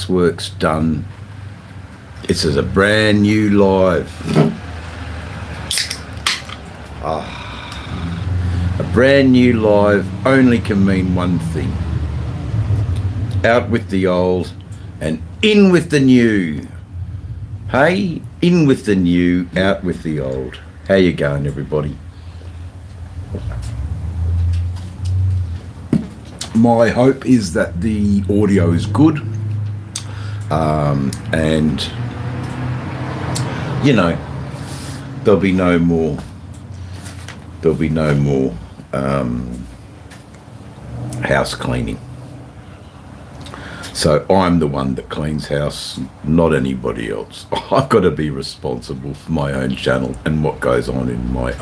housework's done. This is a brand new live. A brand new live only can mean one thing. Out with the old and in with the new. Hey, in with the new, out with the old. How you going, everybody? My hope is that the audio is good, and you know, there'll be no more house cleaning. So I'm the one that cleans house, not anybody else. I've got to be responsible for my own channel and what goes on in my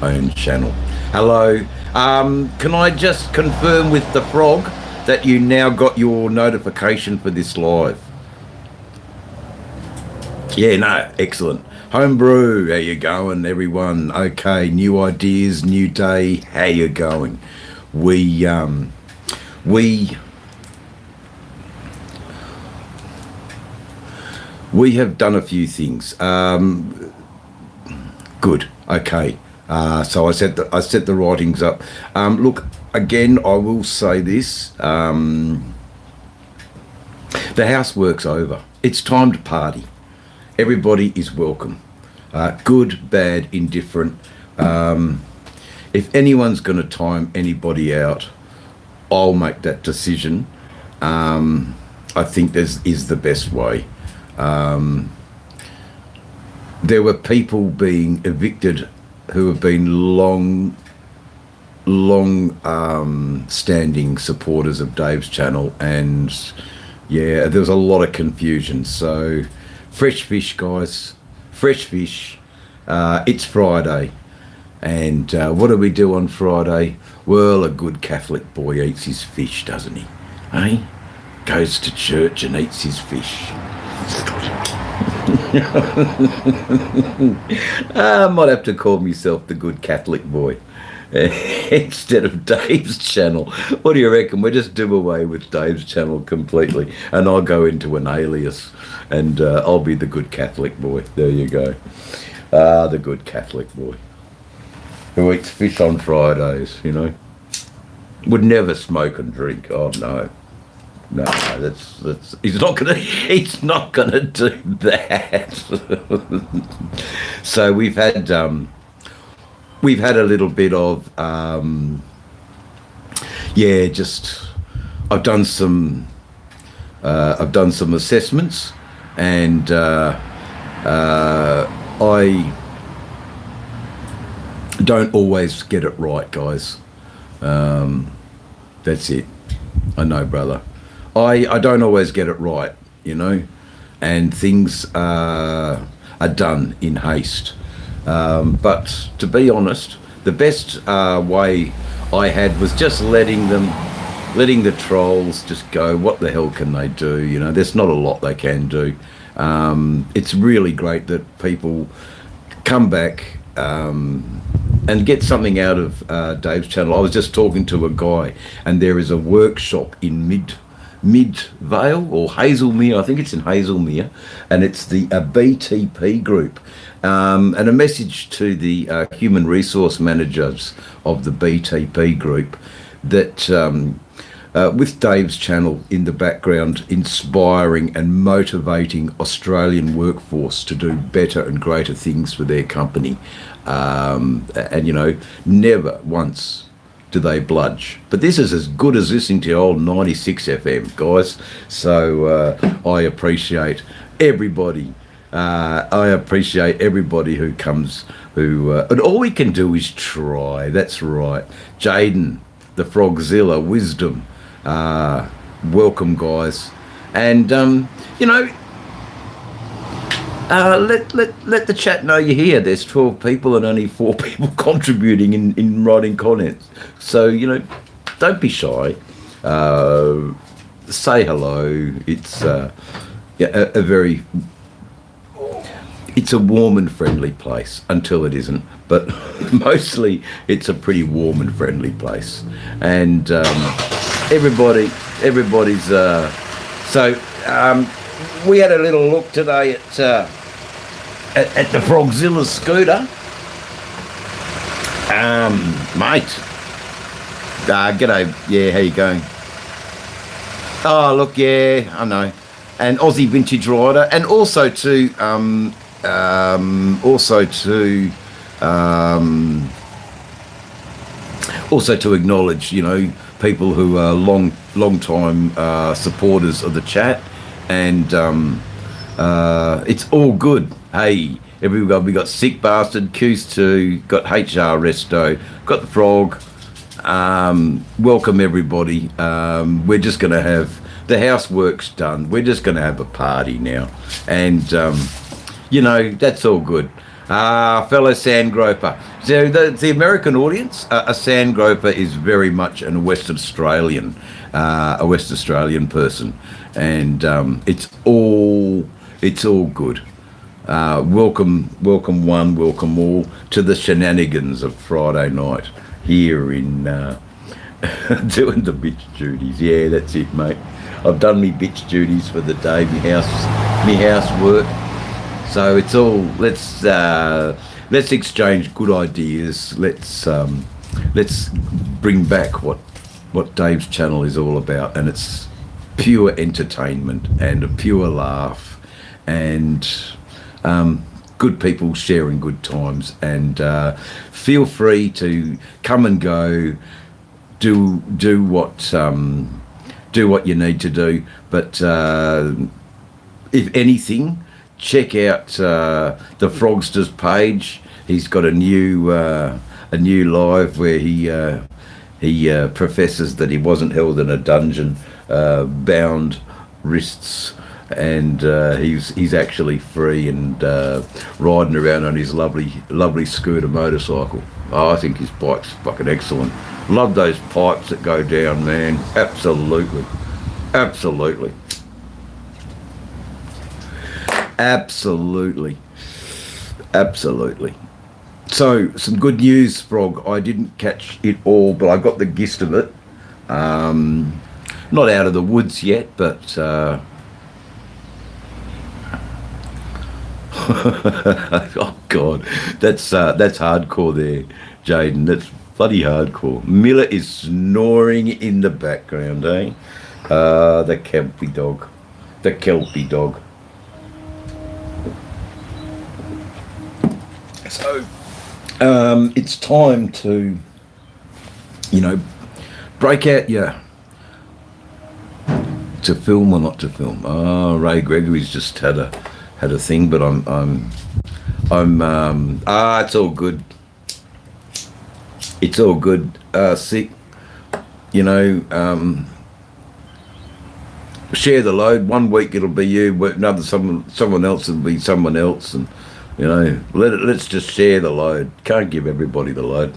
own channel. Hello. Can I just confirm with the frog that you now got your notification for this live? Yeah, no, excellent. Homebrew, how you going, everyone? Okay, new ideas, new day. How you going? We have done a few things. Good. Okay. So I set the writings up. Look, again, I will say this. The housework's over. It's time to party. Everybody is welcome. Good, bad, indifferent. If anyone's going to time anybody out, I'll make that decision. I think this is the best way. There were people being evicted who have been long standing supporters of Dave's channel, and yeah, there was a lot of confusion. So fresh fish, guys, fresh fish. It's Friday, and what do we do on Friday? Well, a good Catholic boy eats his fish, doesn't he? Eh? Goes to church and eats his fish. I might have to call myself the good Catholic boy instead of Dave's channel. What do you reckon? We just do away with Dave's channel completely, and I'll go into an alias, and I'll be the good Catholic boy. There you go. The good Catholic boy who eats fish on Fridays, you know. Would never smoke and drink. Oh no. No, that's he's not gonna do that. So we've had a little bit of I've done some assessments, and I don't always get it right, guys. That's it. I know, brother. I don't always get it right, you know, and things are done in haste. But to be honest, the best way I had was just letting the trolls just go. What the hell can they do? You know, there's not a lot they can do. It's really great that people come back and get something out of Dave's channel. I was just talking to a guy, and there is a workshop in Midvale or Hazelmere, I think it's in Hazelmere, and it's the BTP group, and a message to the human resource managers of the BTP group that with Dave's channel in the background, inspiring and motivating Australian workforce to do better and greater things for their company, and you know, never once do they bludge. But this is as good as listening to old 96 FM, guys. So I appreciate everybody. Who comes, and all we can do is try. That's right. Jaden, the Frogzilla, Wisdom, welcome, guys. And you know, let the chat know you're here. There's 12 people and only 4 people contributing in writing comments. So, you know, don't be shy. Say hello. It's it's a warm and friendly place until it isn't. But mostly it's a pretty warm and friendly place. And everybody's so we had a little look today at the Frogzilla scooter. Mate. G'day. Yeah, how you going? Oh, look, yeah, I know. And Aussie Vintage Rider, and also to acknowledge, you know, people who are long time supporters of the chat, and it's all good. Hey, everybody, we got Sick Bastard, Coos2, got HR Resto, got the Frog. Welcome everybody. We're just going to have the housework's done. We're just going to have a party now, and you know, that's all good. Fellow sandgroper. So the American audience, a sandgroper is very much a West Australian person, and it's all good. Welcome one, welcome all to the shenanigans of Friday night here in doing the bitch duties. Yeah, that's it, mate. I've done me bitch duties for the day, me housework. So it's all, let's exchange good ideas. Let's bring back what Dave's channel is all about, and it's pure entertainment and a pure laugh, and good people sharing good times. And feel free to come and go, do what you need to do. But if anything, check out the Frogsters page. He's got a new live where he professes that he wasn't held in a dungeon, bound wrists, and he's actually free and riding around on his lovely scooter motorcycle. Oh, I think his bike's fucking excellent. Love those pipes that go down, man. Absolutely. So, some good news, Frog. I didn't catch it all, but I got the gist of it. Not out of the woods yet, but oh God, that's hardcore there, Jaden. That's bloody hardcore. Miller is snoring in the background, eh? The Kelpie dog. So, it's time to, you know, break out your to film or not to film. Oh, Ray Gregory's just had a thing, but it's all good. It's all good. Sick, you know. Share the load. 1 week it'll be you, another someone else will be someone else, and you know, let's just share the load. Can't give everybody the load.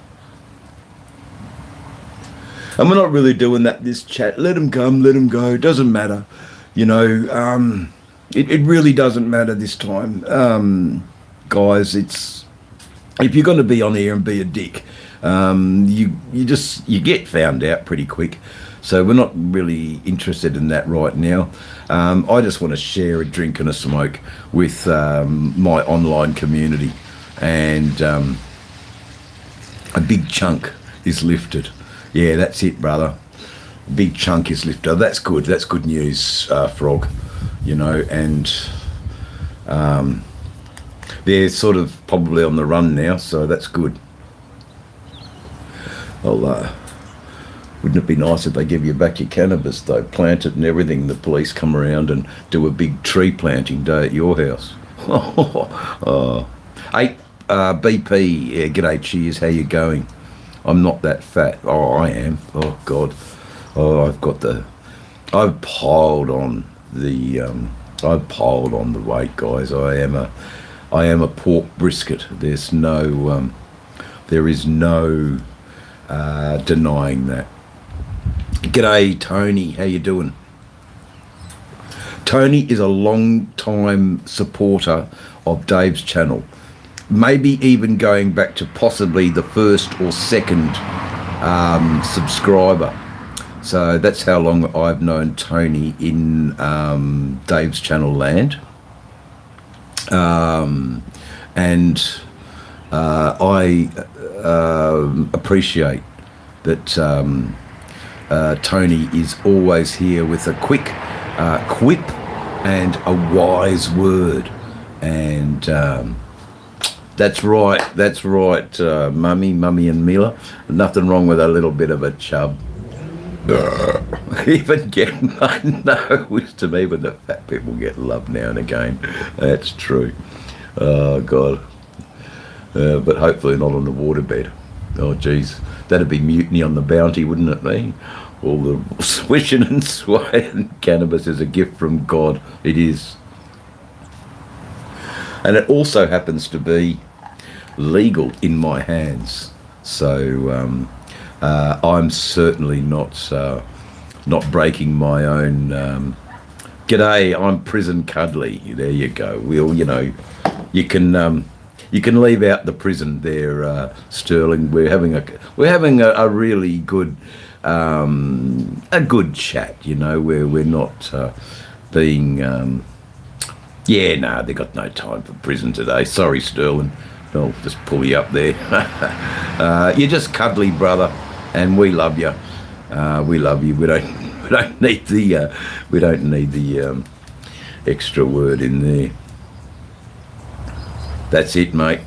And we're not really doing that this chat. Let them come, let them go. Doesn't matter, you know. It really doesn't matter this time, guys. It's, if you're going to be on here and be a dick, you get found out pretty quick. So we're not really interested in that right now. I just want to share a drink and a smoke with my online community, and a big chunk is lifted. Yeah, that's it, brother. A big chunk is lifted. That's good. That's good news, Frog. You know, and they're sort of probably on the run now, so that's good. Well, wouldn't it be nice if they give you back your cannabis, though? Plant it and everything. The police come around and do a big tree planting day at your house. Hey, BP, yeah, g'day, cheers, how you going? I'm not that fat. Oh, I am. Oh, God. Oh, I've piled on the weight, guys. I am a pork brisket. There is no denying that. G'day, Tony. How you doing? Tony is a long time supporter of Dave's channel. Maybe even going back to possibly the first or second subscriber. So that's how long I've known Tony in Dave's Channel land. And I appreciate that Tony is always here with a quick quip and a wise word. And that's right, Mummy and Mila. Nothing wrong with a little bit of a chub. Even getting my nose to me, but the fat people get love now and again. That's true. Oh God. But hopefully not on the waterbed. Oh geez, that'd be mutiny on the Bounty, wouldn't it be? All the swishing and swaying. Cannabis is a gift from God. It is. And it also happens to be legal in my hands. So I'm certainly not breaking my own. G'day, I'm Prison Cuddly. There you go. We'll, you can leave out the prison there, Sterling. We're having a really good good chat. Where we're not being. They got no time for prison today. Sorry, Sterling. I'll just pull you up there. You're just cuddly, brother, and we love you. We love you. We don't need the extra word in there. That's it, mate.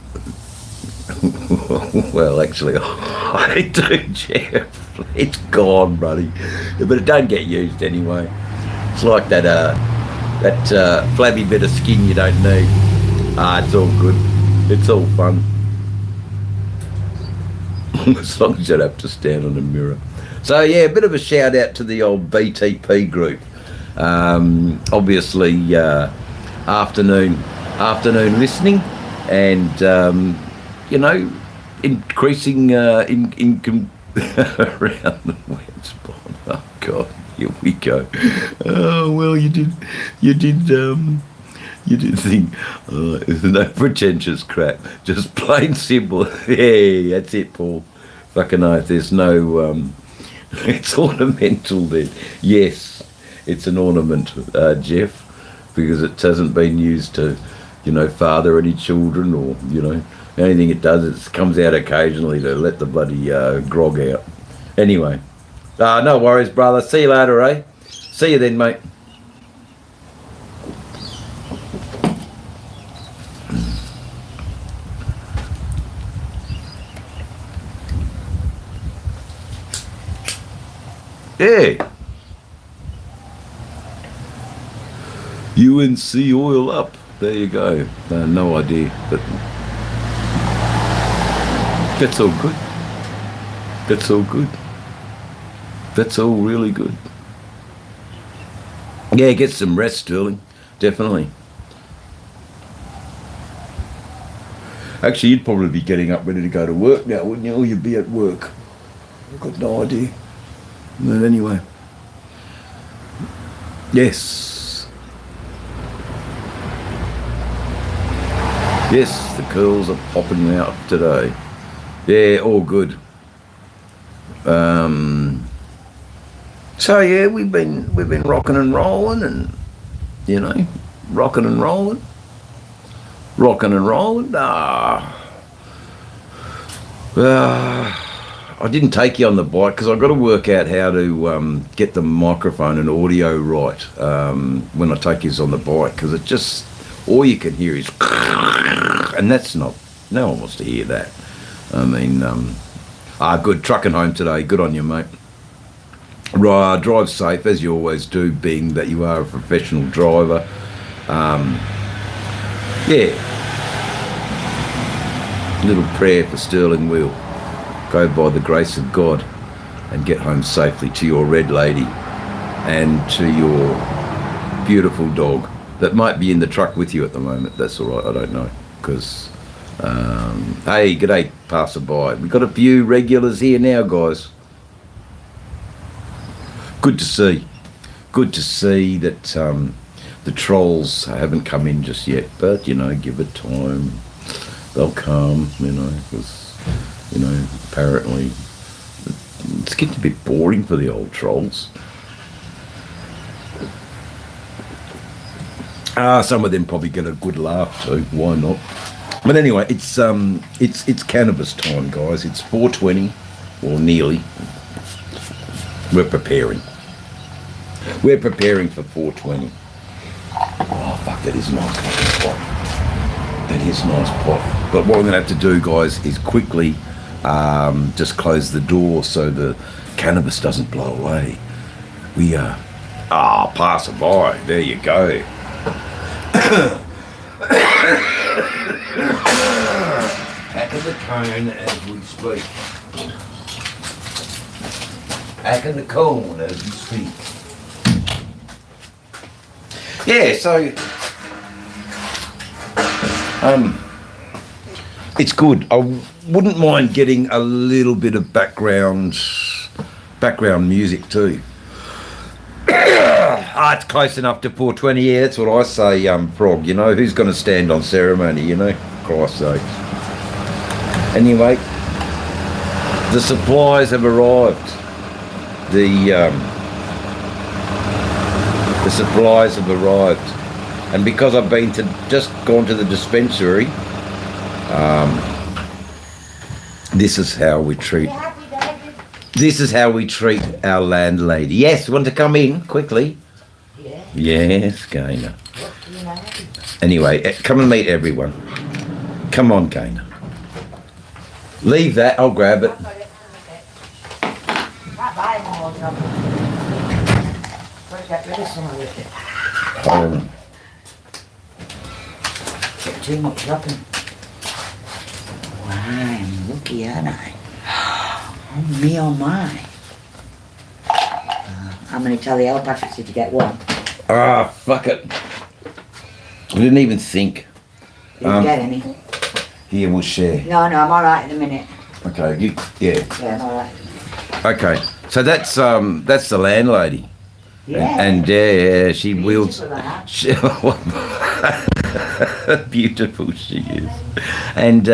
Well, actually, I do, Jeff. It's gone, buddy. But it don't get used anyway. It's like that flabby bit of skin you don't need. It's all good. It's all fun. As long as you don't have to stand on a mirror. So yeah, a bit of a shout out to the old BTP group. Obviously, afternoon listening, and increasing income around the wet spot. Oh God, here we go. Oh well, you did think, no pretentious crap, just plain simple. Yeah, that's it, Paul. Fucking oath, there's no, it's ornamental then. Yes, it's an ornament, Jeff, because it hasn't been used to, father any children or, anything it does, it comes out occasionally to let the bloody grog out. Anyway, no worries, brother. See you later, eh? See you then, mate. Yeah. UNC oil up. There you go. No idea, but that's all good. That's all good. That's all really good. Yeah, get some rest, Sterling. Definitely. Actually, you'd probably be getting up ready to go to work now, wouldn't you? Or you'd be at work. I've got no idea. But anyway. Yes. Yes, the curls are popping out today. Yeah, all good. So yeah, we've been rocking and rolling, and rocking and rolling. I didn't take you on the bike because I've got to work out how to get the microphone and audio right when I take you on the bike, because it just, all you can hear is, and that's not, no one wants to hear that. I mean, good, trucking home today, good on you, mate. Drive safe, as you always do, being that you are a professional driver. Yeah. Little prayer for Sterling Wheel. Go by the grace of God and get home safely to your red lady and to your beautiful dog that might be in the truck with you at the moment. That's all right, I don't know, because hey, g'day passerby. We've got a few regulars here now, guys. Good to see that the trolls haven't come in just yet, but give it time, they'll come, because apparently It's getting a bit boring for the old trolls. Some of them probably get a good laugh too. Why not? But anyway, it's cannabis time, guys. It's 4:20, or nearly. We're preparing. We're preparing for 4:20. Oh fuck, that is nice pot. That is nice pot. But what I'm going to have to do, guys, is quickly just close the door so the cannabis doesn't blow away. We pass it by. There you go. Packing the cone as we speak. Packing the cone as we speak. Yeah, so it's good. I wouldn't mind getting a little bit of background music too. It's close enough to 4:20. Yeah, that's what I say, Frog. You know, who's going to stand on ceremony? You know, Christ's sake. Anyway, the supplies have arrived. The supplies have arrived, and because I've just gone to the dispensary, this is how we treat. This is how we treat our landlady. Yes, you want to come in quickly? Yeah. Yes, Gaynor. Anyway, come and meet everyone. Come on, Gaynor. Leave that, I'll grab it. Get too much shopping. Wow, I'm lucky, aren't I? Oh, me oh my. How many Tally-L packets did you get? One? Fuck it. I didn't even think. Didn't get any? Here, we'll share. No, I'm alright in a minute. Okay, Yeah, I'm alright. Okay, so that's the landlady. Yeah. And yeah, she wields. Beautiful she is, and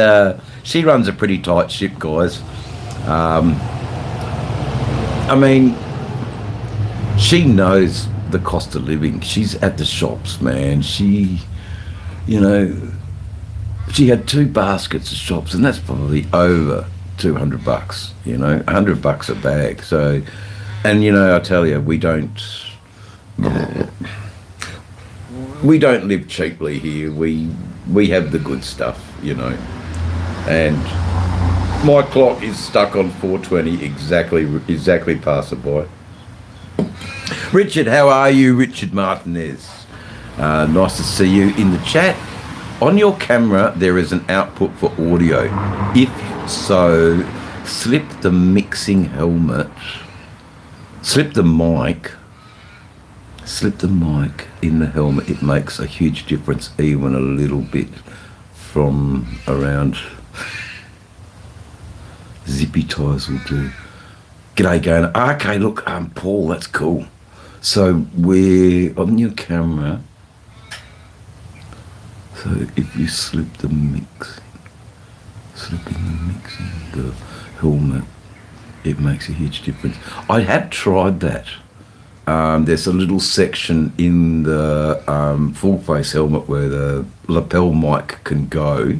she runs a pretty tight ship, guys. I mean, she knows the cost of living. She's at the shops, man. She, you know, she had 2 baskets of shops, and that's probably over $200. You know, $100 a bag. So, and you know, I tell you, we don't live cheaply here. We have the good stuff, you know. And my clock is stuck on 4:20 exactly past the by. Richard, how are you? Richard Martinez. Nice to see you in the chat. On your camera, there is an output for audio. If so, slip the mixing helmet, slip the mic in the helmet. It makes a huge difference, even a little bit from around. Zippy ties will do. G'day, Gaynor. Okay, look, Paul, that's cool. So we're on your camera. So if you slip the helmet, it makes a huge difference. I have tried that. There's a little section in the full face helmet where the lapel mic can go.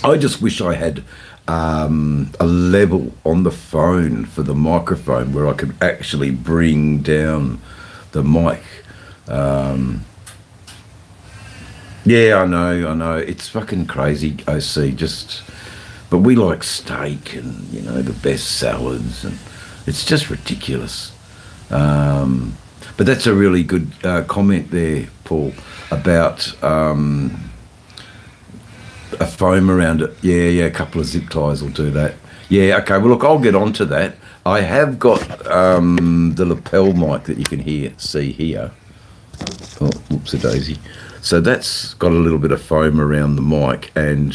I just wish I had a level on the phone for the microphone where I could actually bring down the mic. Yeah, I know. It's fucking crazy, OC. But we like steak and, you know, the best salads, and it's just ridiculous. But that's a really good comment there, Paul, about a foam around it. Yeah, a couple of zip ties will do that. Yeah, okay, well, look, I'll get on to that. I have got the lapel mic that you can see here. Oh, whoops-a-daisy. So that's got a little bit of foam around the mic, and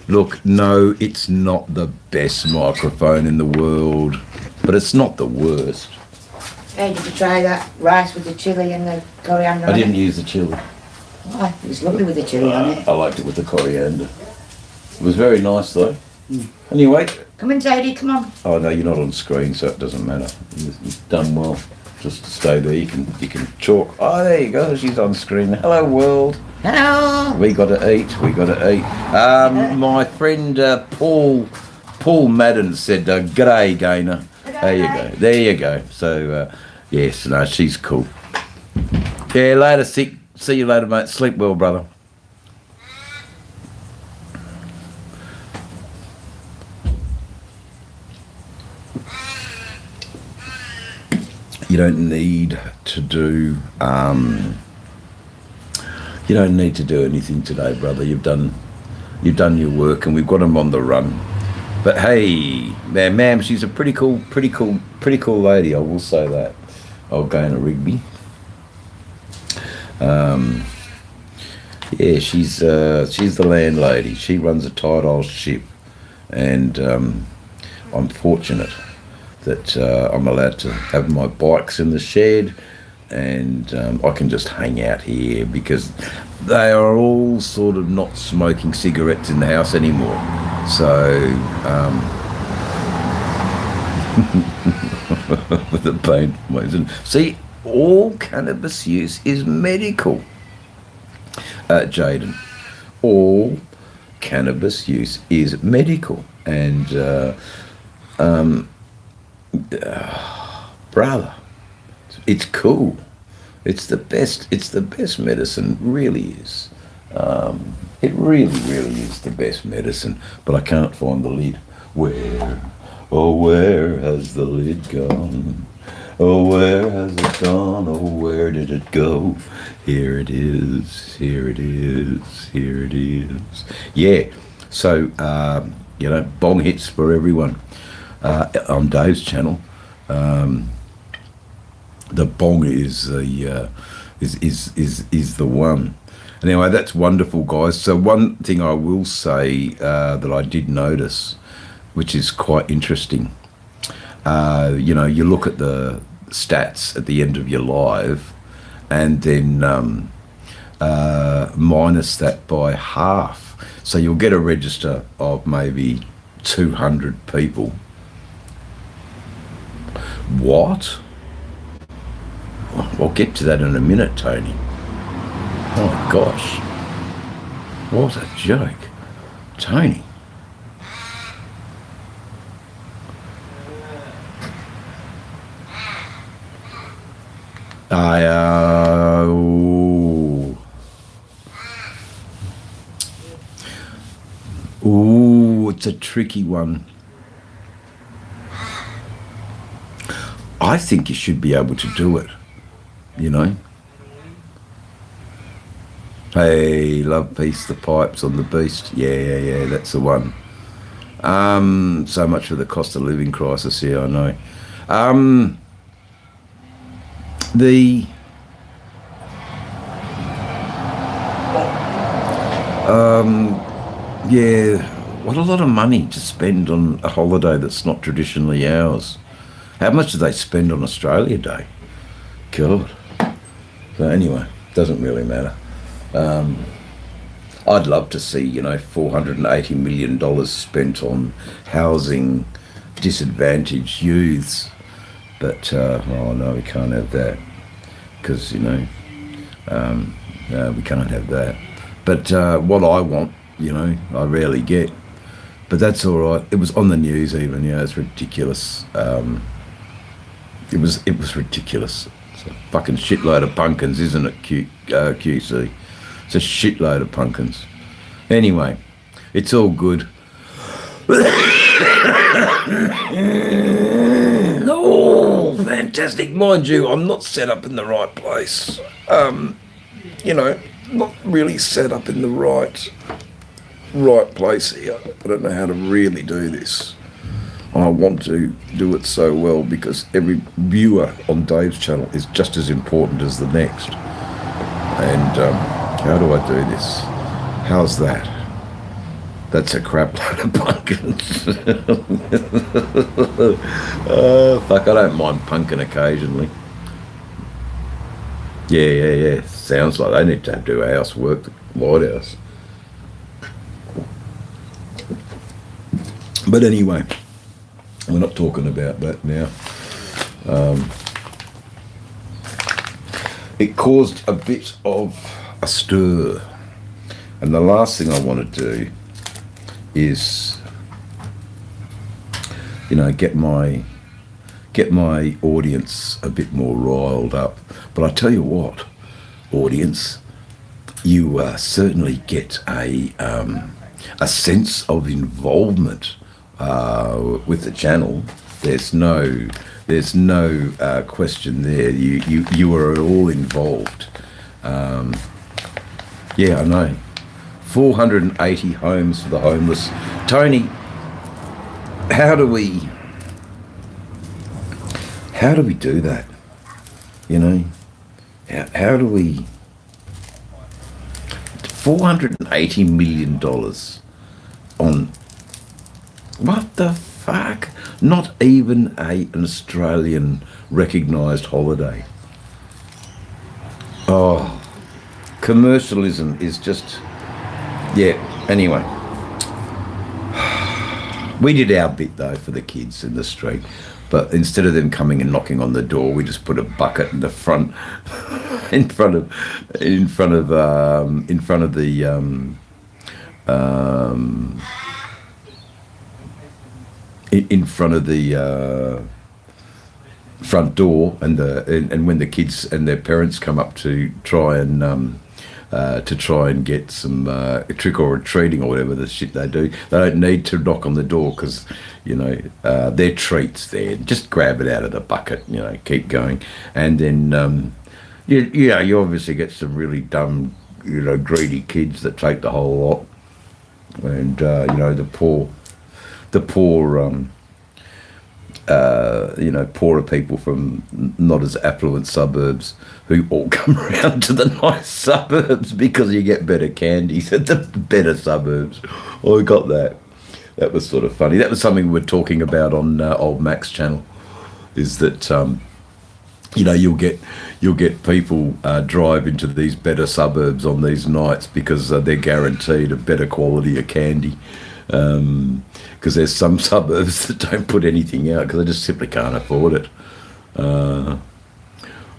look, no, it's not the best microphone in the world, but it's not the worst. Hey, did you try that rice with the chilli and the coriander? I didn't use the chilli. Oh, it was lovely with the chilli on it. I liked it with the coriander. It was very nice though. Anyway. Come in, Zadie, come on. Oh no, you're not on screen, so it doesn't matter. You've done well. Just stay there. You can talk. Oh, there you go. She's on screen. Hello, world. Hello. We got to eat. We got to eat. My friend Paul Madden said, "G'day, Gainer." There you go. There you go. So yes, no, she's cool. Yeah, later. See you later, mate. Sleep well, brother. You don't need to do anything today, brother. You've done your work, and we've got them on the run. But hey, ma'am, she's a pretty cool lady. I will say that. I'll go in a Rigby. Yeah, she's the landlady. She runs a tidal ship, and I'm fortunate that I'm allowed to have my bikes in the shed, and I can just hang out here because they are all sort of not smoking cigarettes in the house anymore. So with the pain, see, all cannabis use is medical, Jaden. All cannabis use is medical, and brother, it's cool. It's the best medicine, really is. It really is the best medicine, but I can't find the lid. Where has the lid gone? Oh, where has it gone? Oh, where did it go? Here it is. Yeah, so bong hits for everyone. On Dave's channel, the bong is the one. Anyway, that's wonderful, guys. So one thing I will say that I did notice, which is quite interesting, you look at the stats at the end of your live, and then minus that by half, so you'll get a register of maybe 200 people. What? I'll get to that in a minute, Tony. Oh my gosh. What a joke. Tony. It's a tricky one. I think you should be able to do it, Hey, love, peace, the pipes on the beast. Yeah, that's the one. So much for the cost of living crisis here, I know. What a lot of money to spend on a holiday that's not traditionally ours. How much do they spend on Australia Day? God. So anyway, doesn't really matter. I'd love to see, $480 million spent on housing disadvantaged youths. But, no, we can't have that. Because, no, we can't have that. But what I want, I rarely get. But that's all right. It was on the news even, it's ridiculous. It was ridiculous. It's a fucking shitload of pumpkins, isn't it, QC? It's a shitload of pumpkins. Anyway, it's all good. Oh, fantastic. Mind you, I'm not set up in the right place. Not really set up in the right place here. I don't know how to really do this. I want to do it so well because every viewer on Dave's channel is just as important as the next. And how do I do this? How's that? That's a crap load of pumpkins. Fuck, I don't mind pumpkin occasionally. Yeah. Sounds like they need to do housework, the White House. But anyway, we're not talking about that now. It caused a bit of a stir. And the last thing I want to do is, you know, get my audience a bit more riled up. But I tell you what, audience, you certainly get a sense of involvement with the channel. There's no question there. You are all involved. Yeah, I know. 480 homes for the homeless. Tony, how do we do that? You know, how do we? $480 million on what the fuck? Not even an Australian recognised holiday. Oh, commercialism is just, yeah. Anyway, we did our bit though for the kids in the street, but instead of them coming and knocking on the door, we just put a bucket in the front, in front of the front door, and when the kids and their parents come up to try and get some trick or treating or whatever the shit they do, they don't need to knock on the door because, you know, their treats there. Just grab it out of the bucket, you know, keep going, and then you obviously get some really dumb, you know, greedy kids that take the whole lot, and you know, the poor you know, poorer people from not as affluent suburbs who all come around to the nice suburbs because you get better candies at the better suburbs. Oh, we got that. That was sort of funny. That was something we were talking about on Old Mac's channel, is that you know, you'll get people drive into these better suburbs on these nights because they're guaranteed a better quality of candy. Because there's some suburbs that don't put anything out because they just simply can't afford it. I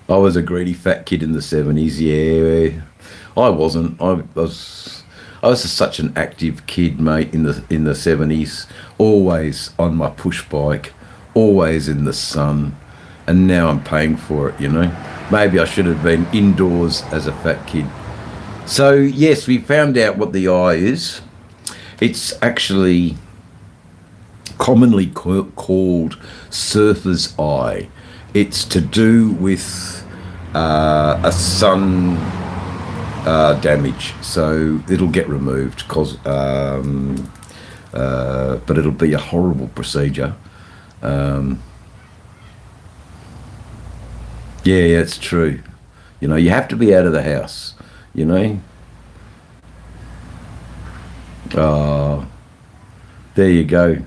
was a greedy fat kid in the 70s. Yeah, I wasn't. I was such an active kid, mate, in the 70s. Always on my push bike, always in the sun, and now I'm paying for it. You know, maybe I should have been indoors as a fat kid. So yes, we found out what the eye is. It's actually commonly called surfer's eye. It's to do with a sun damage, so it'll get removed, but it'll be a horrible procedure. Yeah, it's true. You know, you have to be out of the house, you know. Oh, there you go.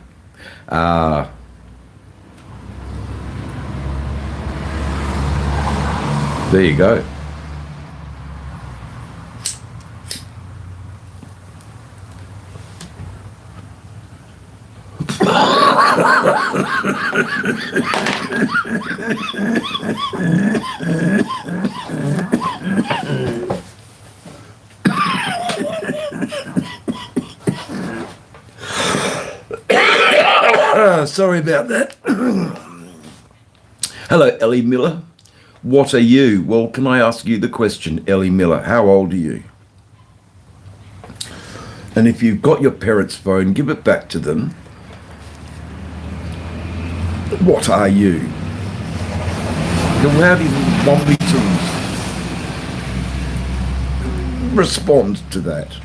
There you go. Sorry about that. Hello, Ellie Miller. What are you? Well, can I ask you the question, Ellie Miller? How old are you? And if you've got your parents' phone, give it back to them. What are you? How do you want me to respond to that?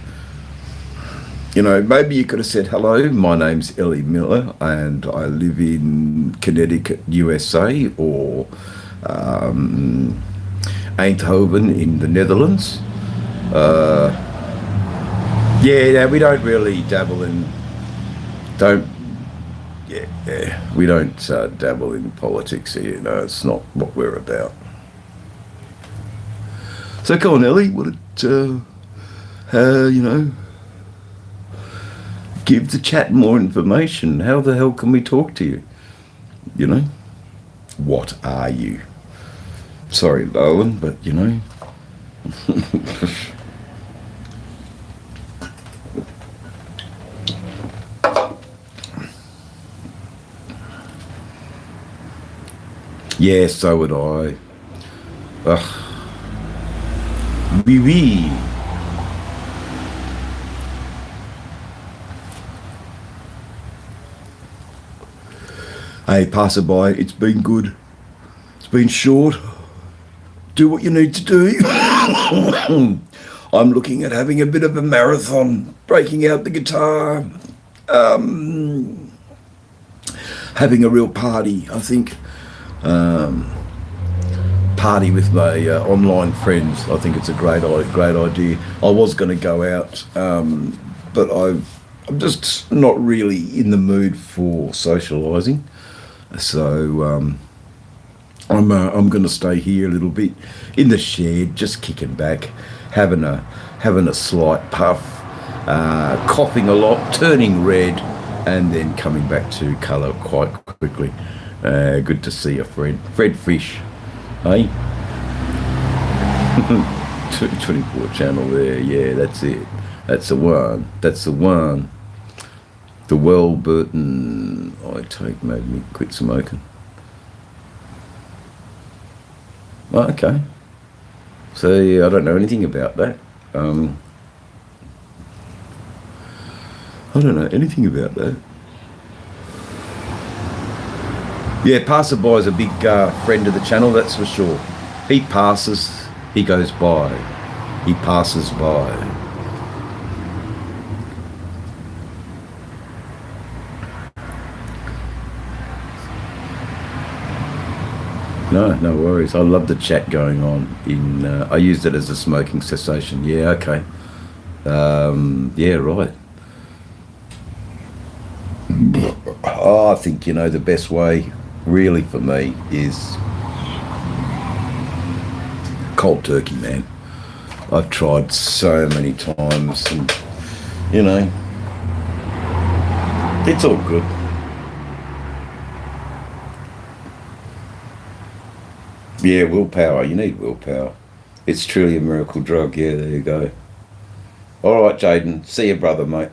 You know, maybe you could have said, hello, my name's Ellie Miller and I live in Connecticut, USA, or Eindhoven in the Netherlands. Yeah, we don't really dabble in, we don't dabble in politics here. No, it's not what we're about. So come on, Ellie, you know, Give the chat more information. How the hell can we talk to you? You know? What are you? Sorry, Lolan, but you know. Yeah, so would I. Ugh. Wee wee. Hey, passerby, it's been good. It's been short. Do what you need to do. I'm looking at having a bit of a marathon, breaking out the guitar, having a real party, I think. Party with my online friends. I think it's a great idea. I was going to go out, but I'm just not really in the mood for socialising. So I'm going to stay here a little bit in the shed, just kicking back, having a slight puff, coughing a lot, turning red, and then coming back to colour quite quickly. Good to see you, Fred Fish. Hey? 24 channel there, yeah, that's it. That's the one. That's the one. The well Burton I take made me quit smoking. Oh, okay. See, I don't know anything about that. I don't know anything about that. Yeah, Passerby is a big friend of the channel, that's for sure. He passes, he goes by. He passes by. No worries. I love the chat going on. I used it as a smoking cessation. Yeah, okay. Yeah, right. Oh, I think, the best way really for me is cold turkey, man. I've tried so many times and, it's all good. Yeah, willpower. You need willpower. It's truly a miracle drug. Yeah, there you go. All right, Jaden. See you, brother, mate.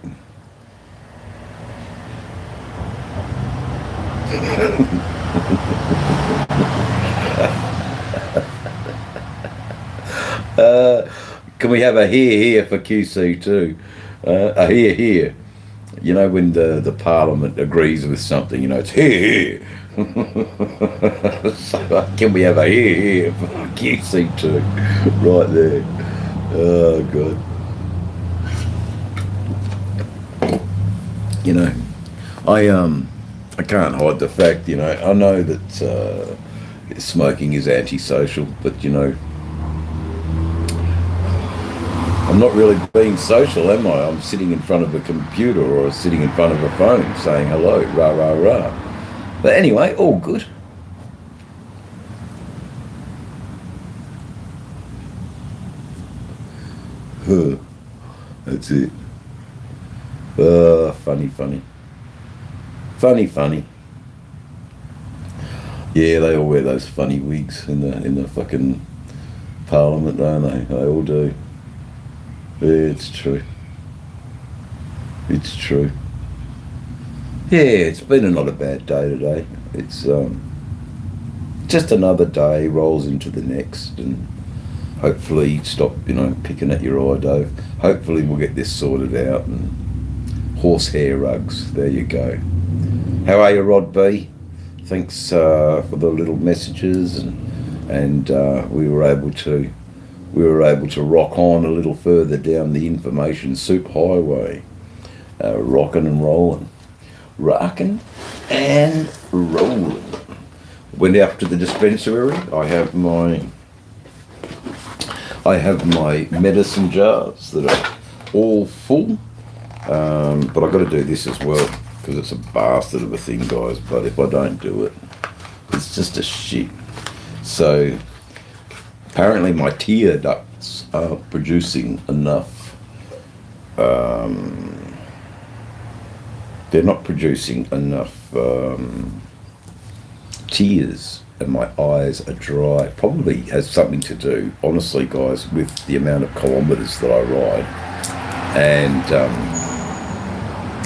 Can we have a here for QC too? A here. When the Parliament agrees with something, it's here. So, can we have a here for QC too? Right there. Oh, God. I can't hide the fact, I know that smoking is antisocial, but, I'm not really being social, am I? I'm sitting in front of a computer or sitting in front of a phone saying hello, rah, rah, rah. But anyway, all good. That's it. Funny. Funny. Yeah, they all wear those funny wigs in the fucking Parliament, don't they? They all do. Yeah, it's true. It's true. Yeah, it's been not a bad day today. It's just another day rolls into the next, and hopefully stop, picking at your eye, Dave. Hopefully we'll get this sorted out, and horsehair rugs. There you go. How are you, Rod B? Thanks for the little messages, and we were able to rock on a little further down the information soup highway, rocking and rolling. Went out to the dispensary. I have my medicine jars that are all full, but I've got to do this as well because it's a bastard of a thing, guys. But if I don't do it, it's just a shit. So apparently my tear ducts are producing enough they're not producing enough tears, and my eyes are dry. Probably has something to do, honestly, guys, with the amount of kilometres that I ride. And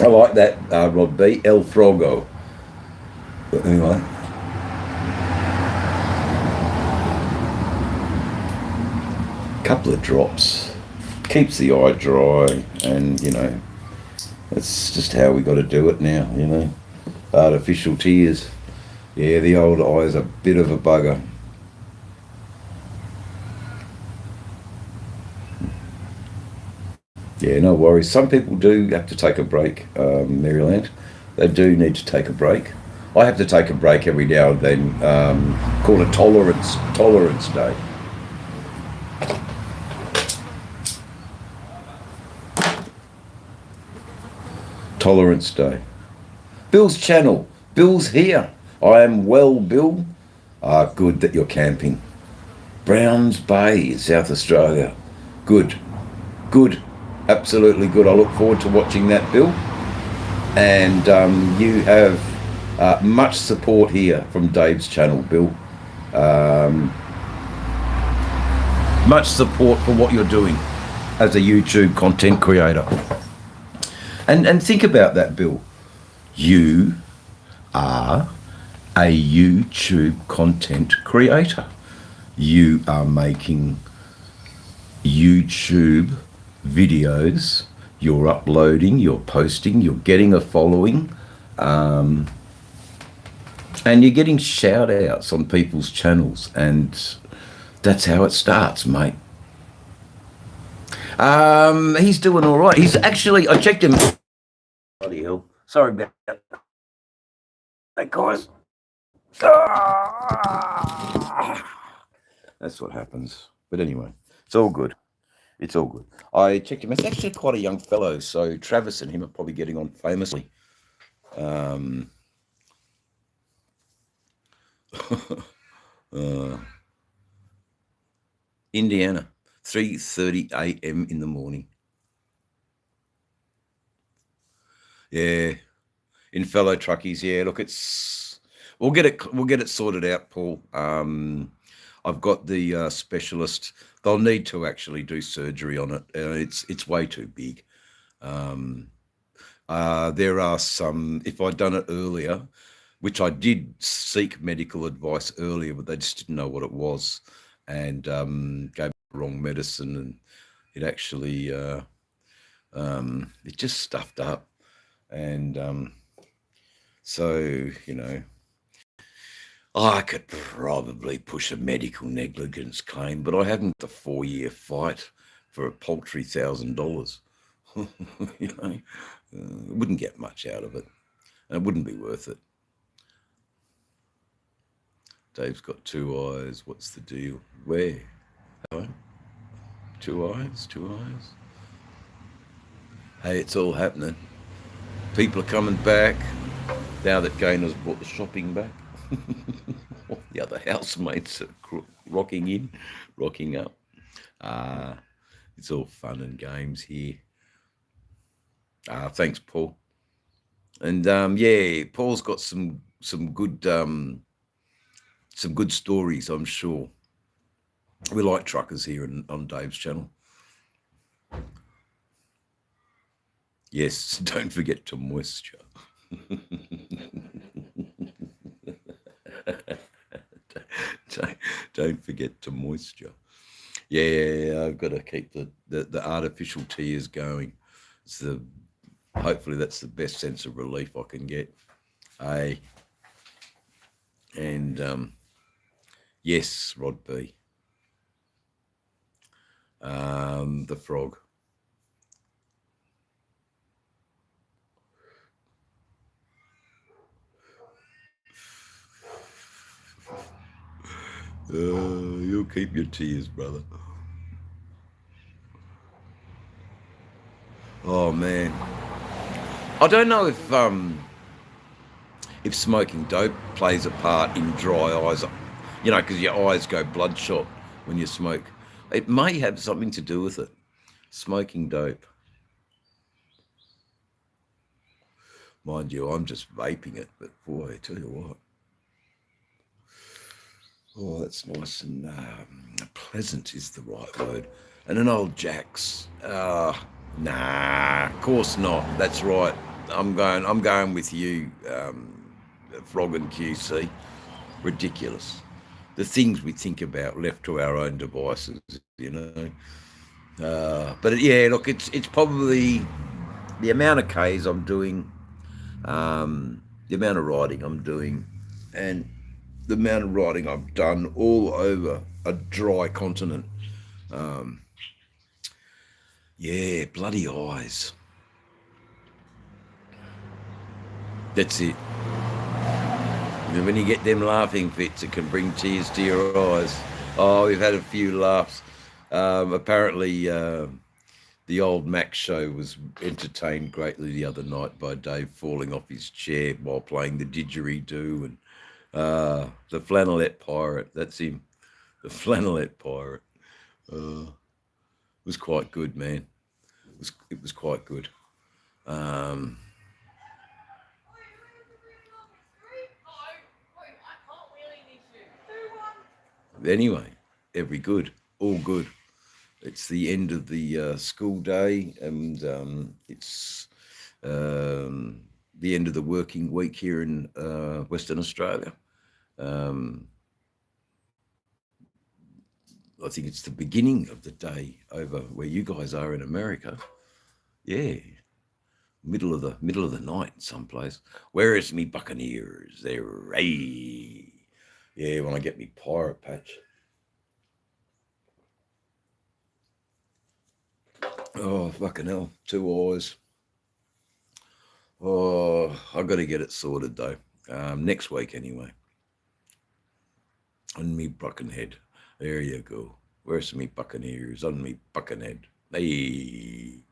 I like that, Rod B. El Frogo. But anyway. Couple of drops. Keeps the eye dry, and, you know, that's just how we got to do it now, you know. Artificial tears. Yeah, the old eye's a bit of a bugger. Yeah, no worries. Some people do have to take a break, Maryland. They do need to take a break. I have to take a break every now and then. Called a tolerance day. Tolerance day. Bill's channel. Bill's here. I am well, Bill. Good that you're camping. Browns Bay, South Australia. Good. Good. Absolutely good. I look forward to watching that, Bill. And you have much support here from Dave's channel, Bill. Much support for what you're doing as a YouTube content creator. And think about that, Bill. You are a YouTube content creator. You are making YouTube videos, you're uploading, you're posting, you're getting a following, and you're getting shout outs on people's channels, and that's how it starts, mate. He's doing all right. He's actually, I checked him. Bloody hell. Sorry about that. Hey, guys. That's what happens. But anyway, it's all good. It's all good. I checked him. It's actually quite a young fellow, so Travis and him are probably getting on famously. Indiana, 3:30 a.m. in the morning. Yeah, in fellow truckies. Yeah, look, we'll get it sorted out, Paul. I've got the specialist. They'll need to actually do surgery on it. It's way too big. There are some. If I'd done it earlier, which I did seek medical advice earlier, but they just didn't know what it was, and gave me the wrong medicine, and it actually it just stuffed up, and so, you know, I could probably push a medical negligence claim, but I haven't the 4-year fight for a paltry $1,000. You know, wouldn't get much out of it, and it wouldn't be worth it. Dave's got 2 eyes. What's the deal? Where? Hello? 2 eyes? 2 eyes? Hey, it's all happening. People are coming back now that Gainer's brought the shopping back. The other housemates are rocking up. It's all fun and games here. Thanks, Paul. And yeah, Paul's got some good stories, I'm sure. We like truckers here on Dave's channel. Yes, don't forget to moisture. Don't forget to moisture. Yeah, I've got to keep the artificial tears going. Hopefully that's the best sense of relief I can get. And yes, Rod B. The frog. You'll keep your tears, brother. Oh man, I don't know if smoking dope plays a part in dry eyes, you know, because your eyes go bloodshot when you smoke. It may have something to do with it. Smoking dope. Mind you, I'm just vaping it, but boy, I tell you what. Oh, that's nice and pleasant is the right word. And an old Jack's. Nah, of course not. That's right. I'm going with you, Frog and QC. Ridiculous. The things we think about left to our own devices, you know. But yeah, look, it's probably the amount of Ks I'm doing, the amount of riding I'm doing, and the amount of riding I've done all over a dry continent. Yeah, bloody eyes. That's it. And when you get them laughing fits, it can bring tears to your eyes. Oh, we've had a few laughs. Apparently, the old Max show was entertained greatly the other night by Dave falling off his chair while playing the didgeridoo, and the Flannelette Pirate. That's him, the Flannelette Pirate. It was quite good, man. It was quite good. Anyway, every good, all good. It's the end of the school day, and it's the end of the working week here in Western Australia. I think it's the beginning of the day over where you guys are in America. Yeah, middle of the night someplace. Where is me Buccaneers? They're hey. Yeah, when I get me pirate patch. Oh, fucking hell. 2 eyes. Oh, I've got to get it sorted, though. Next week, anyway. On me Buckenhead. There you go. Where's me Buccaneers? On me Buckenhead. Hey.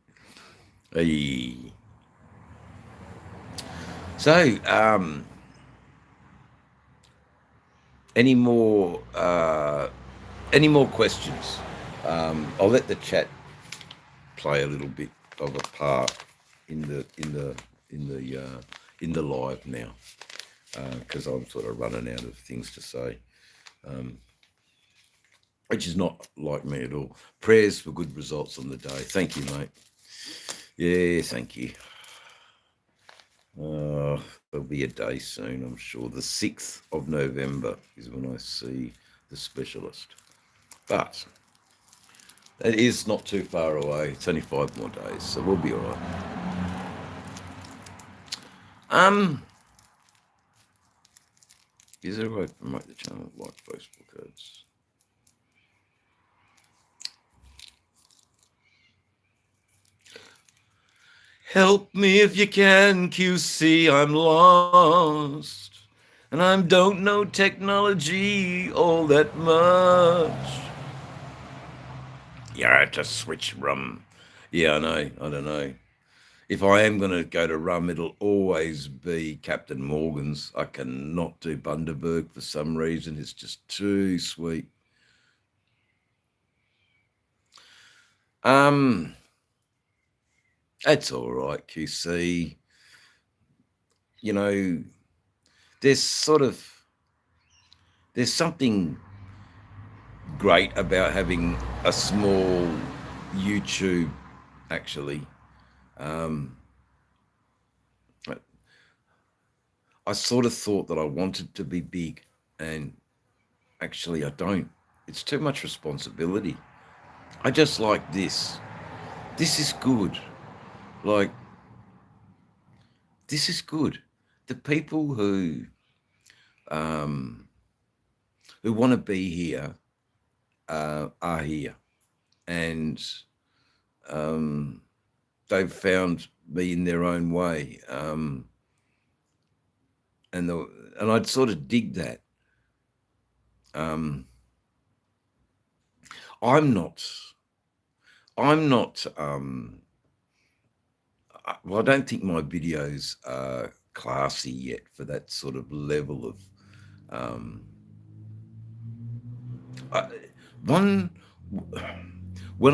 Hey. So, any more questions? I'll let the chat play a little bit of a part in the live now, because I'm sort of running out of things to say, which is not like me at all. Prayers for good results on the day. Thank you, mate. Yeah, thank you. There'll be a day soon, I'm sure. The 6th of November is when I see the specialist. But it is not too far away. It's only 5 more days, so we'll be all right. Is there a way to promote the channel like Facebook ads? Help me if you can, QC, I'm lost. And I don't know technology all that much. Yeah, to switch rum. Yeah, I know. I don't know. If I am going to go to rum, it'll always be Captain Morgan's. I cannot do Bundaberg for some reason. It's just too sweet. That's all right, QC. You know, there's something great about having a small YouTube, actually. I sort of thought that I wanted to be big, and actually I don't. It's too much responsibility. I just like this. This is good. Like, this is good. The people who want to be here are here, and they've found me in their own way, and I'd sort of dig that. I'm not. Well, I don't think my videos are classy yet for that sort of level of. When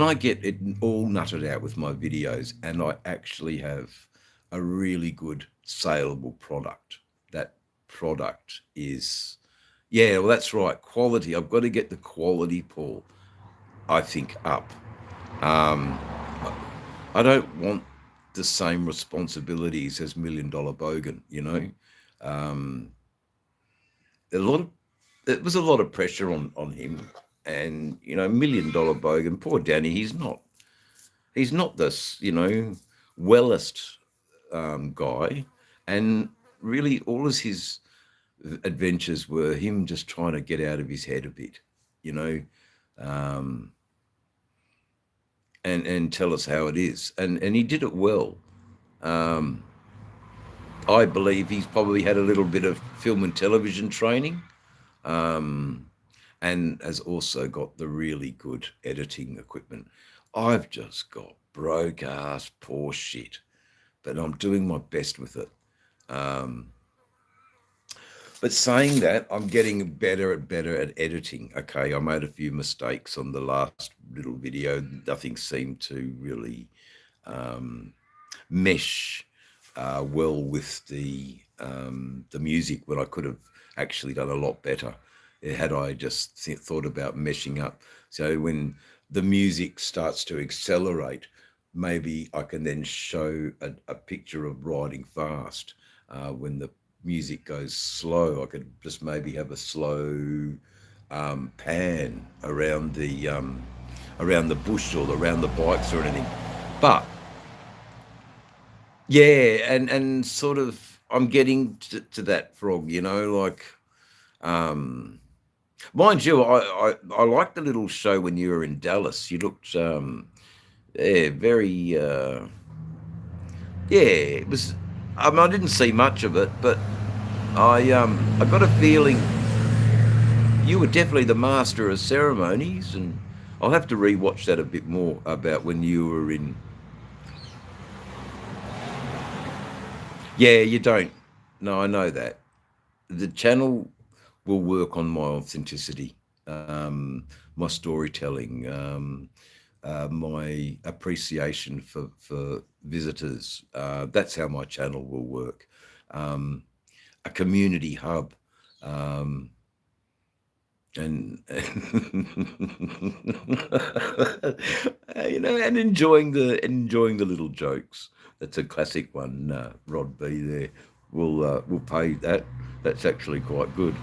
I get it all nutted out with my videos, and I actually have a really good saleable product. That product is, yeah, well, that's right, quality. I've got to get the quality, Paul, I think, up. Um, I don't want the same responsibilities as Million Dollar Bogan, you know. Um, a lot of There was a lot of pressure on him, and you know, Million Dollar Bogan, poor Danny, he's not this, you know, wellest guy, and really all of his adventures were him just trying to get out of his head a bit, you know, um, and tell us how it is, and he did it well. Um, I believe he's probably had a little bit of film and television training, um, and has also got the really good editing equipment. I've just got broke ass poor shit, but I'm doing my best with it. Um, but saying that, I'm getting better and better at editing. Okay, I made a few mistakes on the last little video. Nothing seemed to really mesh well with the music, when I could have actually done a lot better had I just thought about meshing up. So when the music starts to accelerate, maybe I can then show a picture of riding fast. When the music goes slow, I could just maybe have a slow pan around the bush or around the bikes or anything. But yeah, and sort of I'm getting to that, Frog, you know, like mind you, I liked the little show when you were in Dallas. You looked yeah, very yeah, it was, I mean, I didn't see much of it, but I got a feeling you were definitely the master of ceremonies, and I'll have to rewatch that a bit more about when you were in. Yeah, you don't. No, I know that. The channel will work on my authenticity, my storytelling, my appreciation for visitors. That's how my channel will work. A community hub, and you know, and enjoying the little jokes. That's a classic one. Rod B there will pay that. That's actually quite good.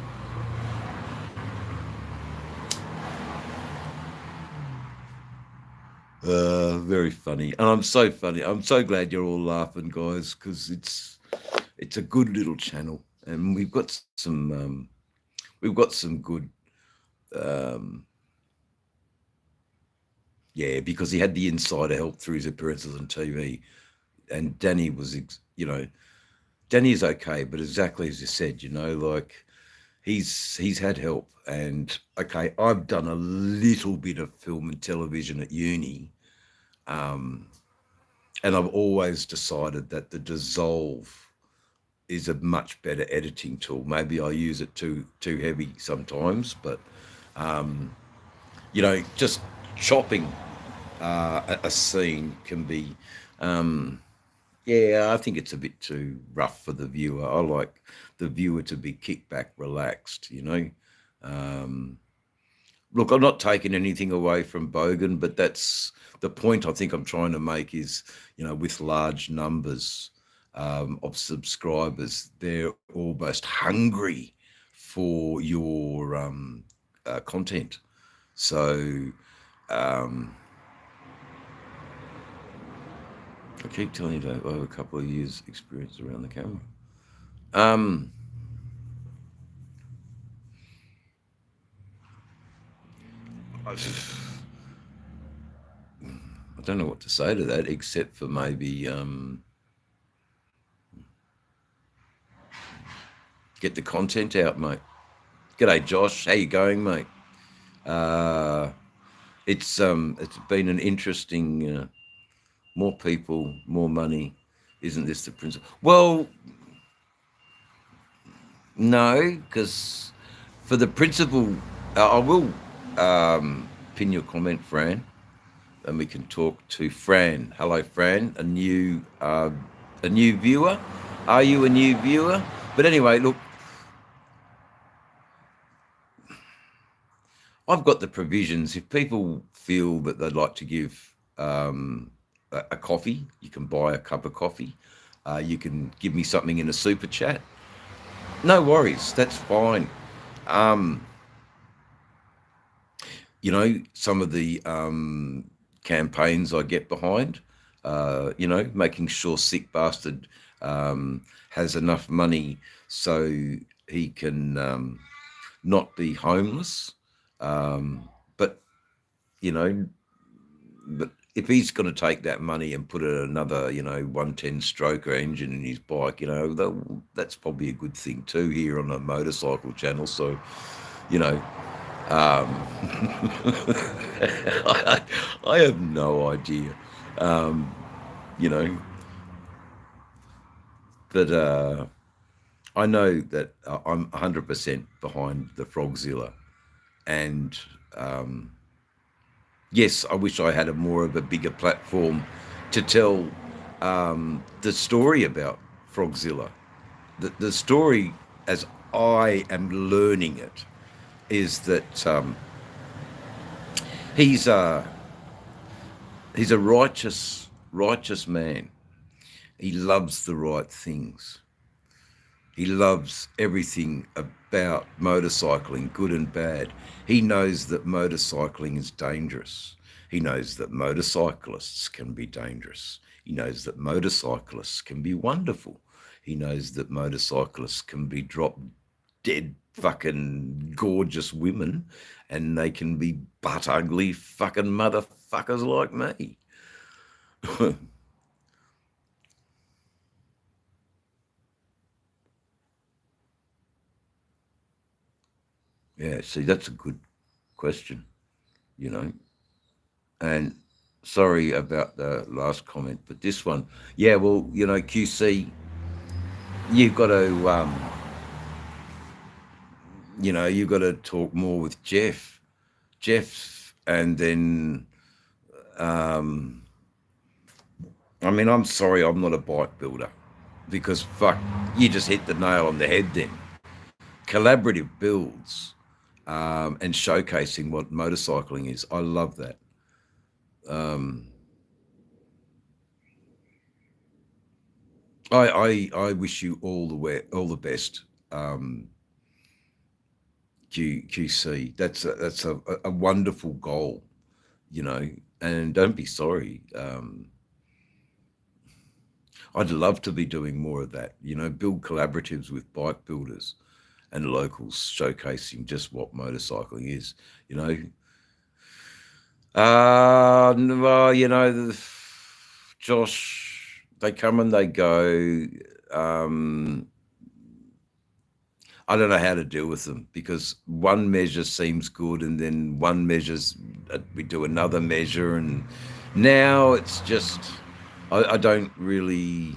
Very funny, and I'm so funny. I'm so glad you're all laughing, guys, because it's a good little channel, and we've got some good. Yeah, because he had the insider help through his appearances on TV, and Danny was, you know, Danny is okay, but exactly as you said, you know, like he's had help, and okay, I've done a little bit of film and television at uni, and I've always decided that the Dissolve is a much better editing tool. Maybe I use it too heavy sometimes, but you know, just chopping a scene can be, yeah, I think it's a bit too rough for the viewer. I like the viewer to be kicked back, relaxed, you know. Look, I'm not taking anything away from Bogan, but that's the point I think I'm trying to make is, you know, with large numbers of subscribers, they're almost hungry for your content. So I keep telling you that I have a couple of years experience around the camera. I don't know what to say to that, except for maybe get the content out, mate. G'day, Josh. How you going, mate? It's been an interesting. More people, more money. Isn't this the principle? Well, no, because for the principle, I will pin your comment, Fran, and we can talk to Fran. Hello, Fran, a new a new viewer? Are you a new viewer? But anyway, look, I've got the provisions. If people feel that they'd like to give a coffee, you can buy a cup of coffee. You can give me something in a super chat. No worries, that's fine. You know, some of the campaigns I get behind, you know, making sure Sick Bastard has enough money so he can not be homeless. But, you know, but if he's going to take that money and put another, you know, 110 stroker engine in his bike, you know, that's probably a good thing too here on a motorcycle channel. So, you know, I have no idea, you know, but I know that I'm 100% behind the Frogzilla, and yes, I wish I had more of a bigger platform to tell the story about Frogzilla. The story, as I am learning it, is that he's a righteous man. He loves the right things. He loves everything about motorcycling, good and bad. He knows that motorcycling is dangerous. He knows that motorcyclists can be dangerous. He knows that motorcyclists can be wonderful. He knows that motorcyclists can be drop dead fucking gorgeous women, and they can be butt ugly fucking motherfuckers like me. Yeah, see, that's a good question, you know. And sorry about the last comment, but this one, yeah, well, you know, QC, you've got to, you know, you've got to talk more with Jeff, and then, I mean, I'm sorry, I'm not a bike builder, because fuck, you just hit the nail on the head then. Collaborative builds, and showcasing what motorcycling is. I love that. I wish you all the best, QC. That's a wonderful goal, you know, and don't be sorry. I'd love to be doing more of that, you know, build collaboratives with bike builders and locals, showcasing just what motorcycling is, you know. Well, you know, Josh, they come and they go. I don't know how to deal with them, because one measure seems good, and then one measures, we do another measure, and now it's just, I don't really,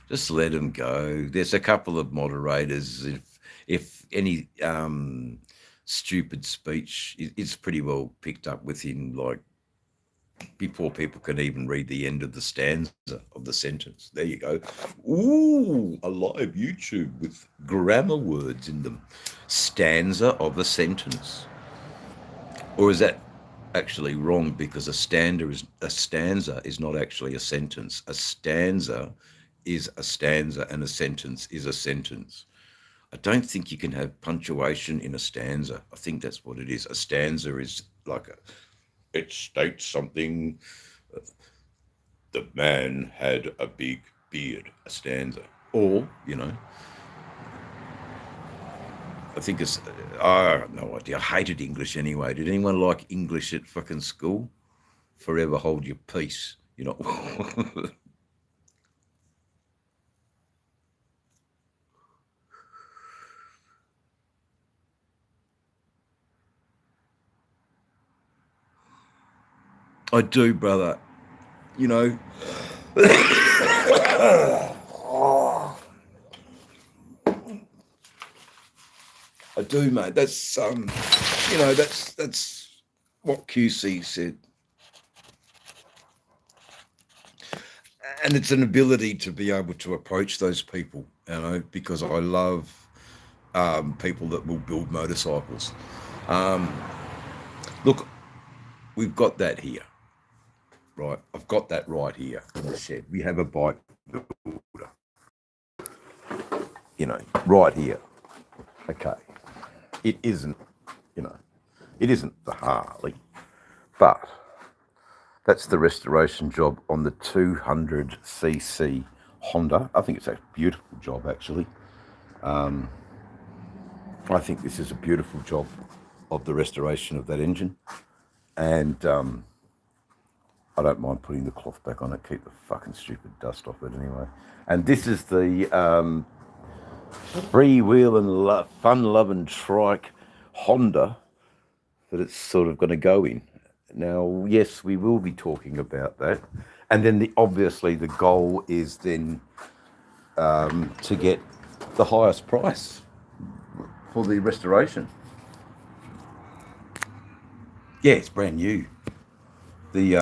just let them go. There's a couple of moderators. If any stupid speech, it's pretty well picked up within, like, before people can even read the end of the stanza of the sentence. There you go. Ooh, a live YouTube with grammar words in them. Stanza of a sentence. Or is that actually wrong, because a stanza is not actually a sentence. A stanza is a stanza, and a sentence is a sentence. I don't think you can have punctuation in a stanza. I think that's what it is. A stanza is like it states something. The man had a big beard, a stanza. Or, you know, I think it's, I have no idea. I hated English anyway. Did anyone like English at fucking school? Forever hold your peace, you know. I do, brother. You know, I do, mate. That's you know, that's what QC said. and it's an ability to be able to approach those people, because I love people that will build motorcycles. Look, we've got that here, right? I've got that right here in the shed. We have a bike builder, right here. Okay, it isn't the Harley, but that's the restoration job on the 200cc Honda. I think it's a beautiful job, actually. I think this is a beautiful job of the restoration of that engine. And I don't mind putting the cloth back on it, keep the fucking stupid dust off it anyway. And this is the freewheel and fun-loving trike Honda that it's sort of going to go in. Now, yes, we will be talking about that. And then obviously the goal is then to get the highest price for the restoration. Yeah, it's brand new. The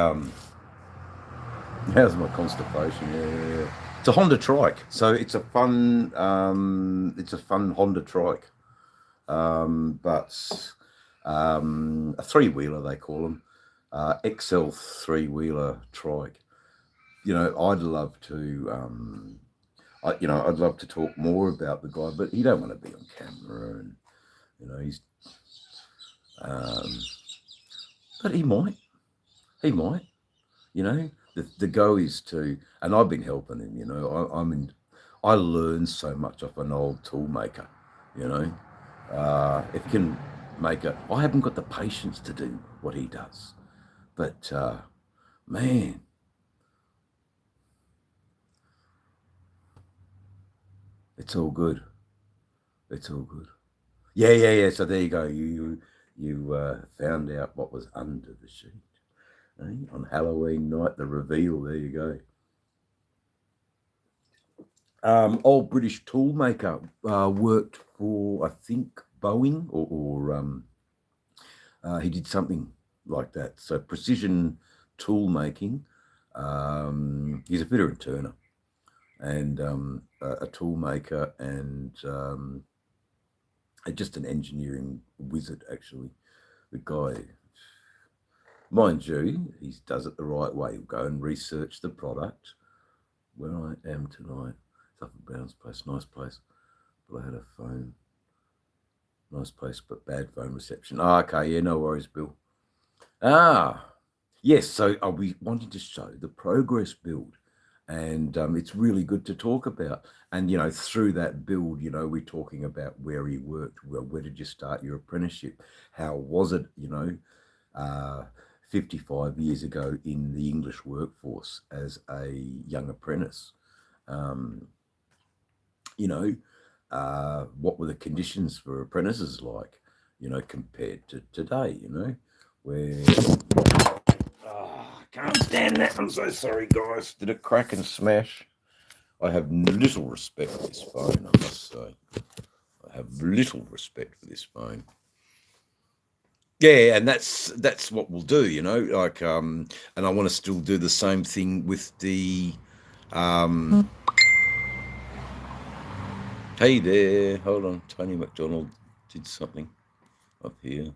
how's my constipation? Yeah. It's a Honda trike, so it's a fun Honda trike, but a three-wheeler they call them, XL three-wheeler trike. I'd love to. I'd love to talk more about the guy, but he don't want to be on camera, and he's. But he might. The go is to, and I've been helping him. I learned so much off an old tool maker. If you can make I haven't got the patience to do what he does, but man. It's all good. Yeah. So there you go. You found out what was under the sheet. On Halloween night, the reveal. There you go. Old British tool maker, worked for, I think, Boeing, or he did something like that. So precision tool making. He's a fitter and turner, and a tool maker, and just an engineering wizard, actually. The guy, mind you, he does it the right way. He'll go and research the product. Where I am tonight, it's up at Brown's place, nice place, but I had a phone. Nice place, but bad phone reception. Okay, yeah, no worries, Bill. Yes, so I'll be wanting to show the progress build. And it's really good to talk about. And, through that build, we're talking about where he worked. Well, where did you start your apprenticeship? How was it, 55 years ago in the English workforce as a young apprentice? What were the conditions for apprentices like, compared to today, where... I can't stand that. I'm so sorry, guys. Did it crack and smash? I have little respect for this phone, I must say. I have little respect for this phone. Yeah, and that's what we'll do, and I want to still do the same thing with the Hey there, hold on. Tony McDonald did something up here.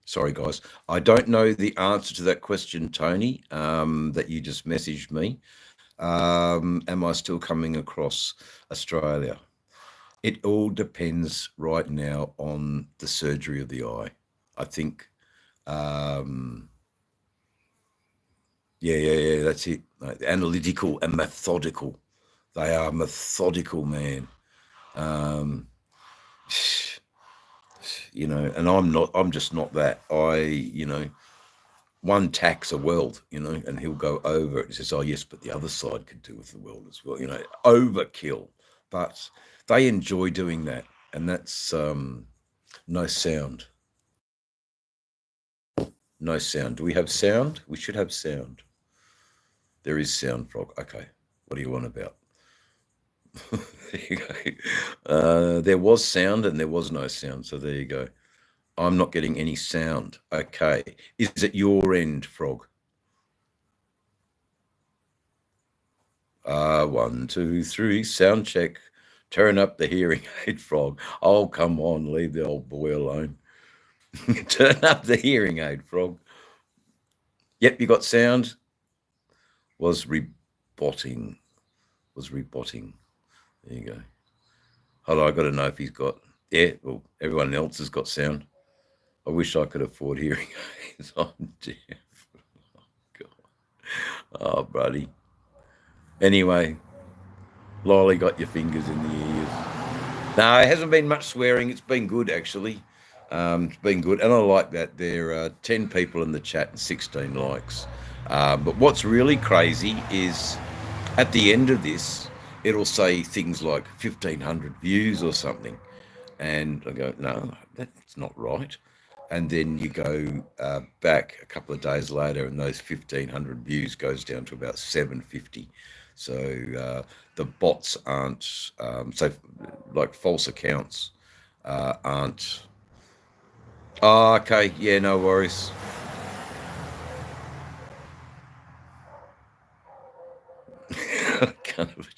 Sorry, guys. I don't know the answer to that question, Tony, that you just messaged me. Am I still coming across Australia? It all depends right now on the surgery of the eye. I think, yeah, that's it. Analytical and methodical. They are methodical, man. And I'm just not that. One tacks a weld, and he'll go over it and says, oh yes, but the other side could do with the weld as well, overkill. But they enjoy doing that, and that's no sound. No sound. Do we have sound? We should have sound. There is sound, Frog. Okay. What do you want about? There you go. There was sound and there was no sound, so there you go. I'm not getting any sound. Okay. Is it your end, Frog? 1, 2, 3, sound check. Turn up the hearing aid, Frog. Oh, come on, leave the old boy alone. Turn up the hearing aid, Frog. Yep, you got sound. Was rebotting. There you go. Hold on, I got to know if he's got. Yeah, well, everyone else has got sound. I wish I could afford hearing aids. Oh, dear. Oh, God. Oh, buddy. Anyway, Lolly got your fingers in the ears. No, it hasn't been much swearing. It's been good, actually. It's been good. And I like that. There are 10 people in the chat and 16 likes. But what's really crazy is at the end of this, it'll say things like 1,500 views or something. And I go, no, that's not right. And then you go back a couple of days later and those 1,500 views goes down to about 750. So the bots aren't, so like false accounts aren't. Oh, okay, yeah, no worries. Kind of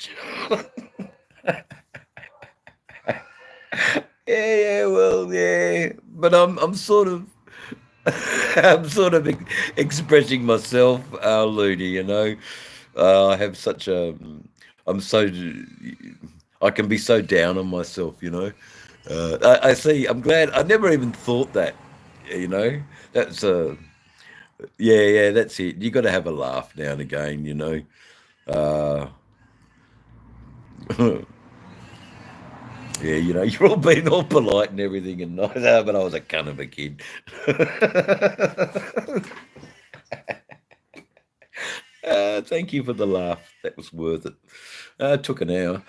yeah, well, yeah, but I'm sort of I'm sort of expressing myself, Looney. You know, I have such a I'm so I can be so down on myself. You know, I see. I'm glad. I never even thought that. You know, that's yeah, that's it. You got to have a laugh now and again. You know. Yeah, you know, you're all being all polite and everything and nice, but I was a cunt of a kid. Thank you for the laugh. That was worth it. It took an hour.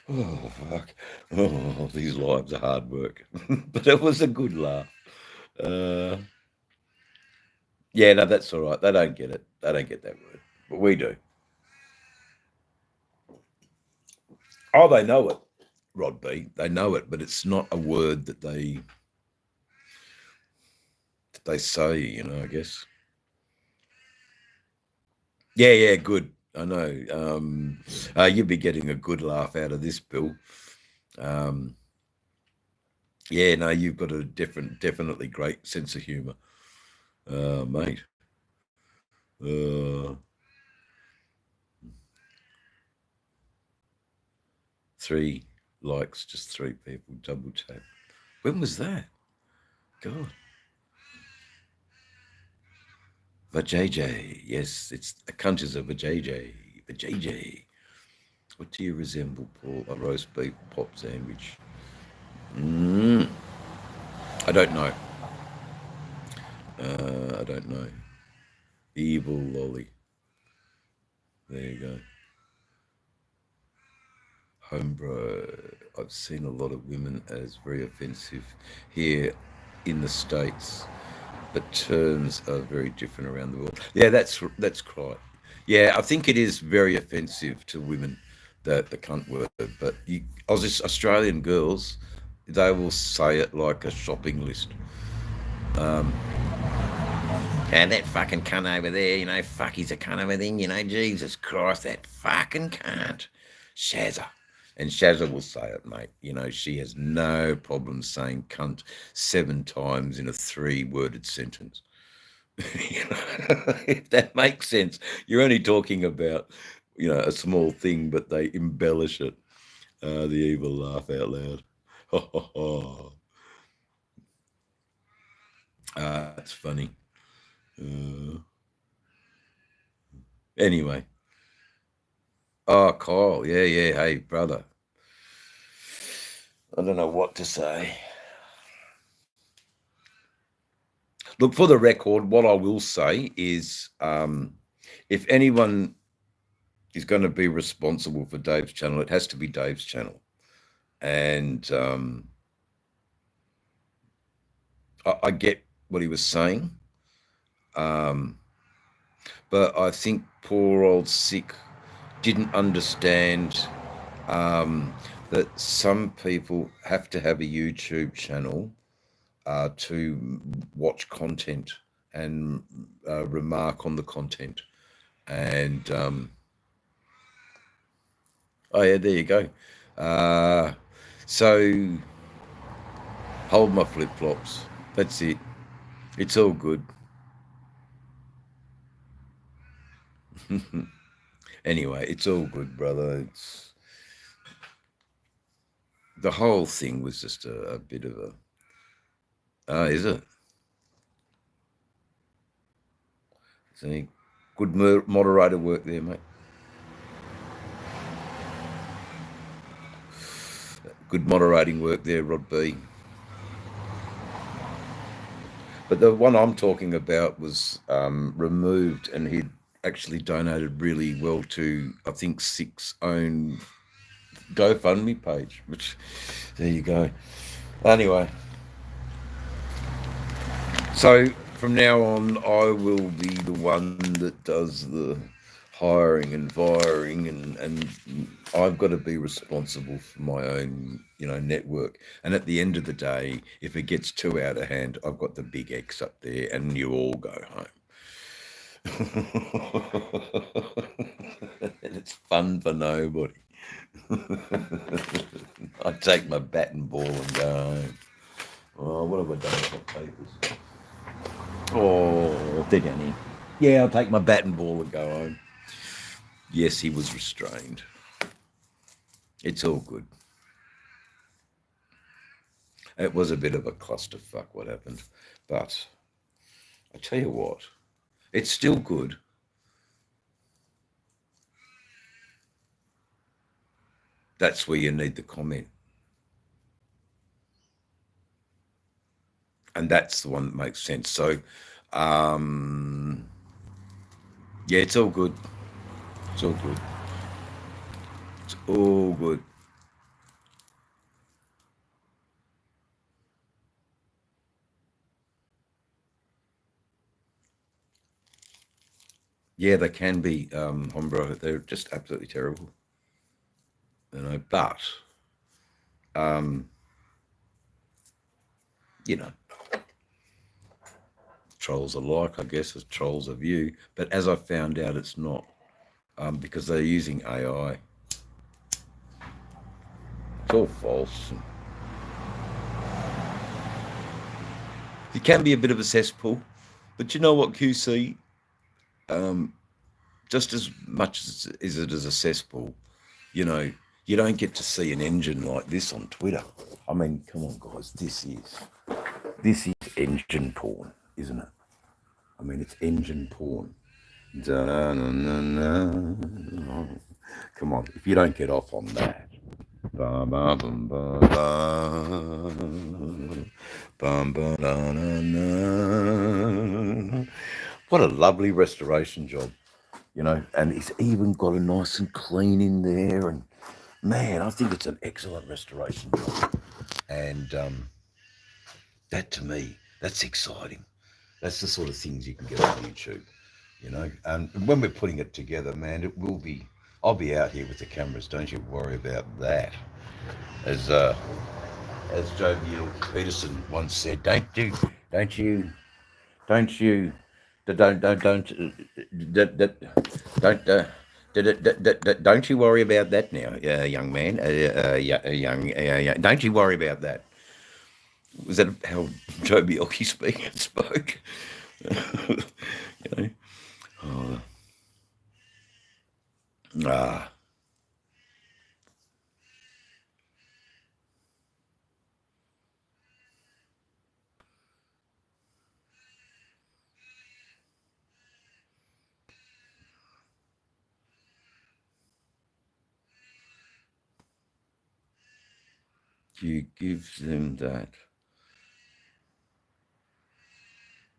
Oh, fuck. Oh, these lives are hard work. But it was a good laugh. Yeah, no, that's all right. They don't get it. They don't get that word. But we do. Oh, they know it, Rod B. They know it, but it's not a word that they say, you know, I guess. Yeah, good. I know. You'll be getting a good laugh out of this, Bill. Yeah, no, you've got a definitely great sense of humour, mate. 3 likes, just 3 people. Double tap. When was that? God. Vajayjay. Yes, it's a cunt is a Vajayjay. Vajayjay. What do you resemble, Paul? A roast beef pop sandwich. I don't know. I don't know. Evil lolly. There you go. Homebro. I've seen a lot of women as very offensive here in the States, but terms are very different around the world. Yeah, that's right. Yeah, I think it is very offensive to women, the cunt word. But Australian girls, they will say it like a shopping list. And that fucking cunt over there, you know, fuck, he's a cunt over there, you know, Jesus Christ, that fucking cunt. Shazza. And Shazza will say it, mate. You know, she has no problem saying cunt 7 times in a 3-worded sentence. You know, if that makes sense. You're only talking about, you know, a small thing, but they embellish it. The evil laugh out loud. Ho, ho, ho. That's funny. Anyway. Oh, Kyle. Yeah. Hey, brother. I don't know what to say. Look, for the record, what I will say is if anyone is going to be responsible for Dave's channel, it has to be Dave's channel. And I get what he was saying. But I think poor old Sick didn't understand that some people have to have a YouTube channel to watch content and remark on the content. And Oh yeah, there you go. So hold my flip flops. That's it. It's all good. Anyway, it's all good, brother. It's the whole thing was just a bit of a. Is it? See, good moderator work there, mate. Good moderating work there, Rod B. But the one I'm talking about was removed, and he'd actually donated really well to, I think, Six own GoFundMe page. Which, there you go. Anyway, so from now on, I will be the one that does the hiring and firing, and I've got to be responsible for my own, network. And at the end of the day, if it gets too out of hand, I've got the big X up there, and you all go home. And it's fun for nobody. I take my bat and ball and go home. Oh, what have I done with my papers? Oh, they're down here. Yeah, I'll take my bat and ball and go home. Yes, he was restrained. It's all good. It was a bit of a clusterfuck what happened, but I tell you what, it's still good. That's where you need the comment. And that's the one that makes sense. So, yeah, it's all good. It's all good. It's all good. Yeah, they can be, Hombro. They're just absolutely terrible. But, you know, trolls are like, I guess, as trolls of you. But as I found out, it's not, because they're using AI. It's all false. It can be a bit of a cesspool, but you know what, QC? Just as much as it is a cesspool, you don't get to see an engine like this on Twitter. I mean, come on, guys, this is engine porn, isn't it? I mean, it's engine porn. Come on, if you don't get off on that. What a lovely restoration job, and it's even got a nice and clean in there. And man, I think it's an excellent restoration job. And that to me, that's exciting. That's the sort of things you can get on YouTube, And when we're putting it together, man, it will be. I'll be out here with the cameras. Don't you worry about that. As Joe Neal Peterson once said, don't you don't you worry about that now, young man. Don't you worry about that. Was that how Joe Bielke spoke? Oh, you give them that,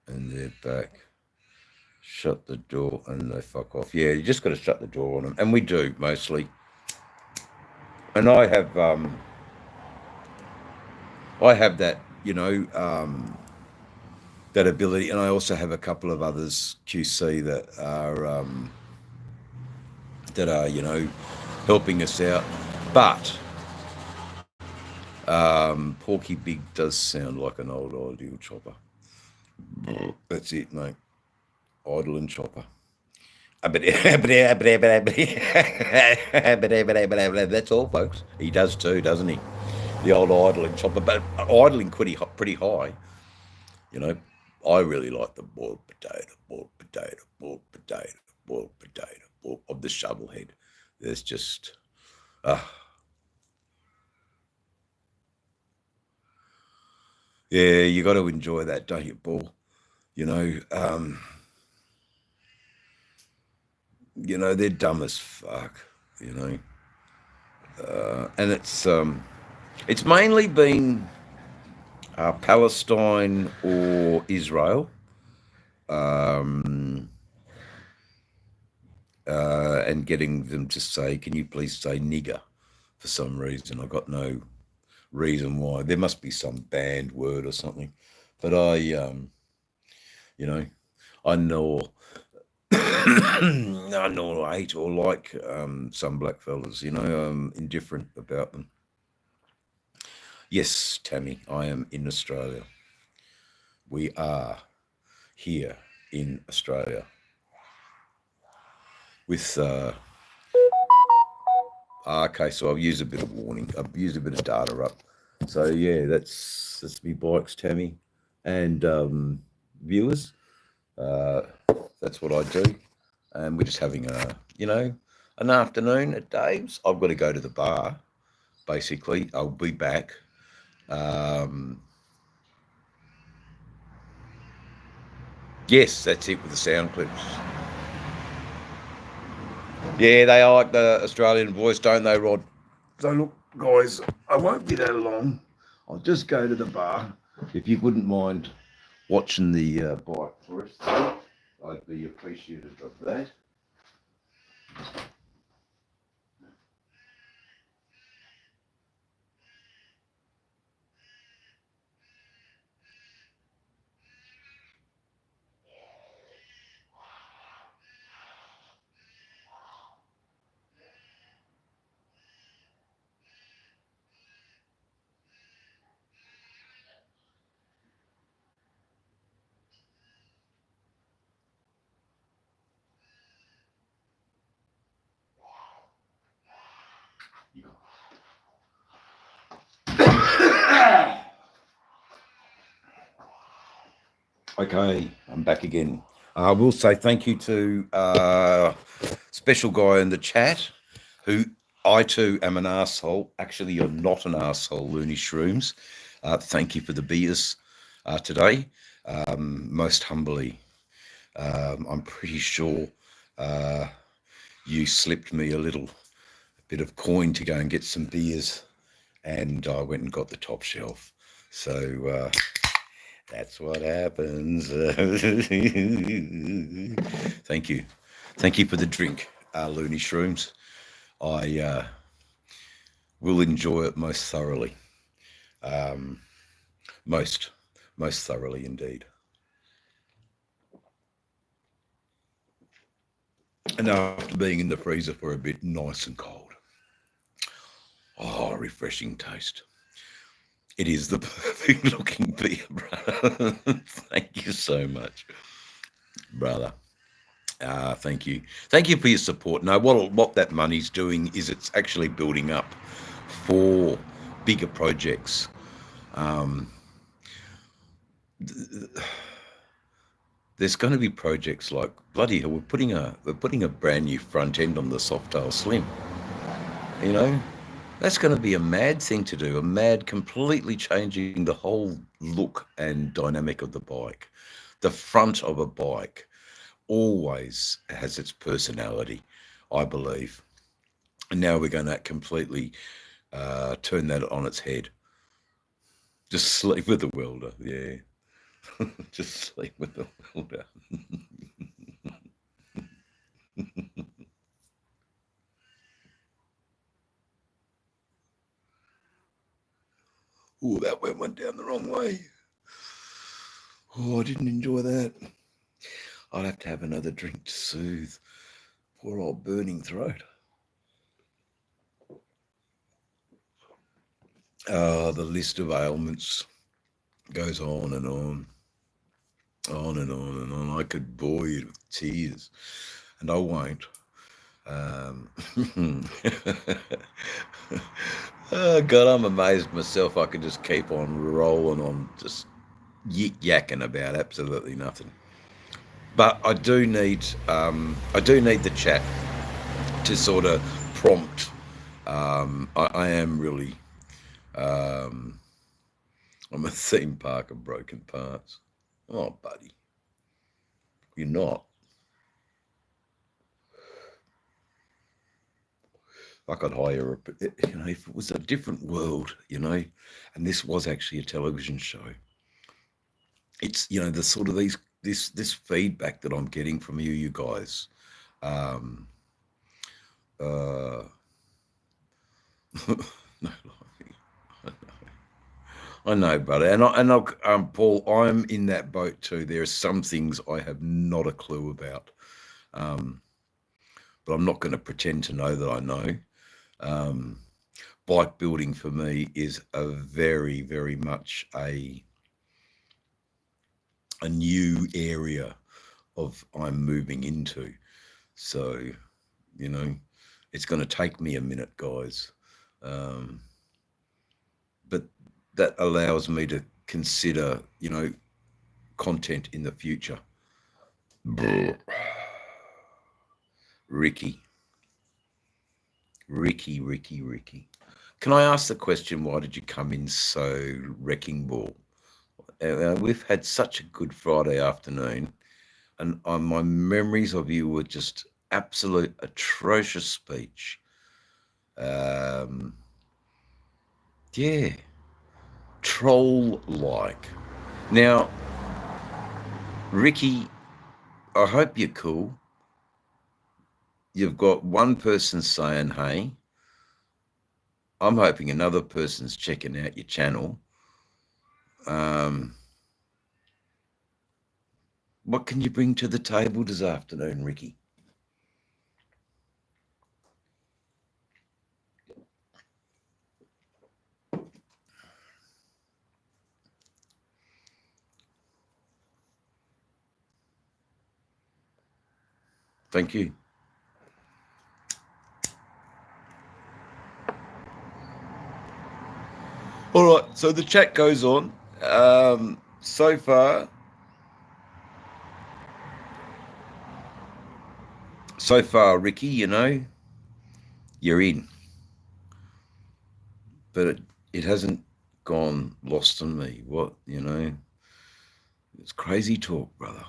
and they're back. Shut the door and they fuck off. Yeah, you just got to shut the door on them, and we do mostly. And I have that, that ability, and I also have a couple of others QC that are helping us out. But Porky Big does sound like an old ideal chopper. That's it, mate. Idle and chopper. That's all, folks. He does too, doesn't he? The old idling chopper, but idling pretty high. You know, I really like the boiled potato, boiled potato, boiled potato, boiled potato, of the shovel head. There's just, yeah, you got to enjoy that, don't you, Paul? You know, they're dumb as fuck. You know, and it's mainly been Palestine or Israel, and getting them to say, "Can you please say nigger?" For some reason, I got no reason why. There must be some banned word or something. But you know, I know, I know, I hate or like some black fellas. Indifferent about them. Yes, Tammy, I am in Australia. We are here in Australia with. Okay, so I've used a bit of warning. I've used a bit of data up. So yeah, that's me bikes, Tammy, and viewers. Uh, that's what I do, and we're just having an afternoon at Dave's. I've got to go to the bar. Basically, I'll be back. Yes, that's it with the sound clips. Yeah, they are like the Australian voice, don't they, Rod? So look, guys, I won't be that long. I'll just go to the bar. If you wouldn't mind watching the bike for us, I'd be appreciative of that. Okay, I'm back again. I will say thank you to special guy in the chat who I too am an asshole. Actually, you're not an asshole, Looney Shrooms. Thank you for the beers today. Most humbly, I'm pretty sure you slipped me a bit of coin to go and get some beers, and I went and got the top shelf. So that's what happens. Thank you. Thank you for the drink, Looney Shrooms. I will enjoy it most thoroughly. Most thoroughly indeed. And after being in the freezer for a bit, nice and cold. Oh, refreshing taste. It is the perfect looking beer, brother. Thank you so much, brother. Thank you. Thank you for your support. No, what that money's doing is it's actually building up for bigger projects. There's going to be projects like bloody hell. We're putting a brand new front end on the Softail Slim. You know, that's going to be a mad thing to do. Completely changing the whole look and dynamic of the bike. The front of a bike always has its personality, I believe. And now we're going to completely turn that on its head. Just sleep with the welder, yeah. Just sleep with the welder. Oh, that went down the wrong way. Oh, I didn't enjoy that. I'd have to have another drink to soothe poor old burning throat. The list of ailments goes on and on and on and on. I could bore you with tears. and I won't. Oh God, I'm amazed myself. I can just keep on rolling on, just yakking about absolutely nothing. But I do need the chat to sort of prompt. I am really, um, I'm a theme park of broken parts. Oh, buddy, you're not. I could hire if it was a different world, and this was actually a television show. It's the sort of this feedback that I'm getting from you guys. Um, uh, no, I know, brother, Paul, I'm in that boat too. There are some things I have not a clue about, um, but I'm not going to pretend to know that I know. Um, Bike building for me is a very, very much a new area of I'm moving into. So, you know, it's going to take me a minute, guys. But that allows me to consider, content in the future. Ricky. Can I ask the question, why did you come in so wrecking ball? We've had such a good Friday afternoon, and my memories of you were just absolute atrocious speech. Yeah, troll-like. Now, Ricky, I hope you're cool. You've got one person saying, hey, I'm hoping another person's checking out your channel. What can you bring to the table this afternoon, Ricky? Thank you. All right, so the chat goes on. So far, Ricky, you're in, but it hasn't gone lost on me. It's crazy talk, brother.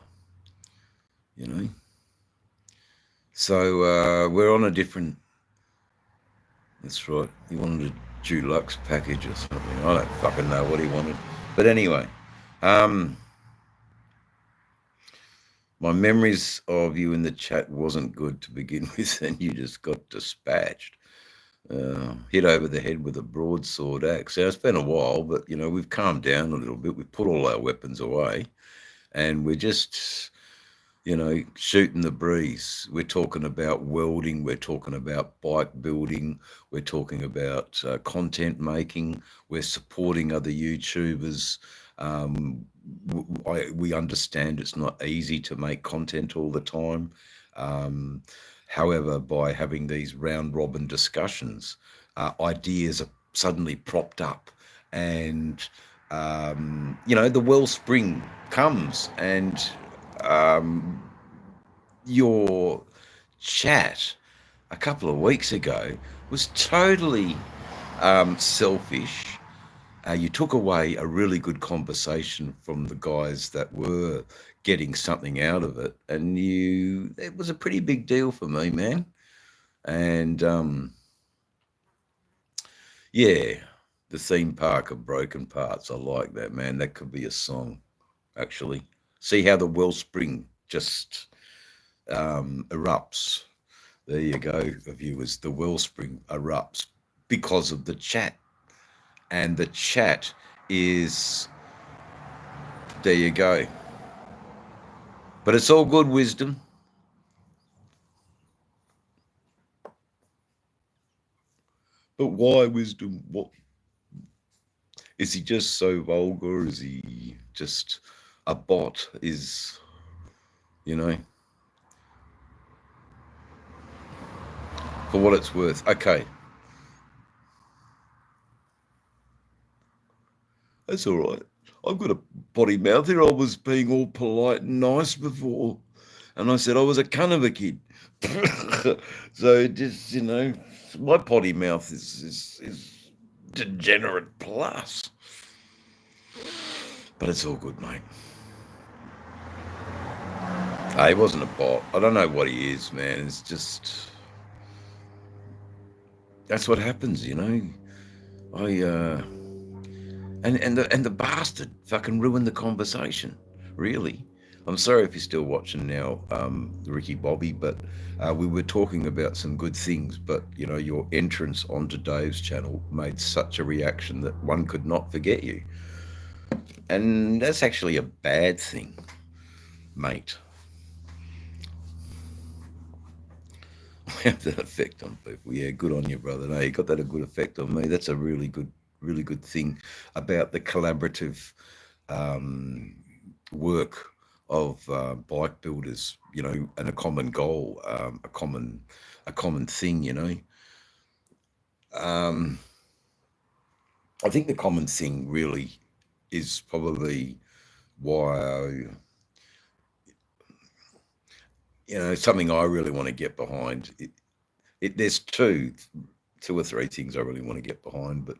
So we're on a different. That's right. He wanted a Dulux package or something. I don't fucking know what he wanted, but anyway, my memories of you in the chat wasn't good to begin with, and you just got dispatched. Hit over the head with a broadsword axe. Now, it's been a while, but, we've calmed down a little bit. We've put all our weapons away, and we're just, shooting the breeze. We're talking about welding. We're talking about bike building. We're talking about content making. We're supporting other YouTubers. We understand it's not easy to make content all the time. However, by having these round robin discussions, ideas are suddenly propped up, and the wellspring comes, and your chat a couple of weeks ago was totally selfish. You took away a really good conversation from the guys that were getting something out of it, and it was a pretty big deal for me, man. And yeah, the theme park of broken parts. I like that, man. That could be a song, actually. See how the wellspring just erupts. There you go, viewers. The wellspring erupts because of the chat. And the chat is, there you go. But it's all good wisdom. But why wisdom? What? Is he just so vulgar? Is he just a bot? for what it's worth. Okay, that's all right. I've got a potty mouth here. I was being all polite and nice before, and I said I was a cunt of a kid. So just my potty mouth is degenerate plus, but it's all good, mate. He wasn't a bot. I don't know what he is, man. It's just that's what happens, I and the bastard fucking ruined the conversation. Really, I'm sorry if you're still watching now, Ricky Bobby, but we were talking about some good things. But your entrance onto Dave's channel made such a reaction that one could not forget you, and that's actually a bad thing, mate. Have that effect on people. Yeah, good on you, brother. No, you got that a good effect on me. That's a really good thing about the collaborative work of bike builders, and a common goal, a common thing. I think the common thing really is probably why something I really want to get behind. There's two or three things I really want to get behind, but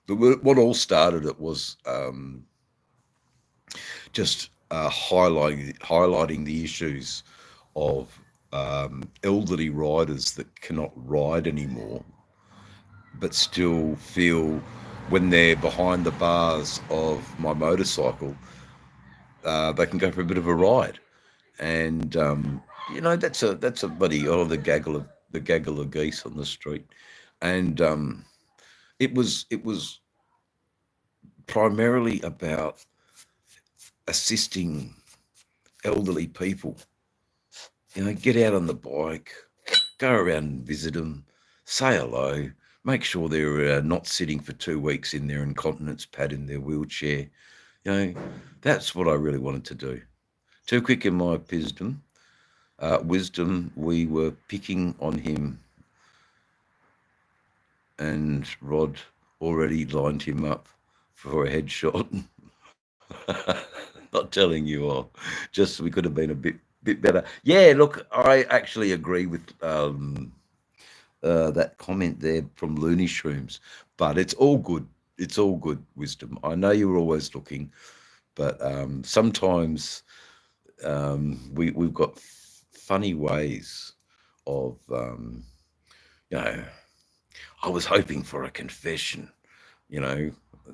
what all started it was just highlighting the issues of elderly riders that cannot ride anymore, but still feel when they're behind the bars of my motorcycle, they can go for a bit of a ride. And that's a buddy the gaggle of geese on the street. And it was primarily about assisting elderly people. Get out on the bike, go around and visit them, say hello, make sure they're not sitting for 2 weeks in their incontinence pad in their wheelchair. That's what I really wanted to do. Too quick in my wisdom, we were picking on him, and Rod already lined him up for a headshot. Not telling you all, just we could have been a bit better. Yeah, look, I actually agree with that comment there from Looney Shrooms, but it's all good. It's all good, wisdom. I know you're always looking, but sometimes we've got funny ways of, I was hoping for a confession,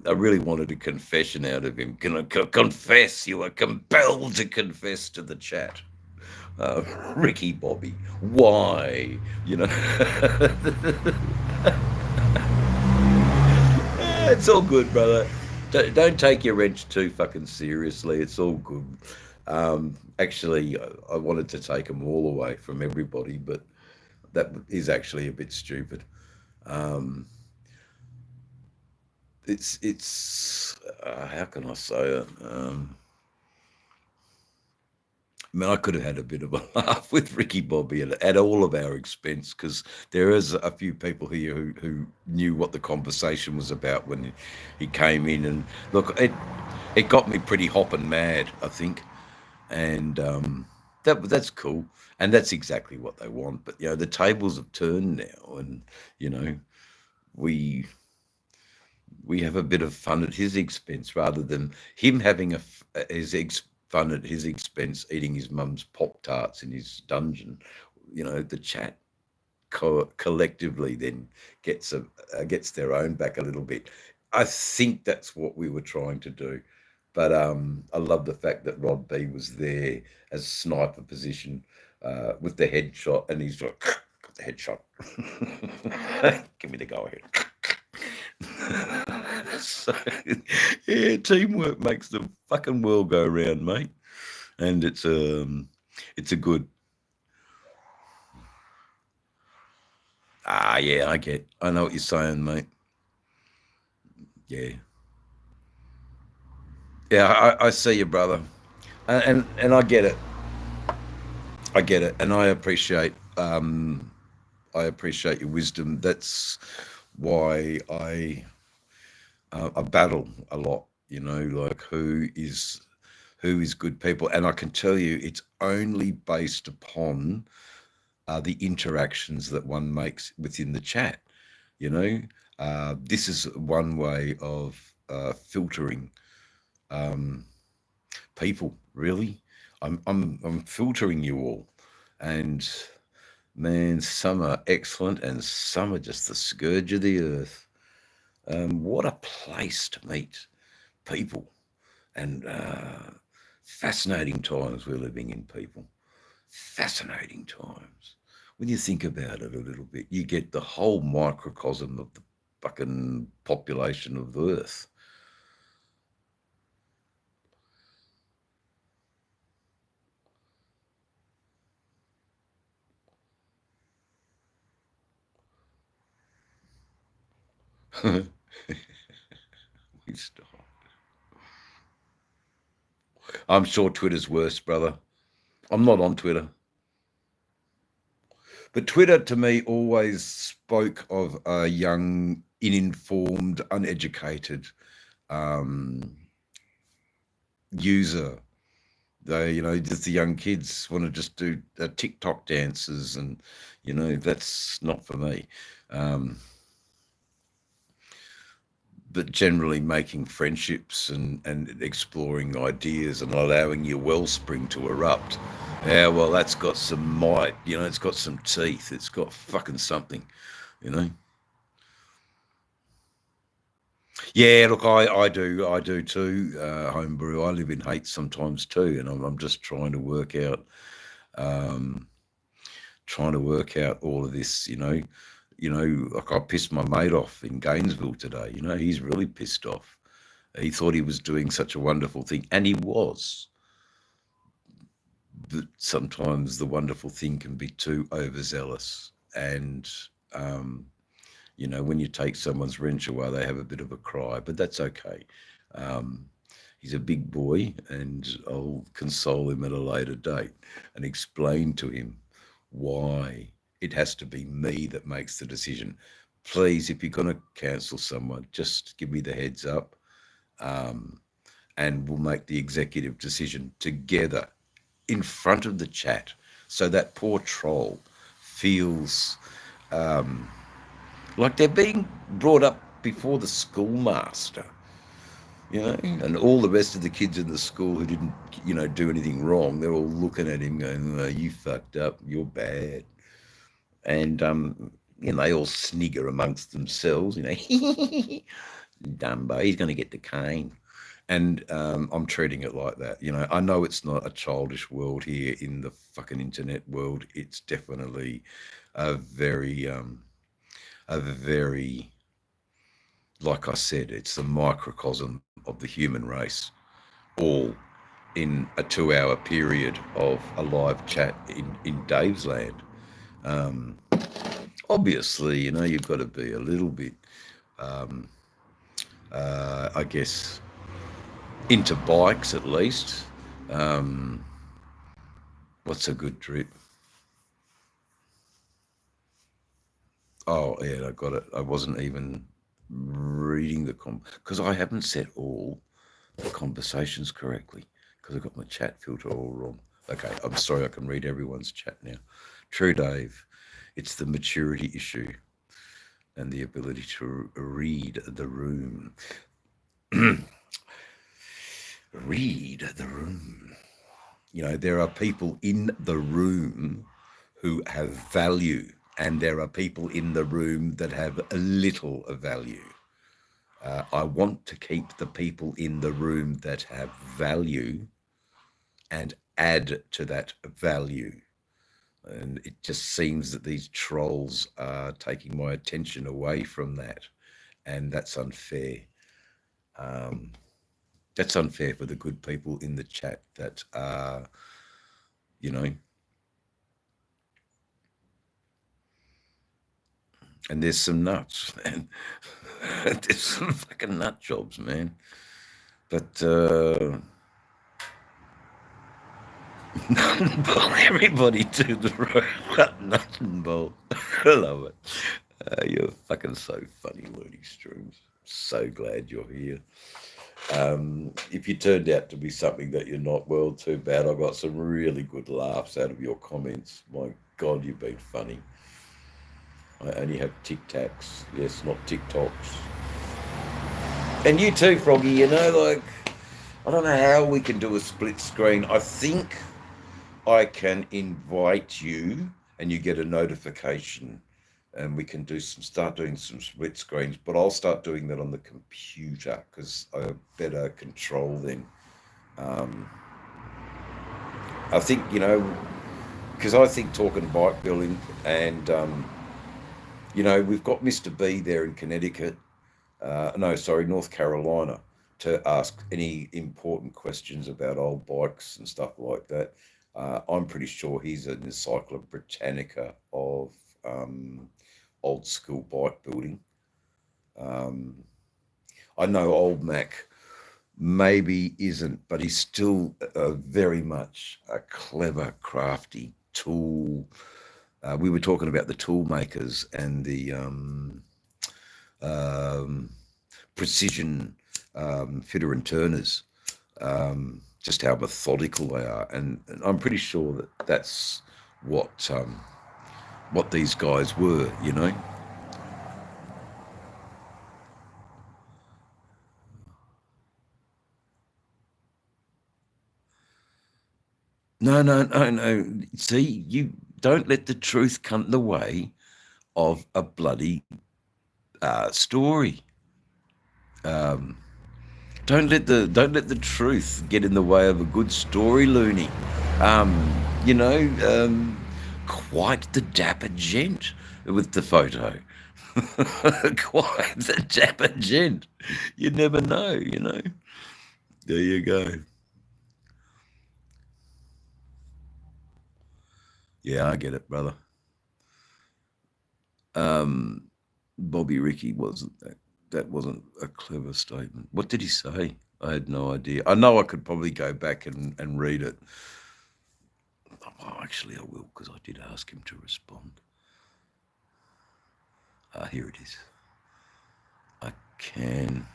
I really wanted a confession out of him. Can I confess? You are compelled to confess to the chat. Ricky Bobby, why? It's all good, brother. Don't take your wrench too fucking seriously. It's all good. Actually, I wanted to take them all away from everybody, but that is actually a bit stupid. It's how can I say it? I could have had a bit of a laugh with Ricky Bobby at all of our expense, because there is a few people here who knew what the conversation was about when he came in, and look, it got me pretty hopping mad, I think, and that's cool, and that's exactly what they want. But the tables have turned now, and we have a bit of fun at his expense rather than him having fun at his expense, eating his mum's Pop-Tarts in his dungeon. The chat collectively then gets their own back a little bit. I think that's what we were trying to do. But I love the fact that Rod B was there as sniper position with the headshot, and he's like, got the headshot. Give me the go ahead. So, yeah, teamwork makes the fucking world go round, mate. And it's a good. Yeah, I know what you're saying, mate. Yeah. Yeah, I see you, brother, and I get it. I get it, and I appreciate I appreciate your wisdom. That's why I battle a lot. You know, like who is good people, and I can tell you, it's only based upon the interactions that one makes within the chat. You know, this is one way of filtering people. Really, I'm filtering you all, and man, some are excellent, and some are just the scourge of the earth. What a place to meet people, and fascinating times we're living in, people. Fascinating times. When you think about it a little bit, you get the whole microcosm of the fucking population of the earth. We stop. I'm sure Twitter's worse, brother. I'm not on Twitter. But Twitter to me always spoke of a young, uninformed, uneducated user. They, you know, just the young kids want to just do TikTok dances, and you know, that's not for me. But generally making friendships and exploring ideas and allowing your wellspring to erupt. Yeah, well, that's got some might, you know, it's got some teeth, it's got fucking something, you know. Yeah, look, I do too, homebrew. I live in hate sometimes too, and I'm just trying to work out, all of this, you know. Like I pissed my mate off in Gainesville today. You know, he's really pissed off. He thought he was doing such a wonderful thing, and he was. But sometimes the wonderful thing can be too overzealous, and you know, when you take someone's wrench away, they have a bit of a cry, but that's okay. He's a big boy, and I'll console him at a later date and explain to him why it has to be me that makes the decision. Please, if you're going to cancel someone, just give me the heads up, and we'll make the executive decision together in front of the chat, so that poor troll feels like they're being brought up before the schoolmaster, you know, and all the rest of the kids in the school who didn't, you know, do anything wrong, they're all looking at him going, oh, you fucked up, you're bad. And, you know, they all snigger amongst themselves, you know, Dumbo, he's going to get the cane. And I'm treating it like that. You know, I know it's not a childish world here in the fucking internet world. It's definitely a very, like I said, it's the microcosm of the human race, all in a 2-hour period of a live chat in Dave's land. Obviously, you know, you've got to be a little bit, I guess, into bikes at least. What's a good drip? Oh, yeah, I got it. I wasn't even reading the because I haven't set all the conversations correctly, because I got my chat filter all wrong. Okay, I'm sorry, I can read everyone's chat now. True, Dave. It's the maturity issue and the ability to read the room. Read the room. You know, there are people in the room who have value, and there are people in the room that have a little value. I want to keep the people in the room that have value and add to that value. And it just seems that these trolls are taking my attention away from that. And that's unfair. That's unfair for the good people in the chat that are, you know, and there's some nuts, man. There's some fucking nut jobs, man. But nut and bolt, everybody to the right, nut and bolt. I love it. You're fucking so funny, Looney Strooms. So glad you're here. If you turned out to be something that you're not, well, too bad. I got some really good laughs out of your comments. My God, you've been funny. I only have Tic Tacs, yes, not TikToks. And you too, Froggy, you know, like, I don't know how we can do a split screen. I think I can invite you and you get a notification and we can start doing some split screens, but I'll start doing that on the computer because I have better control then. I think, you know, because I think talking bike building and, you know, we've got Mr. B there in Connecticut, North Carolina, to ask any important questions about old bikes and stuff like that. I'm pretty sure he's an Encyclopedia Britannica of old school bike building. I know old Mac maybe isn't, but he's still very much a clever, crafty tool. We were talking about the tool makers and the precision fitter and turners, just how methodical they are, and I'm pretty sure that that's what these guys were, you know. No. See, you don't let the truth come in the way of a bloody story. Don't let the truth get in the way of a good story, Looney. You know, quite the dapper gent with the photo. Quite the dapper gent. You never know, you know. There you go. Yeah, I get it, brother. Bobby Ricky wasn't that wasn't a clever statement. What did he say? I had no idea. I know I could probably go back and read it. Oh, actually, I will, because I did ask him to respond. Here it is. I can.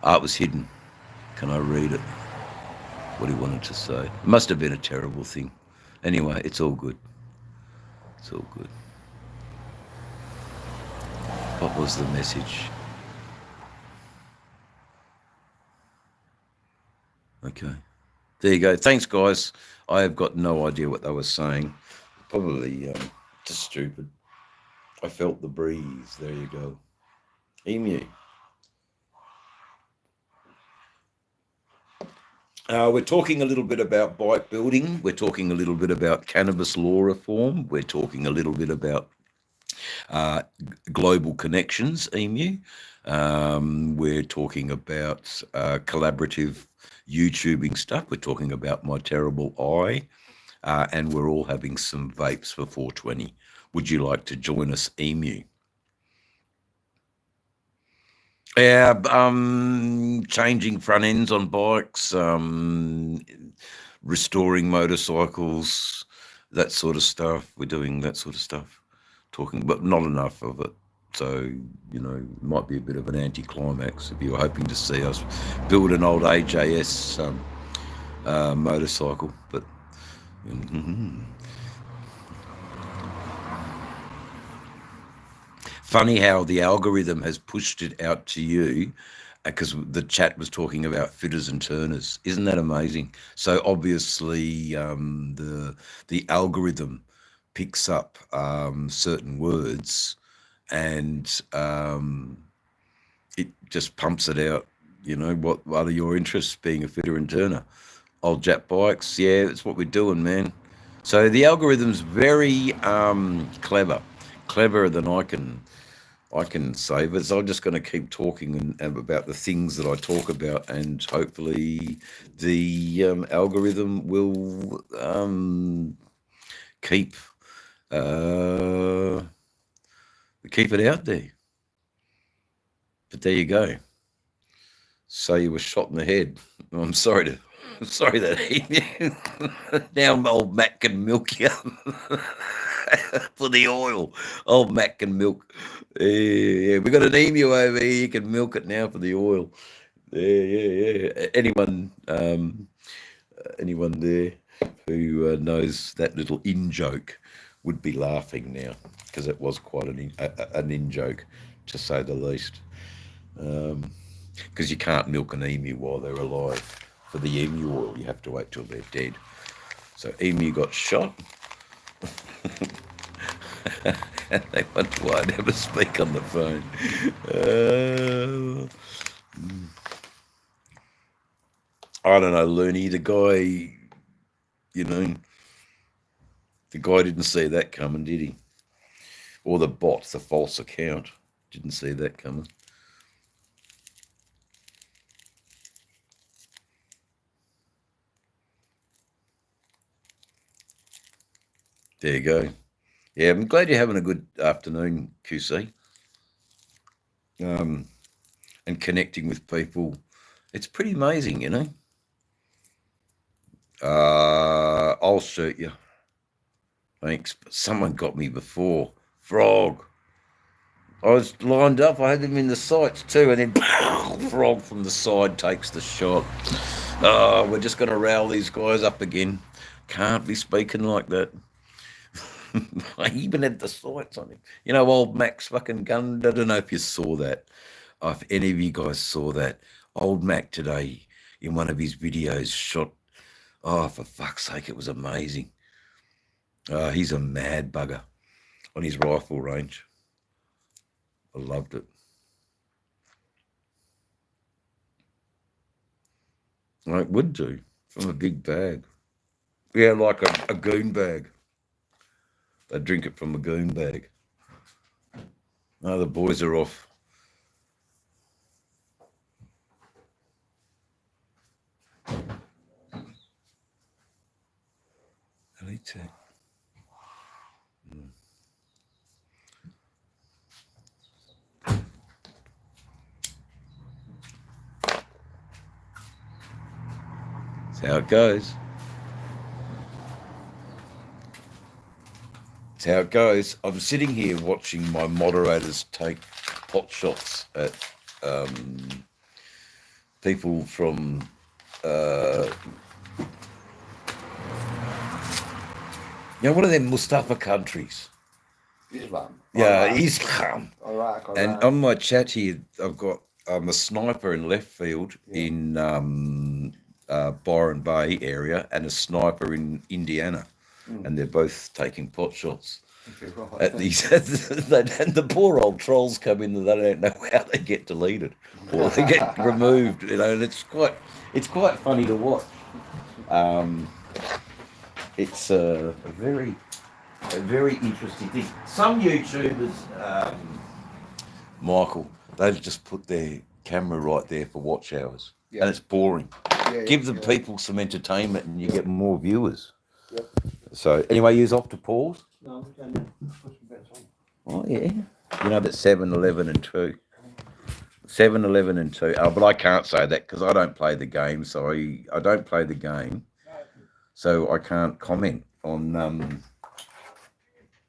It was hidden. Can I read it? What he wanted to say. It must have been a terrible thing. Anyway, it's all good. It's all good. What was the message? Okay. There you go. Thanks, guys. I have got no idea what they were saying. Probably just stupid. I felt the breeze. There you go. Emu. We're talking a little bit about bike building. We're talking a little bit about cannabis law reform. We're talking a little bit about global connections, Emu. We're talking about collaborative YouTubing stuff. We're talking about my terrible eye. And we're all having some vapes for 420. Would you like to join us, Emu? Yeah, changing front ends on bikes, restoring motorcycles, that sort of stuff. We're doing that sort of stuff, talking, but not enough of it. So, you know, it might be a bit of an anticlimax if you were hoping to see us build an old AJS motorcycle. But funny how the algorithm has pushed it out to you, because the chat was talking about fitters and turners. Isn't that amazing? So obviously the algorithm picks up certain words and it just pumps it out. You know, what are your interests, being a fitter and turner? Old Jap bikes, yeah, that's what we're doing, man. So the algorithm's very cleverer than I can say, but so I'm just going to keep talking and about the things that I talk about, and hopefully the algorithm will keep it out there. But there you go. So you were shot in the head. I'm sorry that he now old Matt can milk you. for the oil. Old Mac can milk. Yeah, we got an emu over here. You can milk it now for the oil. Yeah. Anyone there who knows that little in joke would be laughing now, because it was quite an in joke, to say the least. Because you can't milk an emu while they're alive. For the emu oil, you have to wait till they're dead. So emu got shot. And they wonder why I never speak on the phone. I don't know, Looney, the guy, the guy didn't see that coming, did he? Or the bot, the false account, didn't see that coming. There you go. Yeah, I'm glad you're having a good afternoon, QC. And connecting with people. It's pretty amazing, I'll shoot you. Thanks. But someone got me before. Frog. I was lined up. I had them in the sights too. And then Frog from the side takes the shot. Oh, we're just going to rowl these guys up again. Can't be speaking like that. I even had the sights on him. Old Mac's fucking gun. I don't know if you saw that. If any of you guys saw that. Old Mac today, in one of his videos, shot. Oh, for fuck's sake, it was amazing. He's a mad bugger on his rifle range. I loved it. I would do, from a big bag. Yeah, like a goon bag. They drink it from a goon bag. Oh, the boys are off. Elite. That's how it goes. That's how it goes. I'm sitting here watching my moderators take pot shots at people from one of them Mustafa countries. Islam. Yeah, Islam. Iraq. And on my chat here, I've got a sniper in left field in Byron Bay area and a sniper in Indiana. And they're both taking pot shots. Right. At these, and the poor old trolls come in and they don't know how they get deleted or they get removed, and it's quite funny to watch. It's a very interesting thing. Some YouTubers, Michael, they just put their camera right there for watch hours, and it's boring. Give the people some entertainment and you get more viewers. Yep. So anyway, you's off to Paul's? No, we've done that. Oh, yeah. That's 7-Eleven and 2. 7-Eleven and 2. Oh, but I can't say that because I don't play the game. So I don't play the game. So I can't comment on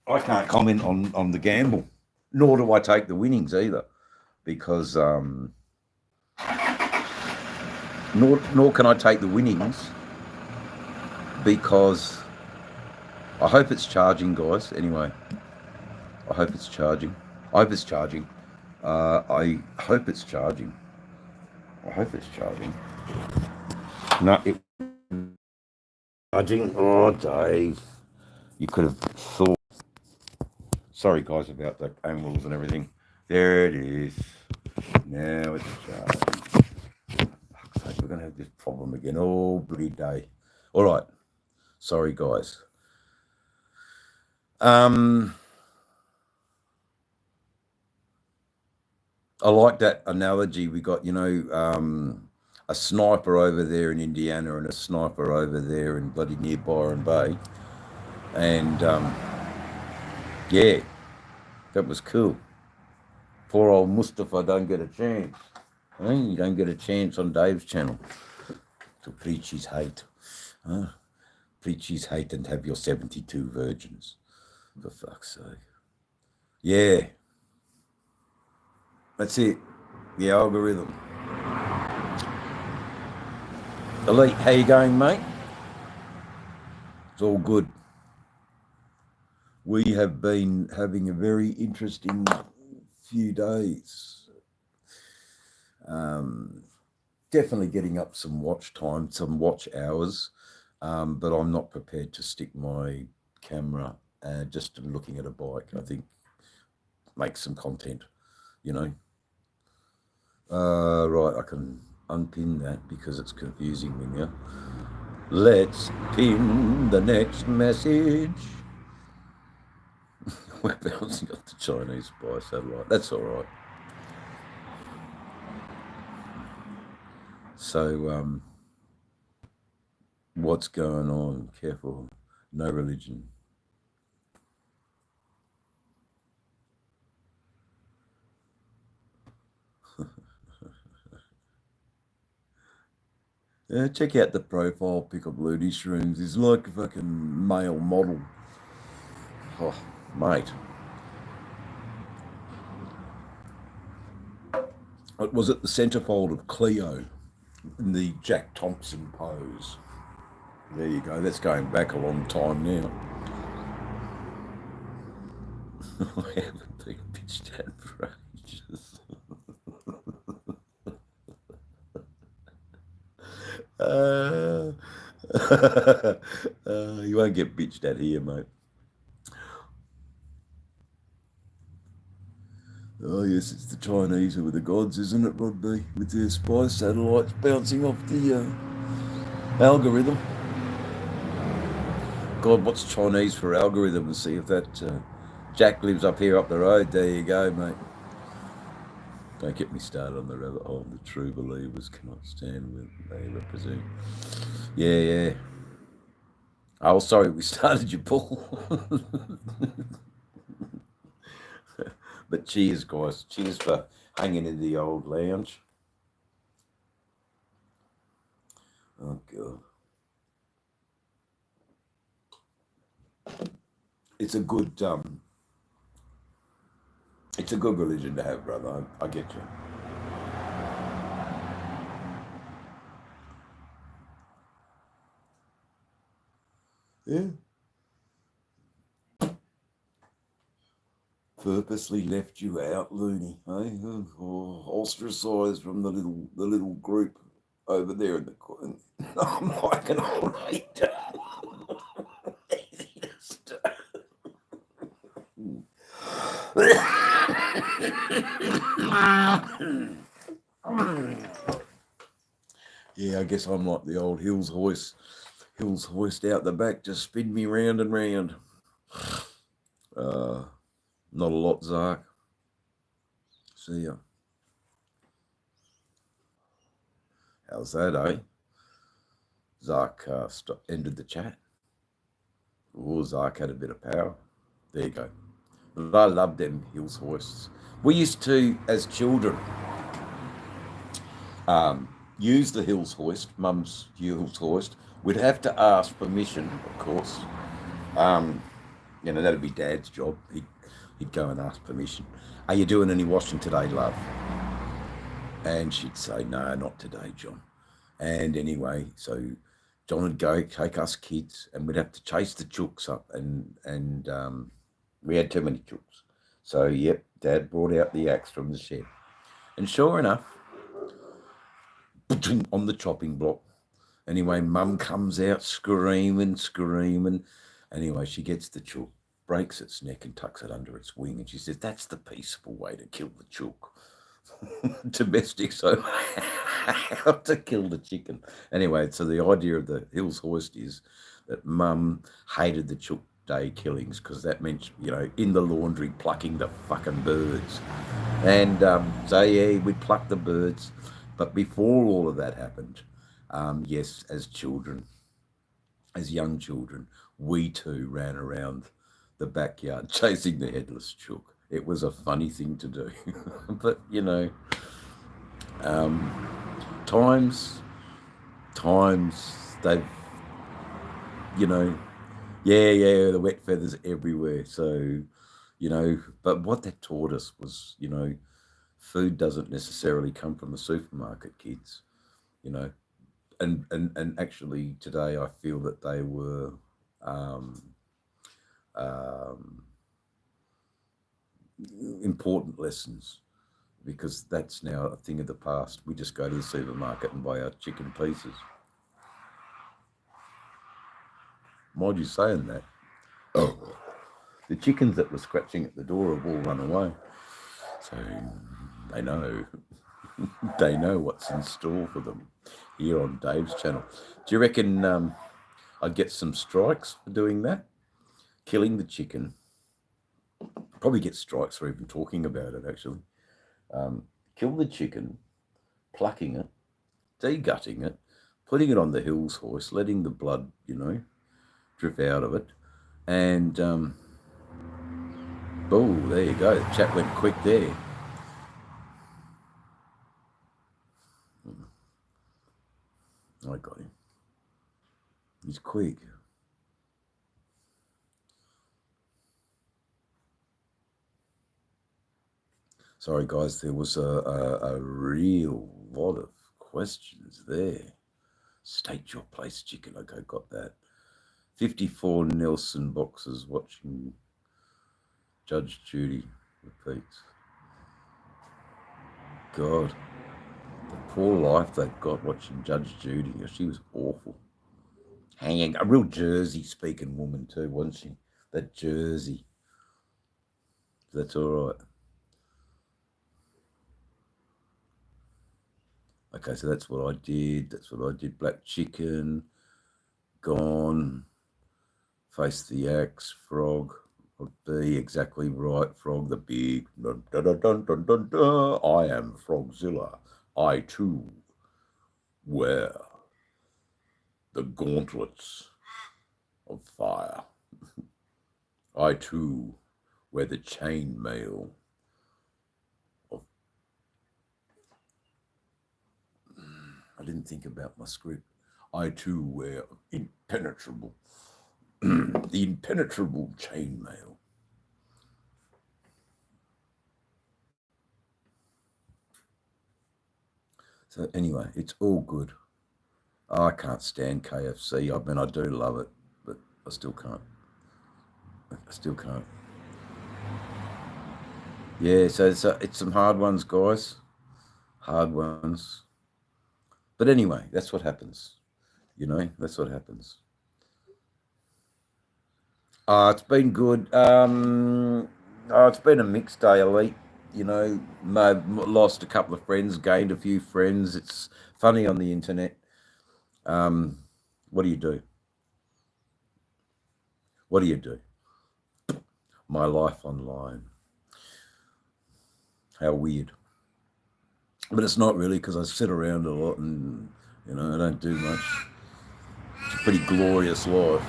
the gamble. Nor do I take the winnings either. Because nor can I take the winnings, because I hope it's charging, guys. Anyway, I hope it's charging. I hope it's charging. I hope it's charging. No, it charging. Oh, Dave, you could have thought. Sorry, guys, about the angles and everything. There it is. Now it's charging. Fuck's sake, we're gonna have this problem again all bloody day. All right. Sorry, guys. I like that analogy. We got, a sniper over there in Indiana and a sniper over there in bloody near Byron Bay. And, yeah, that was cool. Poor old Mustafa don't get a chance. You don't get a chance on Dave's channel to preach his hate. Preach his hate and have your 72 virgins. For fuck's sake. Yeah. That's it. The algorithm. Elite, how you going, mate? It's all good. We have been having a very interesting few days. Definitely getting up some watch time, some watch hours, but I'm not prepared to stick my camera just looking at a bike. I think make some content, you know. Right, I can unpin that because it's confusing me now. Let's pin the next message. We're bouncing off the Chinese spy satellite. That's all right. So, what's going on? Careful. No religion. Yeah, check out the profile pic of Looney Shrooms. He's like a fucking male model. Oh, mate. It was at the centerfold of Cleo in the Jack Thompson pose. There you go. That's going back a long time now. I haven't been pitched at for ages. You won't get bitched at here, mate. Oh yes, it's the Chinese who are the gods, isn't it, Rod B? With their spy satellites bouncing off the algorithm. God, what's Chinese for algorithm? And see if that Jack lives up here up the road. There you go, mate. Don't get me started on the rabbit hole. The true believers cannot stand with they represent. Yeah. Oh, sorry, we started you, Paul. But cheers, guys. Cheers for hanging in the old lounge. Oh, God. It's a good religion to have, brother. I get you. Yeah. Purposely left you out, Looney, eh? Oh, ostracised from the little group over there in the corner. I'm like an old lady. Yeah, I guess I'm like the old Hills hoist out the back, just spin me round and round. Not a lot, Zark. See ya. How's that, eh? Zark ended the chat. Oh, Zark had a bit of power. There you go. But I love them Hills hoists. We used to, as children, use the Hills hoist, Mum's Hills hoist. We'd have to ask permission, of course. That'd be Dad's job. He'd go and ask permission. Are you doing any washing today, love? And she'd say, no, not today, John. And anyway, so John would go take us kids, and we'd have to chase the chooks up, and we had too many chooks. So, yep, Dad brought out the axe from the shed. And sure enough, on the chopping block. Anyway, Mum comes out screaming. Anyway, she gets the chook, breaks its neck and tucks it under its wing. And she says, that's the peaceful way to kill the chook. Domestic, so how to kill the chicken. Anyway, so the idea of the Hills hoist is that Mum hated the chook day killings because that meant, in the laundry plucking the fucking birds. And so, yeah, we'd pluck the birds. But before all of that happened, yes, as young children, we too ran around the backyard chasing the headless chook. It was a funny thing to do. But, times they've, Yeah, the wet feathers everywhere. So, but what that taught us was, food doesn't necessarily come from the supermarket, kids, you know. And actually today I feel that they were um, um, important lessons, because that's now a thing of the past. We just go to the supermarket and buy our chicken pieces. Mind you saying that, the chickens that were scratching at the door have all run away. So they know, they know what's in store for them here on Dave's channel. Do you reckon I'd get some strikes for doing that? Killing the chicken. Probably get strikes for even talking about it, actually. Kill the chicken, plucking it, degutting it, putting it on the hills hoist, letting the blood, drip out of it. And, oh, there you go. The chat went quick there. I got him. He's quick. Sorry, guys, there was a real lot of questions there. State your place, chicken. Okay, got that. 54 Nelson boxes watching Judge Judy repeats. God, the poor life they've got watching Judge Judy. She was awful. Hanging, a real Jersey speaking woman too, wasn't she? That Jersey. That's all right. Okay, so that's what I did. That's what I did. Black chicken, gone. Face the axe, frog. Would be exactly right. Frog, the big. Dun, dun, dun, dun, dun, dun, dun. I am Frogzilla. I too wear the gauntlets of fire. I too wear the chainmail of. I didn't think about my script. I too wear impenetrable, the impenetrable chainmail. So anyway, it's all good. I can't stand KFC. I mean, I do love it, but I still can't. I still can't. Yeah, so it's some hard ones, guys. Hard ones. But anyway, that's what happens. That's what happens. It's been good. It's been a mixed day, Elite. Lost a couple of friends, gained a few friends. It's funny on the internet. What do you do? What do you do? My life online. How weird. But it's not really, because I sit around a lot and, I don't do much. It's a pretty glorious life.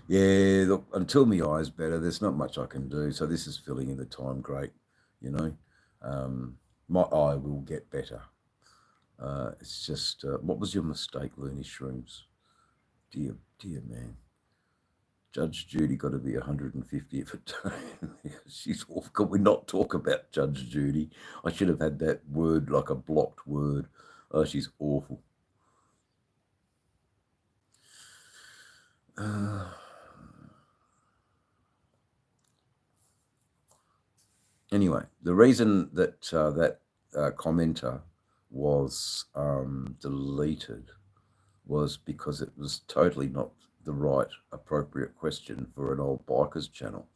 Yeah, look, until my eye's better, there's not much I can do. So this is filling in the time great, my eye will get better. It's just, what was your mistake, Looney Shrooms? Dear man. Judge Judy got to be 150 of a day. She's awful. Can we not talk about Judge Judy? I should have had that word like a blocked word. Oh, she's awful. Anyway, the reason that that commenter was deleted was because it was totally not the right appropriate question for an old bikers channel.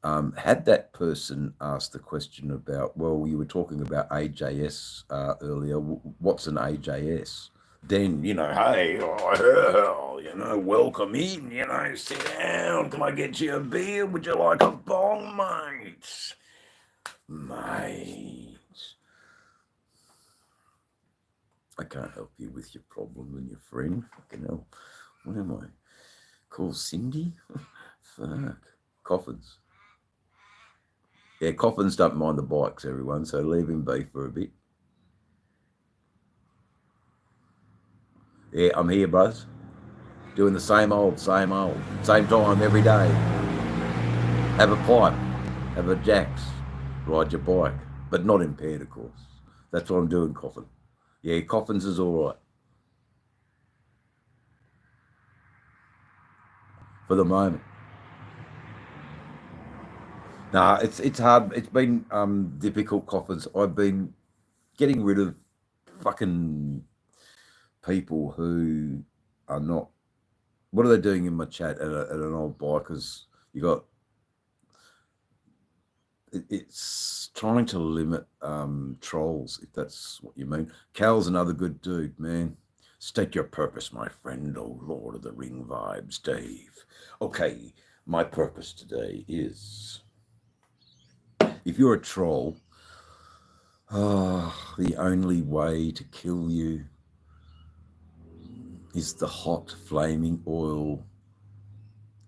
Had that person asked the question about, well, you were talking about AJS earlier, what's an AJS? Then, hey, welcome in, sit down, can I get you a beer? Would you like a bong, mate? Mate. I can't help you with your problem and your friend. Fucking hell. What am I? Call Cindy? Fuck. Coffins. Yeah, Coffins don't mind the bikes, everyone, so leave him be for a bit. Yeah, I'm here, bros. Doing the same old, same time every day. Have a pipe, have a jacks, ride your bike, but not impaired, of course. That's what I'm doing, Coffin. Yeah, Coffins is all right for the moment. Nah, it's hard. It's been difficult, Coffins. I've been getting rid of fucking people who are not. What are they doing in my chat at an old bikers? You got. It's trying to limit trolls, if that's what you mean. Cal's another good dude, man. State your purpose, my friend. Oh, Lord of the Ring vibes, Dave. Okay, my purpose today is if you're a troll, the only way to kill you is the hot flaming oil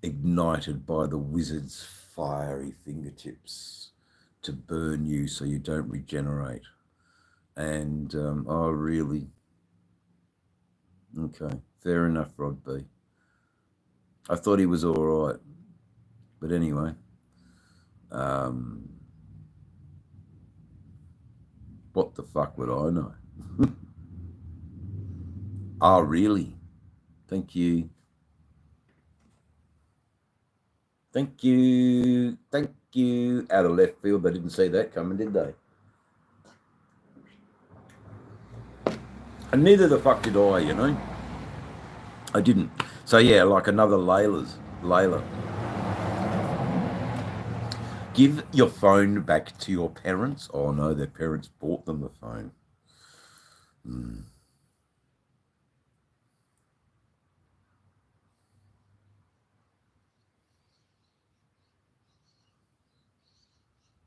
ignited by the wizard's fiery fingertips to burn you so you don't regenerate. And oh, really? Okay, fair enough, Rod B. I thought he was all right, but anyway, what the fuck would I know? Oh, really? Thank you. Thank you. Thank you. Out of left field, they didn't see that coming, did they? And neither the fuck did I, you know? I didn't. So yeah, like another Layla. Give your phone back to your parents. Oh no, their parents bought them the phone.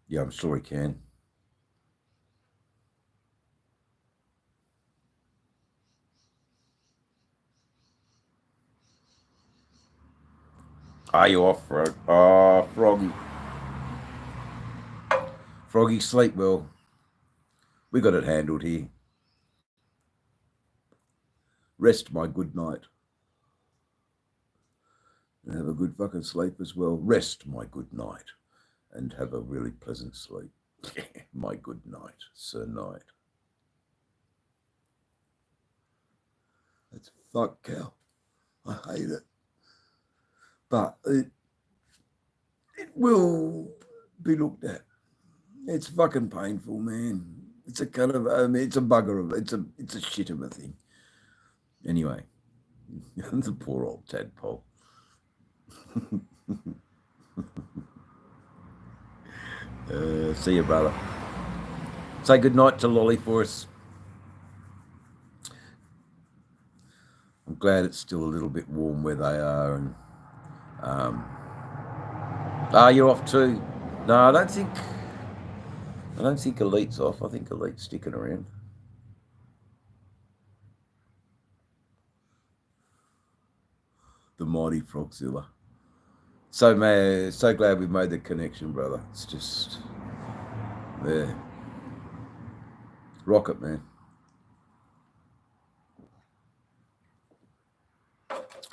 Yeah, I'm sure he can. Are you off, Frog? Oh, Froggy. Froggy, sleep well. We got it handled here. Rest, my good night. And have a good fucking sleep as well. Rest, my good night. And have a really pleasant sleep. My good night, Sir Knight. That's fuck, Cal. I hate it. But it will be looked at. It's fucking painful, man. It's a kind of, it's a bugger of, it's a shit of a thing. Anyway, the poor old tadpole. See you, brother. Say good night to Lolly for us. I'm glad it's still a little bit warm where they are. And you're off too. No, I don't think Elite's off. I think Elite's sticking around. The mighty Frogzilla. So man, so glad we made the connection, brother. It's just there. Rocket, man.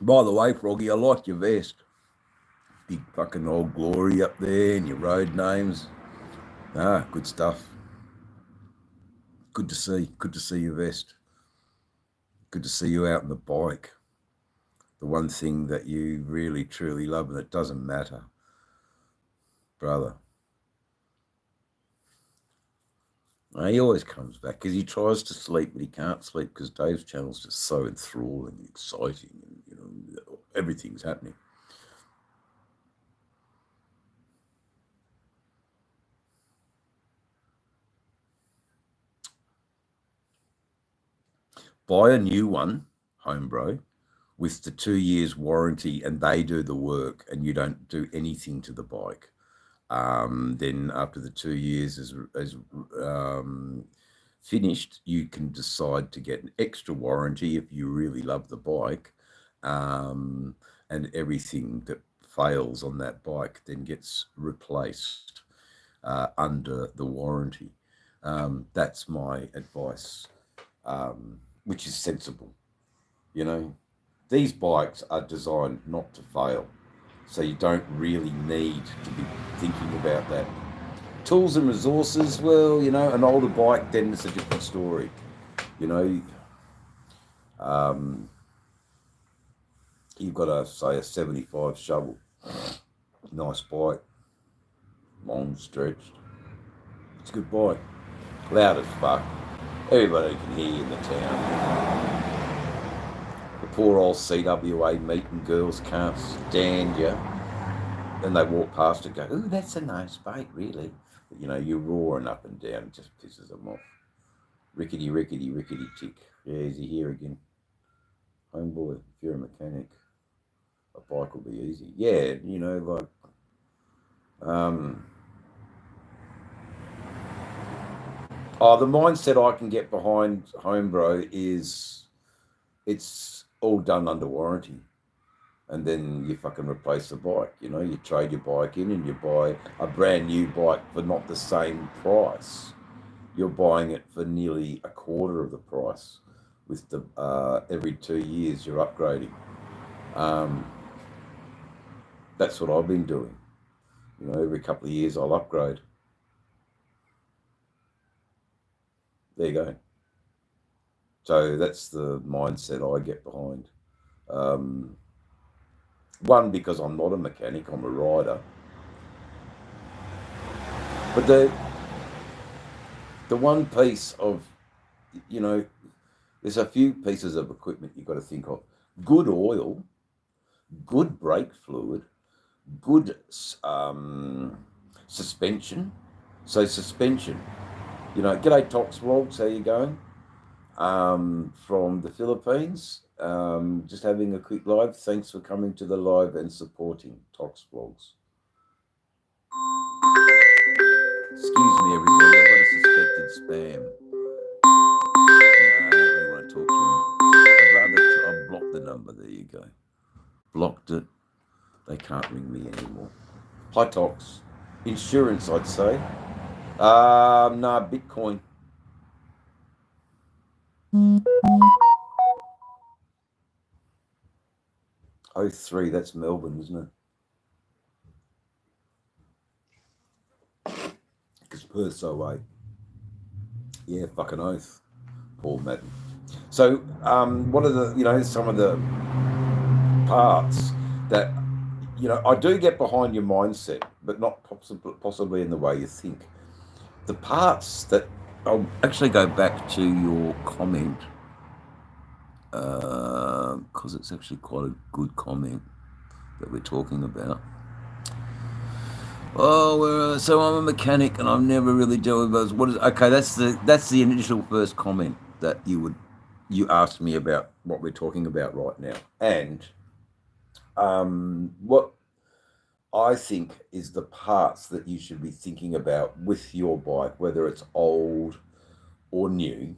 By the way, Froggy, I like your vest. Big fucking Old Glory up there and your road names. Good stuff. Good to see. Good to see your vest. Good to see you out on the bike. The one thing that you really, truly love, and it doesn't matter, brother. He always comes back because he tries to sleep, but he can't sleep because Dave's channel's just so enthralling and exciting, and you know everything's happening. Buy a new one, home bro, with the 2 years warranty, and they do the work, and you don't do anything to the bike. Then after the 2 years is finished, you can decide to get an extra warranty if you really love the bike, and everything that fails on that bike then gets replaced under the warranty. That's my advice, which is sensible. You know, these bikes are designed not to fail. So you don't really need to be thinking about that. Tools and resources, well, you know, an older bike, then it's a different story. You know, um, you've got a, say, a 75 shovel. Nice bike, long stretched. It's a good bike. Loud as fuck. Everybody can hear you in the town. The poor old CWA meeting girls can't stand you. Then they walk past and go, ooh, that's a nice bike, really. But, you know, you're roaring up and down. It just pisses them off. Rickety, rickety, rickety tick. Yeah, is he here again? Homeboy, if you're a mechanic, a bike will be easy. Yeah, you know, like, the mindset I can get behind Homebro is it's all done under warranty. And then you fucking replace the bike, you know, you trade your bike in and you buy a brand new bike for not the same price. You're buying it for nearly a quarter of the price with the every 2 years you're upgrading. That's what I've been doing. You know, every couple of years I'll upgrade. There you go. So that's the mindset I get behind. One, because I'm not a mechanic, I'm a rider. But the one piece of, you know, there's a few pieces of equipment you've got to think of. Good oil, good brake fluid, good suspension. So suspension, you know, g'day Tox Vlogs, how you going? From the Philippines. Just having a quick live. Thanks for coming to the live and supporting Tox Vlogs. Excuse me, everybody. I've got a suspected spam. Yeah, I don't really want to talk to them. I'd rather I'll block the number. There you go. Blocked it. They can't ring me anymore. Hi, Tox. Insurance, I'd say. No, Bitcoin. Oh, 03, that's Melbourne, isn't it? Because Perth's 08. Yeah, fucking oath. Paul Madden. So, what are the, you know, some of the parts that, you know, I do get behind your mindset, but not possibly in the way you think. The parts that, I'll actually go back to your comment, because it's actually quite a good comment that we're talking about. Oh, so I'm a mechanic and I've never really dealt with those. What is okay? That's the initial first comment that you asked me about what we're talking about right now, and what I think is the parts that you should be thinking about with your bike, whether it's old or new,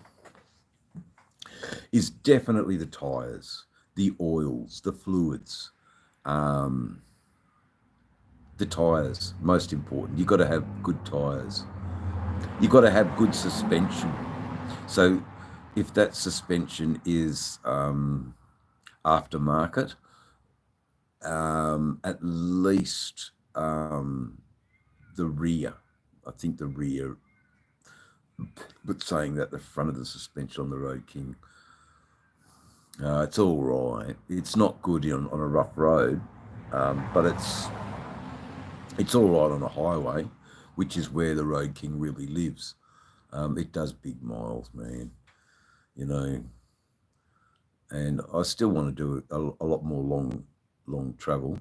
is definitely the tires, the oils, the fluids. The tires, most important. You've got to have good tires. You've got to have good suspension. So if that suspension is aftermarket, at least the rear. I think the rear, but saying that the front of the suspension on the Road King, it's all right. It's not good on a rough road, but it's all right on a highway, which is where the Road King really lives. It does big miles, man, you know, and I still want to do a lot more long travel.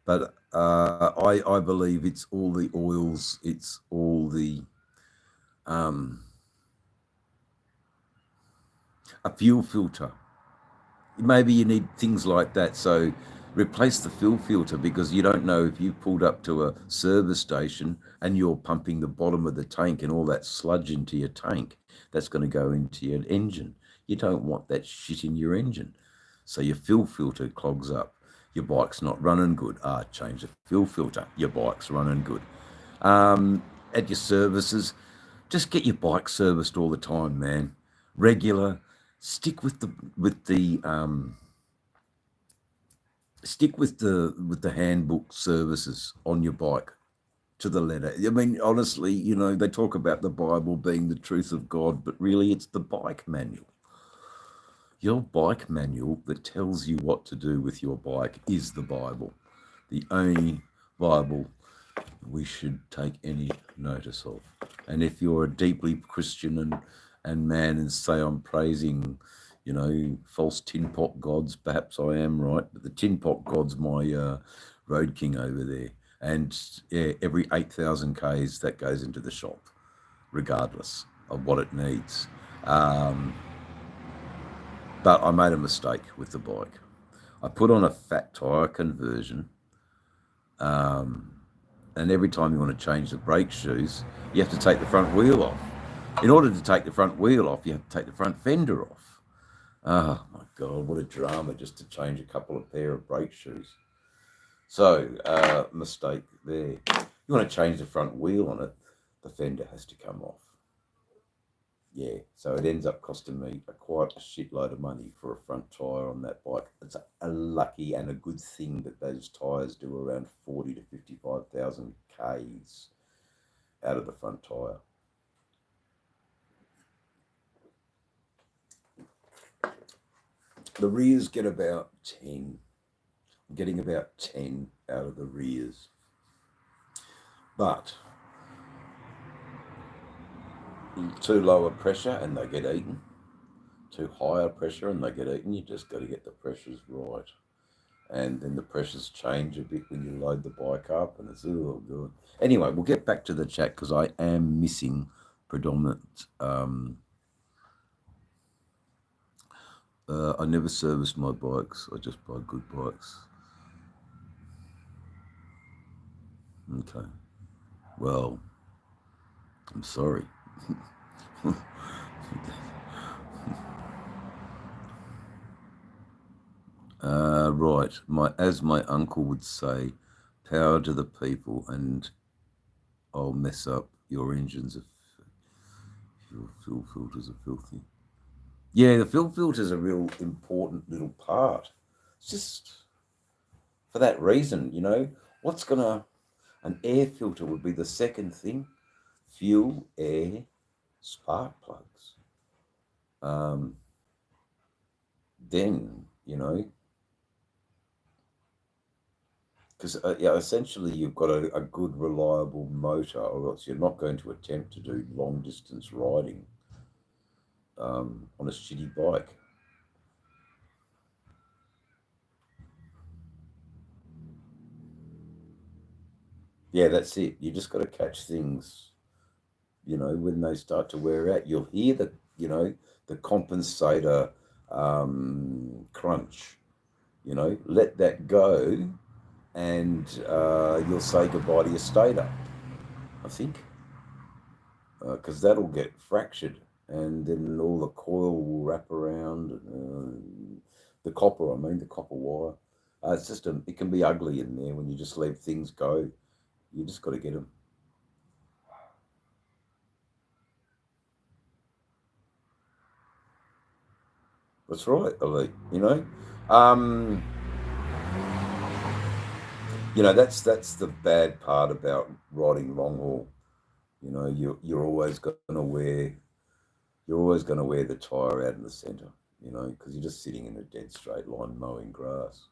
But I believe it's all the oils, it's all the a fuel filter. Maybe you need things like that. So replace the fuel filter, because you don't know if you've pulled up to a service station and you're pumping the bottom of the tank and all that sludge into your tank, that's going to go into your engine. You don't want that shit in your engine. So your fuel filter clogs up. Your bike's not running good. Change the fuel filter. Your bike's running good. At your services, just get your bike serviced all the time, man. Regular. stick with the handbook services on your bike to the letter. I mean, honestly, you know, they talk about the Bible being the truth of God, but really it's the bike manual. Your bike manual that tells you what to do with your bike is the Bible. The only Bible we should take any notice of. And if you're a deeply Christian and man and say I'm praising, you know, false tin pot gods, perhaps I am right, but the tin pot god's my road king over there. And yeah, every 8,000 Ks that goes into the shop, regardless of what it needs. But I made a mistake with the bike. I put on a fat tyre conversion, and every time you want to change the brake shoes, you have to take the front wheel off. In order to take the front wheel off, you have to take the front fender off. Oh my God, what a drama just to change a couple of pair of brake shoes. So, mistake there. You want to change the front wheel on it, the fender has to come off. Yeah, so it ends up costing me quite a shitload of money for a front tyre on that bike. It's a lucky and a good thing that those tyres do around 40 to 55,000 Ks out of the front tyre. The rears get about 10. I'm getting about 10 out of the rears. But too low a pressure and they get eaten. Too high a pressure and they get eaten. You just got to get the pressures right. And then the pressures change a bit when you load the bike up and it's all good. Anyway, we'll get back to the chat because I am missing predominant. I never service my bikes. I just buy good bikes. Okay. Well, I'm sorry. Right. As my uncle would say, power to the people, and I'll mess up your engines if your fuel filters are filthy. Yeah, the fuel filter's a real important little part. It's just for that reason, you know, an air filter would be the second thing. Fuel, air, spark plugs. Then, you know, because essentially you've got a good, reliable motor, or else you're not going to attempt to do long distance riding on a shitty bike. Yeah, that's it. You just got to catch things, you know, when they start to wear out. You'll hear the compensator crunch, you know, let that go and you'll say goodbye to your stator, I think, because that'll get fractured and then all the coil will wrap around the copper wire. It's just it can be ugly in there when you just let things go. You just got to get them. That's right, Elite. You know, that's the bad part about riding long haul. You know, you're always going to wear the tire out in the centre. You know, because you're just sitting in a dead straight line mowing grass.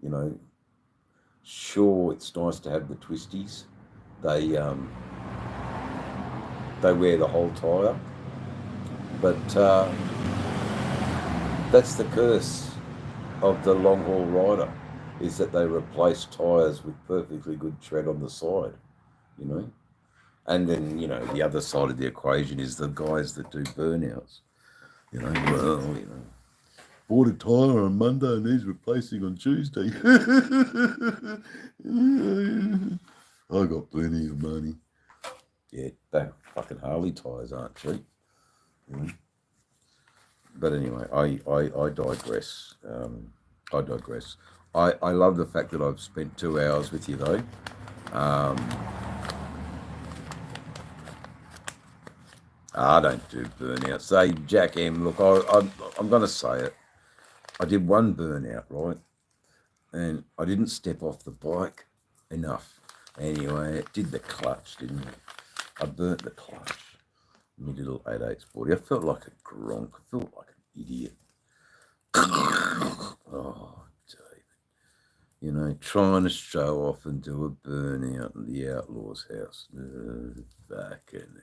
You know, sure, it's nice to have the twisties. They wear the whole tire, but that's the curse of the long haul rider, is that they replace tyres with perfectly good tread on the side, you know. And then, you know, the other side of the equation is the guys that do burnouts. You know, well, you know, bought a tyre on Monday and he's replacing on Tuesday. I got plenty of money. Yeah, that fucking Harley tyres aren't cheap. You know? But anyway, I digress. I love the fact that I've spent 2 hours with you though. I don't do burnouts. Say, Jack M, look, I'm going to say it. I did one burnout, right? And I didn't step off the bike enough. Anyway, it did the clutch, didn't it? I burnt the clutch. My little 88 Sporty. I felt like a gronk. I felt like an idiot. Oh, David. You know, trying to show off and do a burnout in the outlaw's house. Fucking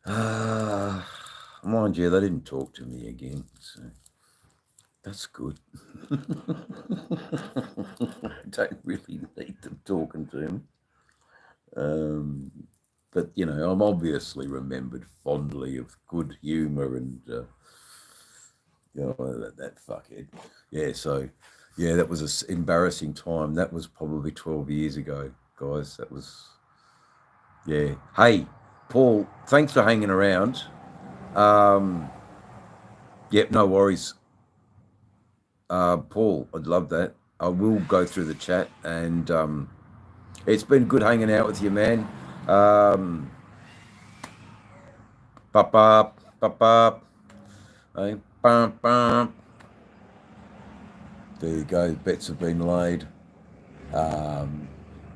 hell. Mind you, they didn't talk to me again, so that's good. I don't really need them talking to me. But, you know, I'm obviously remembered fondly of good humour and, you know, that fuckhead. Yeah, so, yeah, that was an embarrassing time. That was probably 12 years ago, guys. That was, yeah. Hey, Paul, thanks for hanging around. Yep, no worries. Paul, I'd love that. I will go through the chat, and it's been good hanging out with you, man. Pop up, pop up. Hey, bump, bump. There you go. Bets have been laid.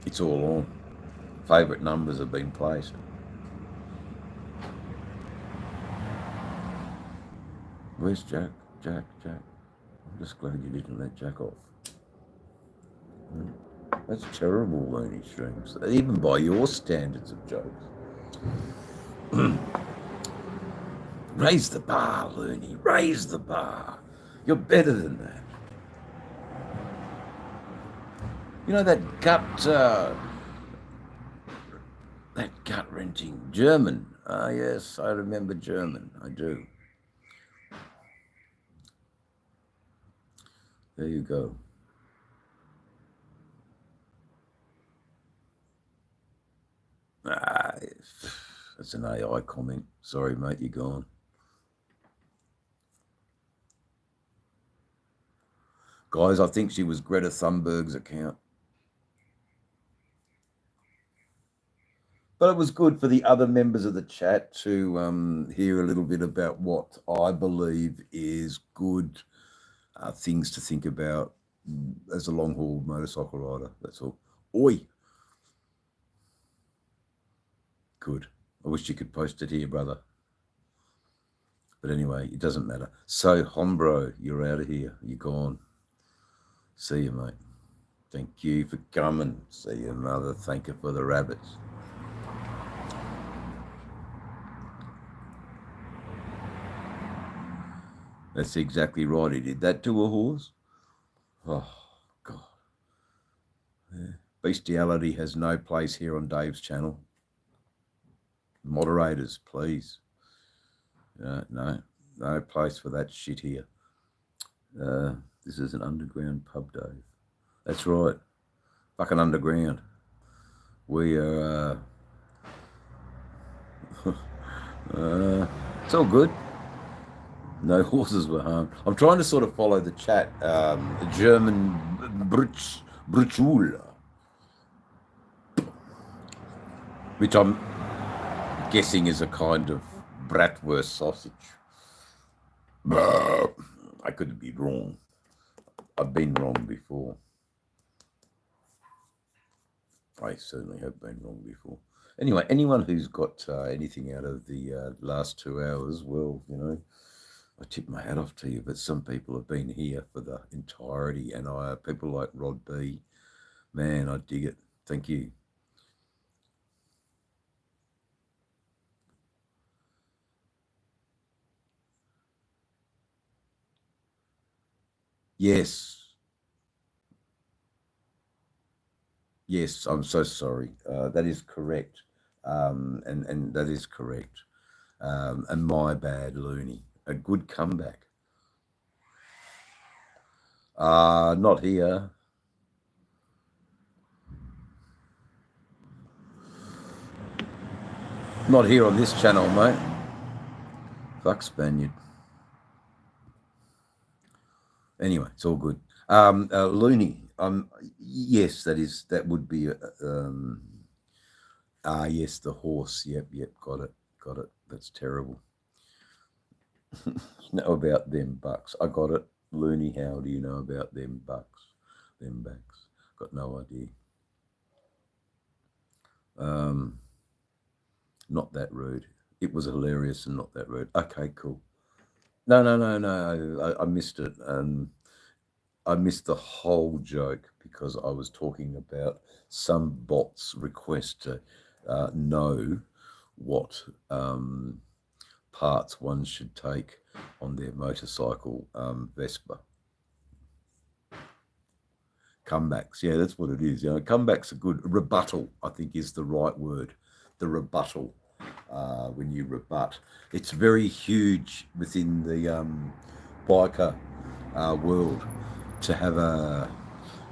It's all on. Favourite numbers have been placed. Where's Jack? Jack. I'm just glad you didn't let Jack off. That's terrible, Looney Streams. Even by your standards of jokes. Raise the bar, Looney. Raise the bar. You're better than that. You know that gut-wrenching German. Ah, yes, I remember German. I do. There you go. That's an AI comment. Sorry, mate, you're gone. Guys, I think she was Greta Thunberg's account. But it was good for the other members of the chat to hear a little bit about what I believe is good things to think about as a long-haul motorcycle rider. That's all. Oi! Good. I wish you could post it here, brother. But anyway, it doesn't matter. So, Hombro, you're out of here. You're gone. See you, mate. Thank you for coming. See you, mother. Thank you for the rabbits. That's exactly right. He did that to a horse. Oh, God. Yeah. Bestiality has no place here on Dave's channel. Moderators, please. No place for that shit here. This is an underground pub, Dave. That's right. Fucking underground. We are... it's all good. No horses were harmed. I'm trying to sort of follow the chat. German Brutschul, which I'm guessing is a kind of bratwurst sausage. I could be wrong. I've been wrong before. I certainly have been wrong before. Anyway, anyone who's got anything out of the last 2 hours, well, you know, I tip my hat off to you, but some people have been here for the entirety, and people like Rod B, man, I dig it. Thank you. Yes, I'm so sorry. That is correct, and that is correct. And my bad, Looney. A good comeback. Not here. Not here on this channel, mate. Fuck Spaniard. Anyway, it's all good. Looney. Yes, that would be Ah, yes, the horse. Yep, got it. That's terrible. Know about them bucks. I got it. Looney, how do you know about them bucks? Them backs. Got no idea. Not that rude. It was hilarious and not that rude. Okay, cool. No. I missed it. I missed the whole joke because I was talking about some bot's request to know what parts one should take on their motorcycle Vespa. Comebacks, yeah, that's what it is. You know, comebacks are good. Rebuttal, I think, is the right word. The rebuttal. When you rebut, it's very huge within the biker world to have a,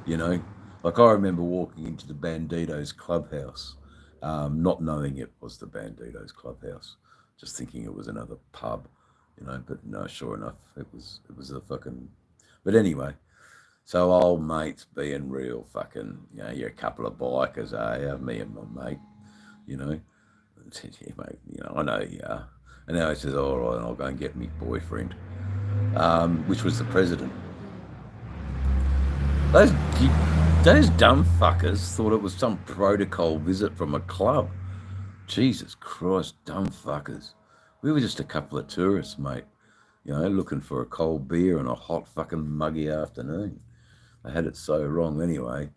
you know, like I remember walking into the Banditos clubhouse, not knowing it was the Banditos clubhouse, just thinking it was another pub, you know. But no, sure enough, it was a fucking. But anyway. So old mates being real fucking, you know, you're a couple of bikers, eh? Me and my mate, you know. Yeah, mate, you know, I know you are. And now he says, all right, I'll go and get me boyfriend, which was the president. Those dumb fuckers thought it was some protocol visit from a club. Jesus Christ, dumb fuckers. We were just a couple of tourists, mate, you know, looking for a cold beer on a hot fucking muggy afternoon. I had it so wrong anyway.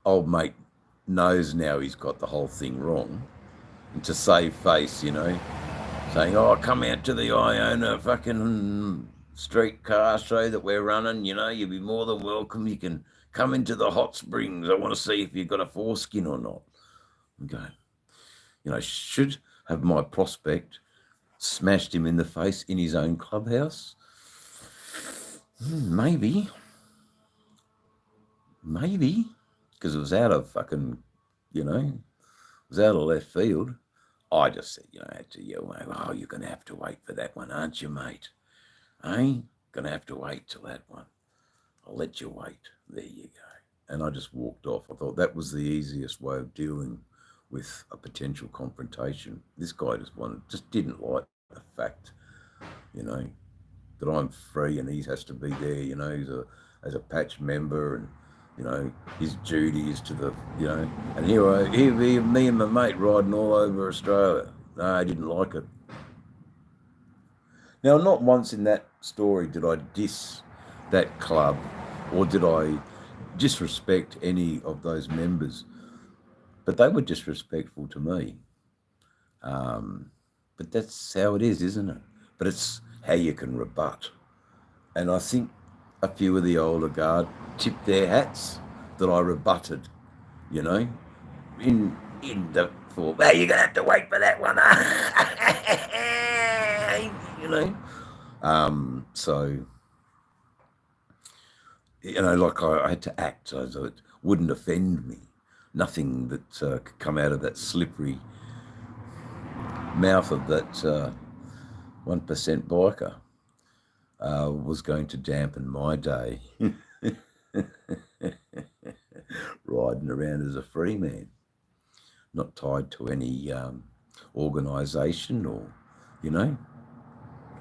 Old mate knows now he's got the whole thing wrong. And to save face, you know, saying, oh, come out to the Iona fucking streetcar show that we're running, you know, you'll be more than welcome. You can come into the hot springs. I want to see if you've got a foreskin or not. I'm going, you know, should have my prospect smashed him in the face in his own clubhouse? Maybe, because it was out of fucking, you know, it was out of left field. I just said, you know, I had to yell, oh, you're going to have to wait for that one, aren't you, mate? Going to have to wait till that one. I'll let you wait. There you go. And I just walked off. I thought that was the easiest way of dealing with a potential confrontation. This guy just didn't like the fact, you know, that I'm free and he has to be there, you know, as a patch member, and, you know, his duty is to the, you know, and here me and my mate riding all over Australia. No, I didn't like it. Now, not once in that story did I diss that club or did I disrespect any of those members, but they were disrespectful to me. But that's how it is, isn't it? But it's how you can rebut. And I think a few of the older guard tipped their hats that I rebutted, you know, in the form, well, you're going to have to wait for that one, you know. So, you know, like I had to act so it wouldn't offend me. Nothing that could come out of that slippery mouth of that 1% biker was going to dampen my day riding around as a free man, not tied to any organisation or, you know.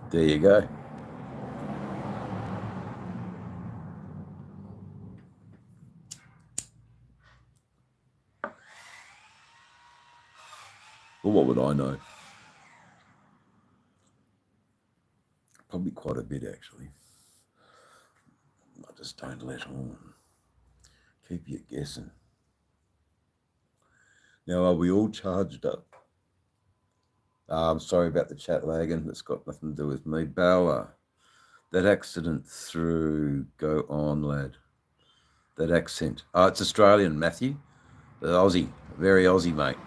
There you go. Well, what would I know? Probably quite a bit, actually. I just don't let on. Keep you guessing. Now, are we all charged up? I'm sorry about the chat lagging. It's got nothing to do with me. Bauer, that accident through. Go on, lad. That accent. Oh, it's Australian, Matthew. The Aussie. Very Aussie, mate.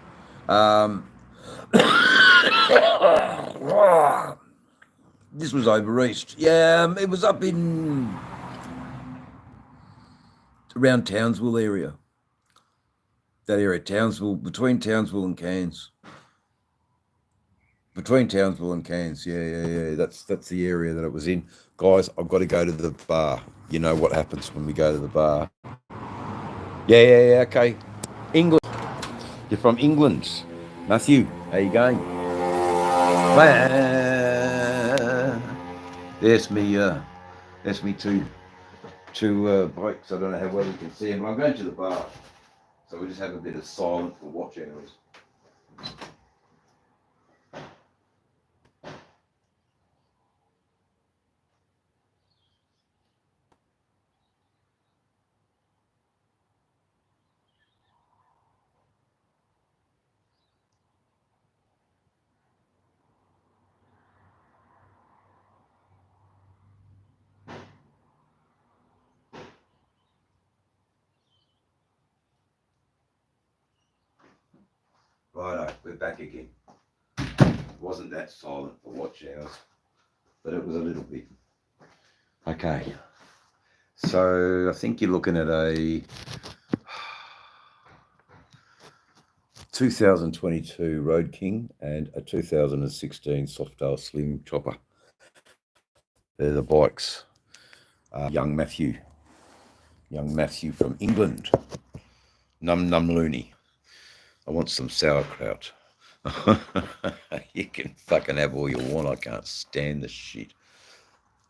This was over east. Yeah, it was up in around Townsville area. That area, Townsville, between Townsville and Cairns. Between Townsville and Cairns, yeah. That's the area that it was in. Guys, I've got to go to the bar. You know what happens when we go to the bar. Yeah, okay. English. You're from England. Matthew, how you going? There's me two bikes. I don't know how well you can see them. I'm going to the bar, so we just have a bit of silence for watch hours. Righto, we're back again. It wasn't that silent for watch hours, but it was a little bit. Okay, so I think you're looking at a 2022 Road King and a 2016 Softail Slim Chopper. They're the bikes. Young Matthew from England. Num loony. I want some sauerkraut. You can fucking have all you want. I can't stand the shit.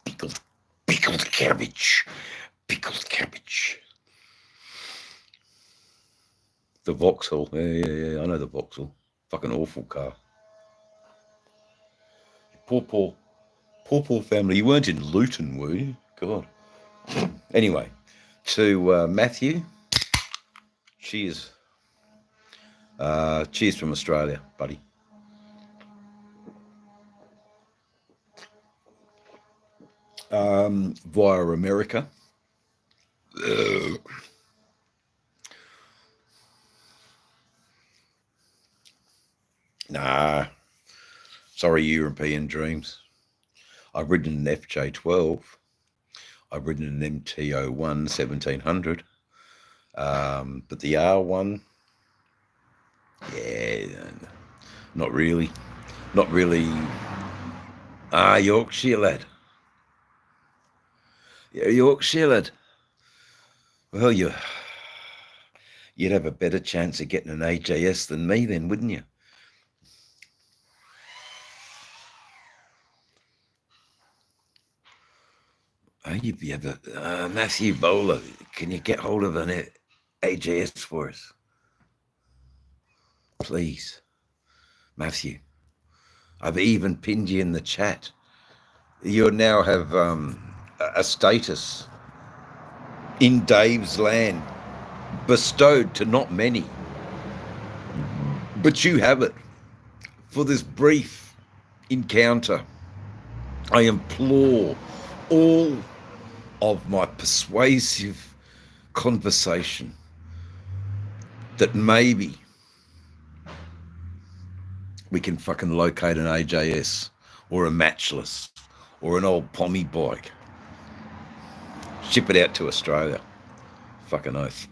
Pickled cabbage. The Vauxhall. Yeah. I know the Vauxhall. Fucking awful car. Poor family. You weren't in Luton, were you? God. Anyway, to Matthew. Cheers. Cheers from Australia, buddy. Via America. Nah. Sorry, European dreams. I've ridden an FJ12. I've ridden an MT-01 1700. But the R1, yeah, not really. Yorkshire lad. Yeah, Yorkshire lad. Well, you'd have a better chance of getting an AJS than me then, wouldn't you? You have a Matthew Bowler. Can you get hold of an AJS for us? Please, Matthew. I've even pinned you in the chat. You now have a status in Dave's land bestowed to not many, but you have it. For this brief encounter, I implore all of my persuasive conversation that maybe we can fucking locate an AJS or a Matchless or an old Pommy bike, ship it out to Australia. Fucking oath.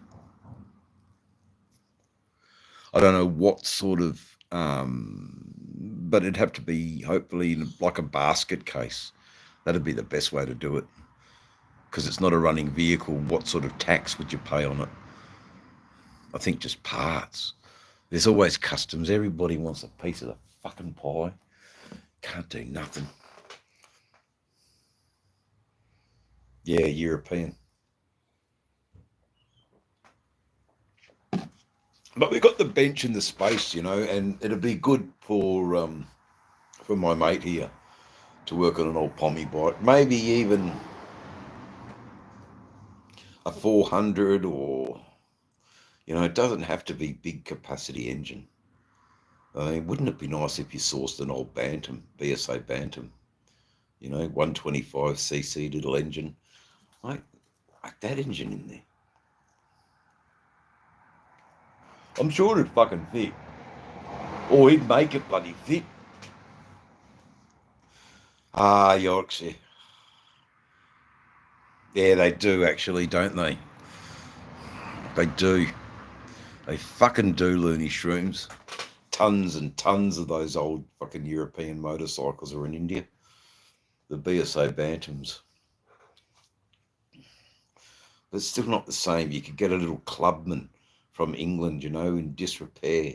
I don't know what sort of, but it'd have to be hopefully like a basket case. That'd be the best way to do it, because it's not a running vehicle. What sort of tax would you pay on it? I think just parts. There's always customs. Everybody wants a piece of the fucking pie. Can't do nothing. Yeah, European. But we've got the bench and the space, and it'd be good for my mate here to work on an old Pommy bike. Maybe even a 400 or, it doesn't have to be big capacity engine. I mean, wouldn't it be nice if you sourced an old Bantam, BSA Bantam, 125cc little engine, like that engine in there. I'm sure it'd fucking fit. Or he'd make it bloody fit. Yorkshire. Yeah, they do actually, don't they? They do. They fucking do, loony shrooms. Tons and tons of those old fucking European motorcycles are in India. The BSA Bantams. But it's still not the same. You could get a little Clubman from England, in disrepair,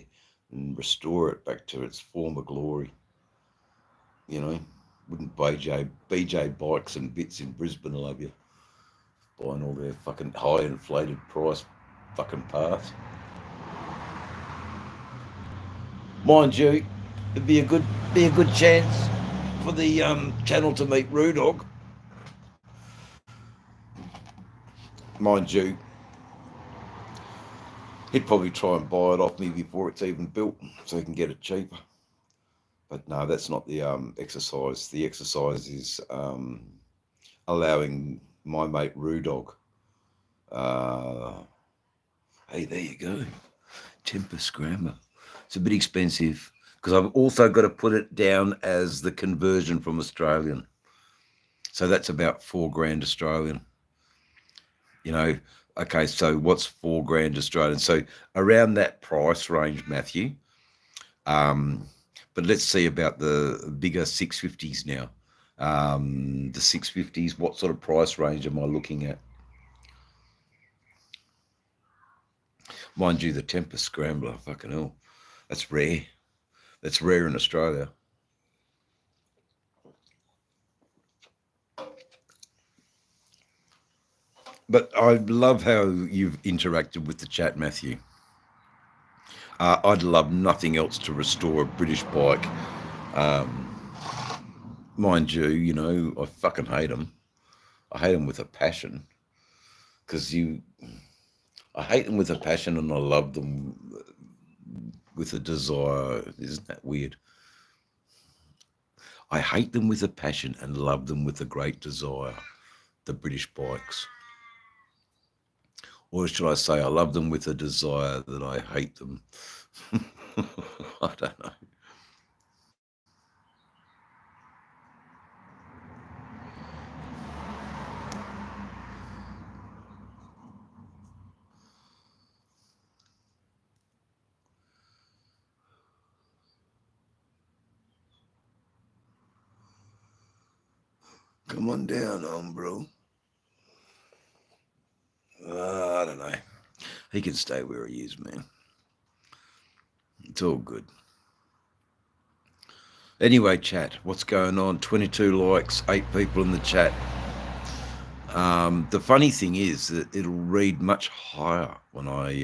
and restore it back to its former glory. You know, wouldn't BJ Bikes and Bits in Brisbane love you buying all their fucking high inflated price fucking parts? Mind you, it'd be a good chance for the channel to meet Rudog. Mind you, he'd probably try and buy it off me before it's even built so he can get it cheaper. But no, that's not the exercise. The exercise is allowing my mate Rudog. Hey, there you go. Temper Scrambler. It's a bit expensive because I've also got to put it down as the conversion from Australian. So that's about $4,000 Australian. You know, okay, so what's $4,000 Australian? So around that price range, Matthew. But let's see about the bigger 650s now. The 650s, what sort of price range am I looking at? Mind you, the Temper Scrambler, fucking hell, that's rare. That's rare in Australia. But I love how you've interacted with the chat, Matthew. I'd love nothing else to restore a British bike. Mind you, you know, I fucking hate them. I hate them with a passion. Because I hate them with a passion and I love them with a desire. Isn't that weird? I hate them with a passion and love them with a great desire, the British bikes. Or should I say I love them with a desire that I hate them? I don't know. Come on down, bro. I don't know. He can stay where he is, man. It's all good. Anyway, chat, what's going on? 22 likes, 8 people in the chat. The funny thing is that it'll read much higher when I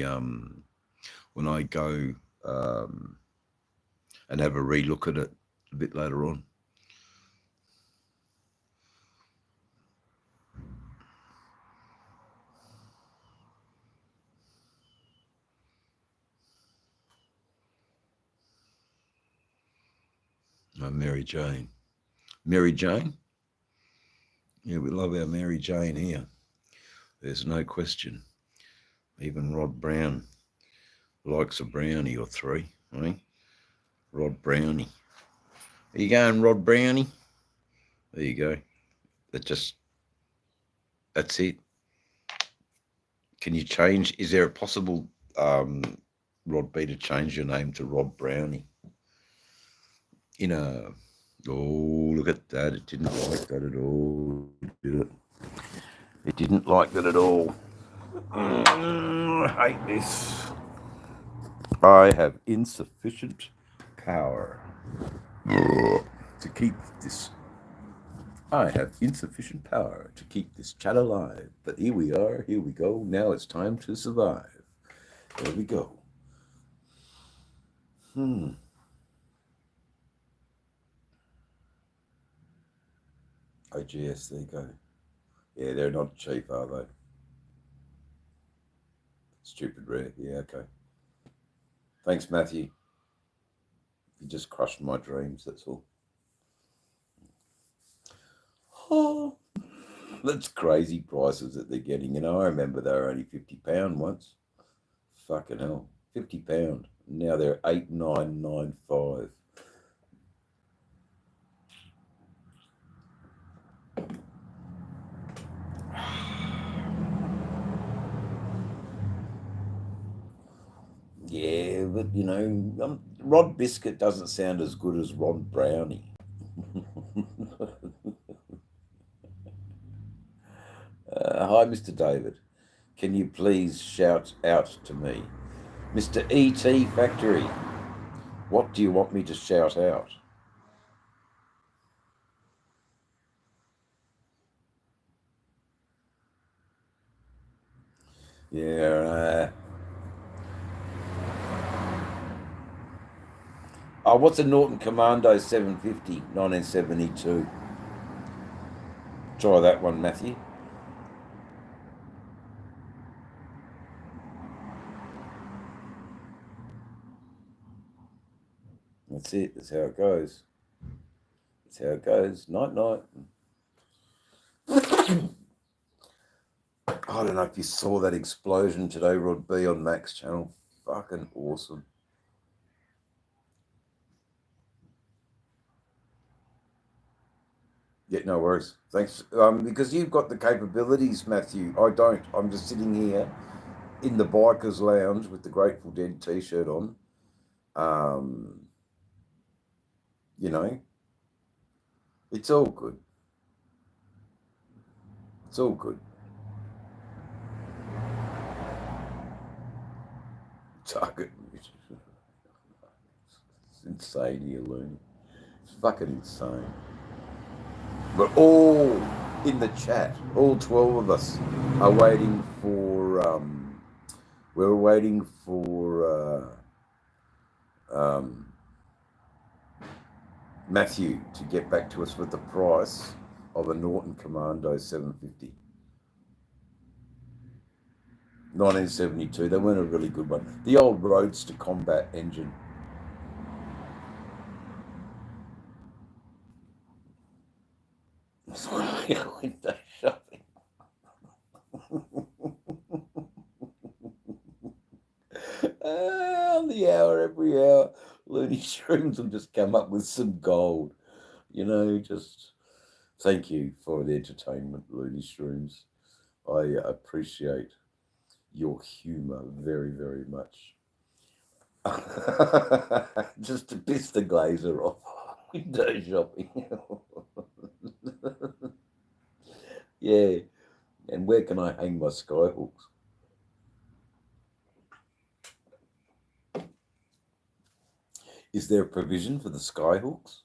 go and have a relook at it a bit later on. Oh, Mary Jane. Mary Jane? Yeah, we love our Mary Jane here. There's no question. Even Rod Brown likes a brownie or 3, eh? Rod Brownie. Are you going, Rod Brownie? There you go. That's it. Can you change? Is there a possible, Rod B, to change your name to Rod Brownie? Oh, look at that. It didn't like that at all, did it? It didn't like that at all. I hate this. I have insufficient power to keep this. I have insufficient power to keep this chat alive. But here we are. Here we go. Now it's time to survive. There we go. OGS, there you go. Yeah, they're not cheap, are they? Stupid rare. Yeah, okay. Thanks, Matthew. You just crushed my dreams, that's all. Oh, that's crazy prices that they're getting. You know, I remember they were only £50 once. Fucking hell. £50. Now they're $8,995. Yeah, but you know, Rod Biscuit doesn't sound as good as Rod Brownie. Hi, Mr. David. Can you please shout out to me? Mr. E.T. Factory. What do you want me to shout out? Yeah. Oh, what's a Norton Commando 750, 1972? Try that one, Matthew. That's it. That's how it goes. That's how it goes. Night, night. I don't know if you saw that explosion today, Rod B, on Max Channel. Fucking awesome. Yeah, no worries. Thanks. Because you've got the capabilities, Matthew. I don't. I'm just sitting here in the Bikers Lounge with the Grateful Dead t-shirt on. You know, it's all good. It's all good. Target. It's insane, you loony. It's fucking insane. We're all in the chat. All 12 of us are waiting for. We're waiting for Matthew to get back to us with the price of a Norton Commando 750. 1972. They weren't a really good one. The old Roadster combat engine. Window shopping. On the hour, every hour, Looney Shrooms will just come up with some gold. You know, just thank you for the entertainment, Looney Shrooms. I appreciate your humour very, very much. Just to piss the glazer off. Window shopping. Yeah. And where can I hang my skyhooks? Is there a provision for the skyhooks?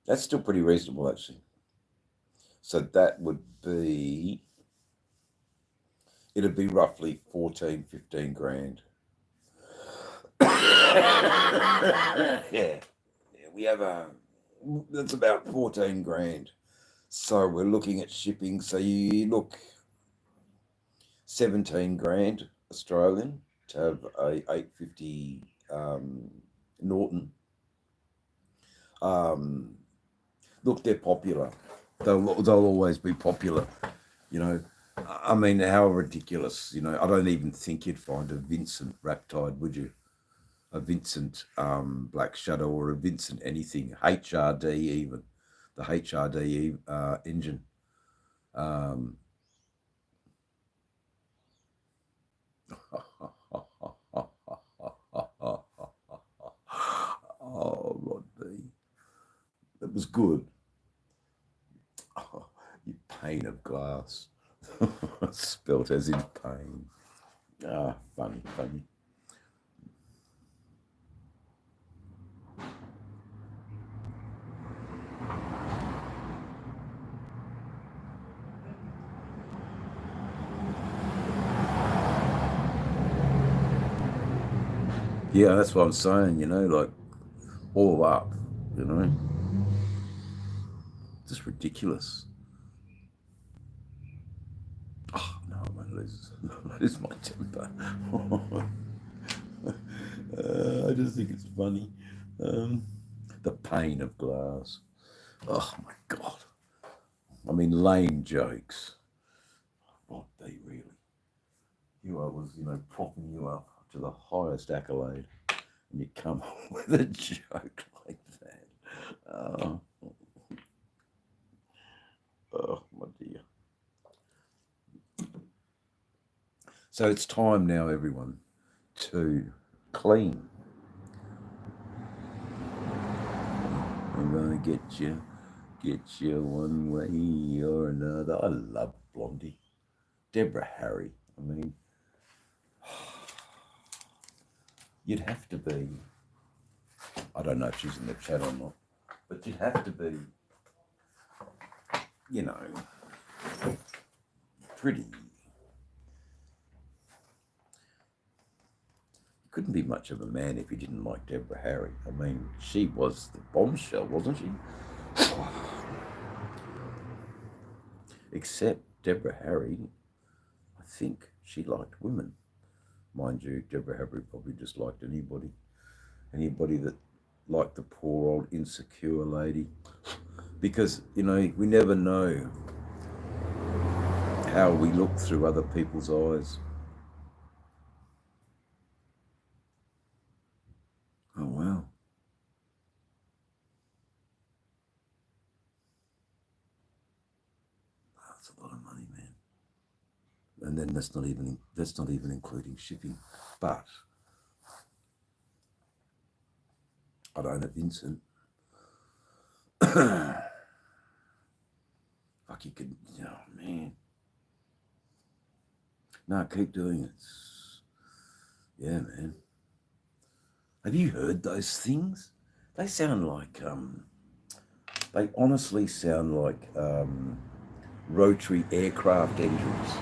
That's still pretty reasonable, actually. So that would be, it'd be roughly 14, 15 grand. Yeah, we have that's about 14 grand. So we're looking at shipping. So you look 17 grand Australian to have a 850 Norton. Look, they're popular. They'll always be popular. You know, I mean, how ridiculous. You know, I don't even think you'd find a Vincent Riptide, would you? A Vincent Black Shadow or a Vincent anything, HRD even, the HRD engine. Oh, Rod B. That was good. Oh, you pane of glass. Spelt as in pain. Ah, funny, funny. Yeah, that's what I'm saying, you know, like all up, you know. Just ridiculous. Oh, no, I won't lose my temper. I just think it's funny. The pain of glass. Oh, my God. I mean, lame jokes. What they really. I was, you know, propping you up to the highest accolade, and you come up with a joke like that. Oh, my dear. So it's time now, everyone, to clean. I'm going to get you one way or another. I love Blondie. Deborah Harry. I mean, you'd have to be, I don't know if she's in the chat or not, but you'd have to be, you know, pretty. You couldn't be much of a man if you didn't like Deborah Harry. I mean, she was the bombshell, wasn't she? Except Deborah Harry, I think she liked women. Mind you, Deborah Harry probably just liked anybody that liked the poor old insecure lady. Because, you know, we never know how we look through other people's eyes. Oh, wow. That's a lot of money, man. And then that's not even including shipping. But I don't know, Vincent. Fuck, you could, oh man. No, keep doing it. Yeah, man. Have you heard those things? They sound like, they honestly sound like rotary aircraft engines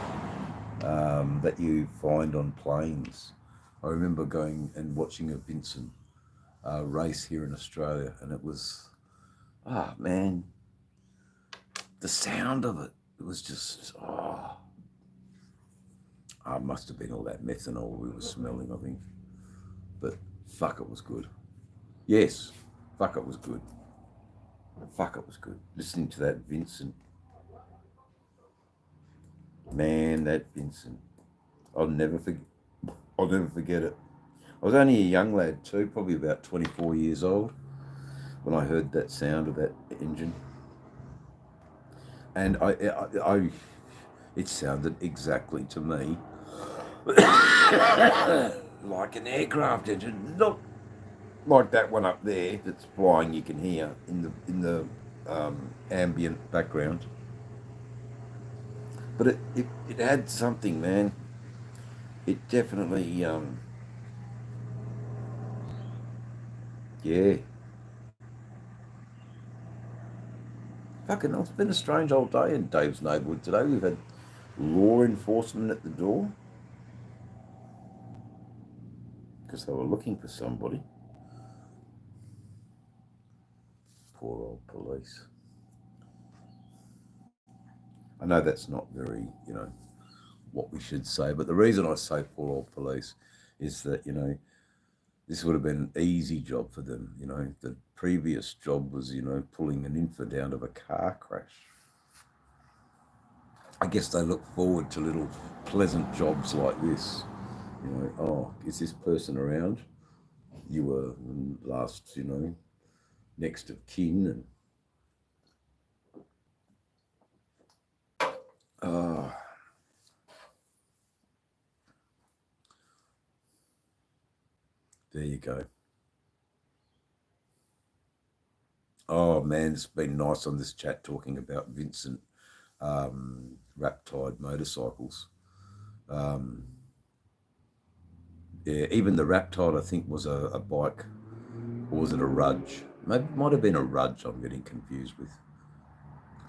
that you find on planes. I remember going and watching a Vincent race here in Australia, and it was, man, the sound of it, it was just, it must have been all that methanol we were smelling, I think. But fuck, it was good. Yes, fuck, it was good. Fuck, it was good. Listening to that Vincent. Man, that Vincent. I'll never forget it. I was only a young lad too, probably about 24 years old, when I heard that sound of that engine. And it sounded exactly to me like an aircraft engine, not like that one up there that's flying. You can hear in the ambient background, but it had something, man. It definitely, yeah. Fucking hell, it's been a strange old day in Dave's neighbourhood today. We've had law enforcement at the door because they were looking for somebody. Poor old police. I know that's not very, you know, what we should say, but the reason I say poor old police is that, you know, this would have been an easy job for them. You know, the previous job was, you know, pulling an infant out of a car crash. I guess they look forward to little pleasant jobs like this. You know, oh, is this person around? You were last, you know, next of kin, and there you go. Oh man, it's been nice on this chat talking about Vincent Riptide motorcycles. Yeah, even the Riptide, I think, was a bike, or was it a Rudge? Might have been a Rudge. I'm getting confused with.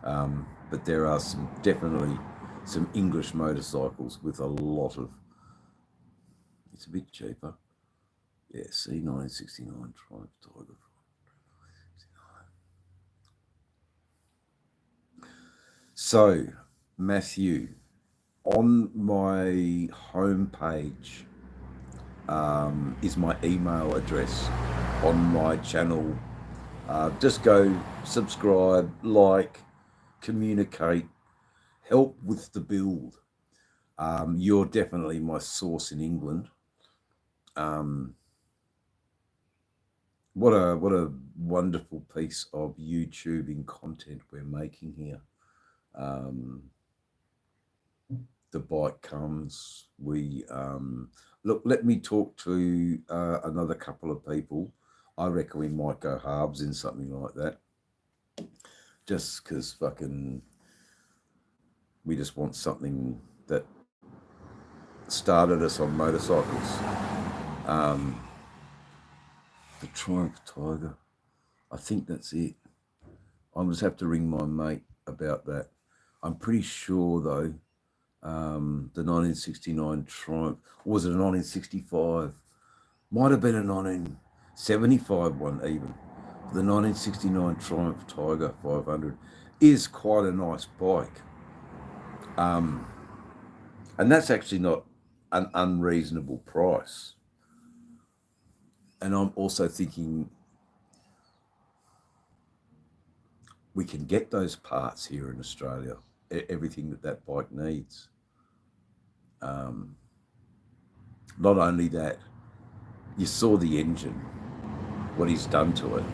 But there are definitely some English motorcycles with a lot of. It's a bit cheaper. Yeah, C969 Triumph Tiger. So, Matthew, on my homepage is my email address on my channel. Just go subscribe, like, communicate, help with the build. You're definitely my source in England. What a wonderful piece of YouTubing content we're making here. The bike comes. We look. Let me talk to another couple of people. I reckon we might go halves in something like that. Just because fucking, we just want something that started us on motorcycles. The Triumph Tiger. I think that's it. I'll just have to ring my mate about that. I'm pretty sure, though, the 1969 Triumph, or was it a 1965? Might have been a 1975 one even. The 1969 Triumph Tiger 500 is quite a nice bike. And that's actually not an unreasonable price. And I'm also thinking we can get those parts here in Australia, everything that bike needs. Not only that, you saw the engine, what he's done to it.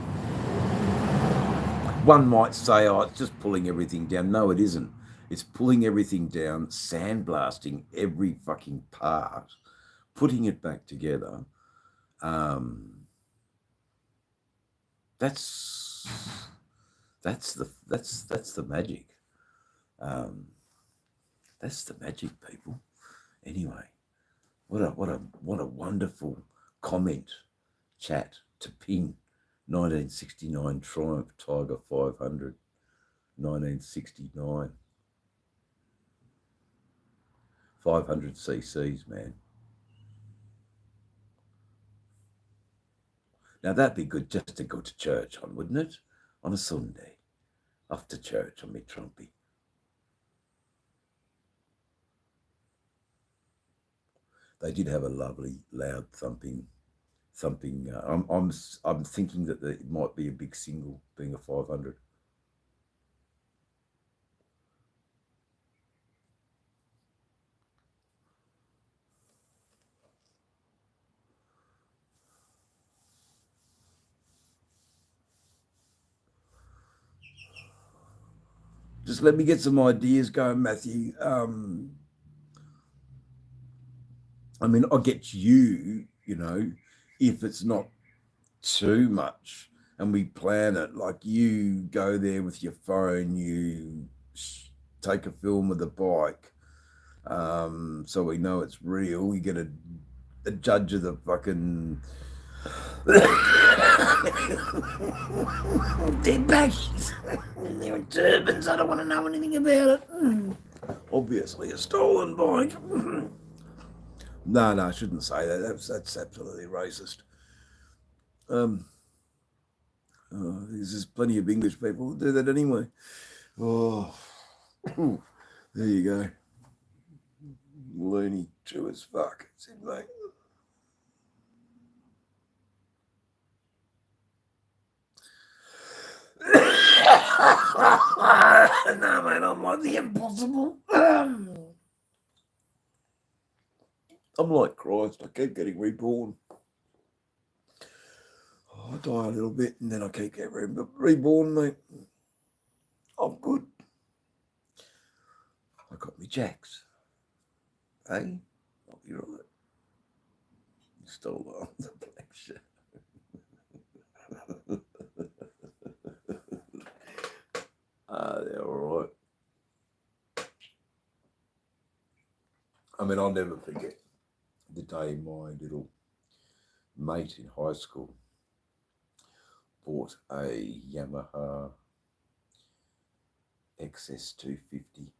One might say, oh, it's just pulling everything down. No, it isn't. It's pulling everything down, sandblasting every fucking part, putting it back together. That's the magic. That's the magic, people. Anyway, what a wonderful comment chat to ping. 1969 Triumph Tiger 500. 1969. 500 cc's, man. Now that'd be good just to go to church on, wouldn't it? On a Sunday. Off to church on me trumpy. They did have a lovely, loud thumping. I'm thinking that it might be a big single, being a 500. Just let me get some ideas going, Matthew. I mean, I'll get you, if it's not too much and we plan it, like you go there with your phone, you take a film of the bike, so we know it's real. You get a judge of the fucking dead baggies. They're in turbans. I don't want to know anything about it. Obviously a stolen bike. No, I shouldn't say that. That's absolutely racist. There's plenty of English people who do that anyway. Oh, there you go. Loony, true as fuck. That's it, mate. No, mate, I'm like the impossible. I'm like Christ. I keep getting reborn. I die a little bit and then I keep getting reborn, mate. I'm good. I got me jacks. Hey, I'll be right. You stole the black shit. They're all right. I mean, I'll never forget the day my little mate in high school bought a Yamaha XS250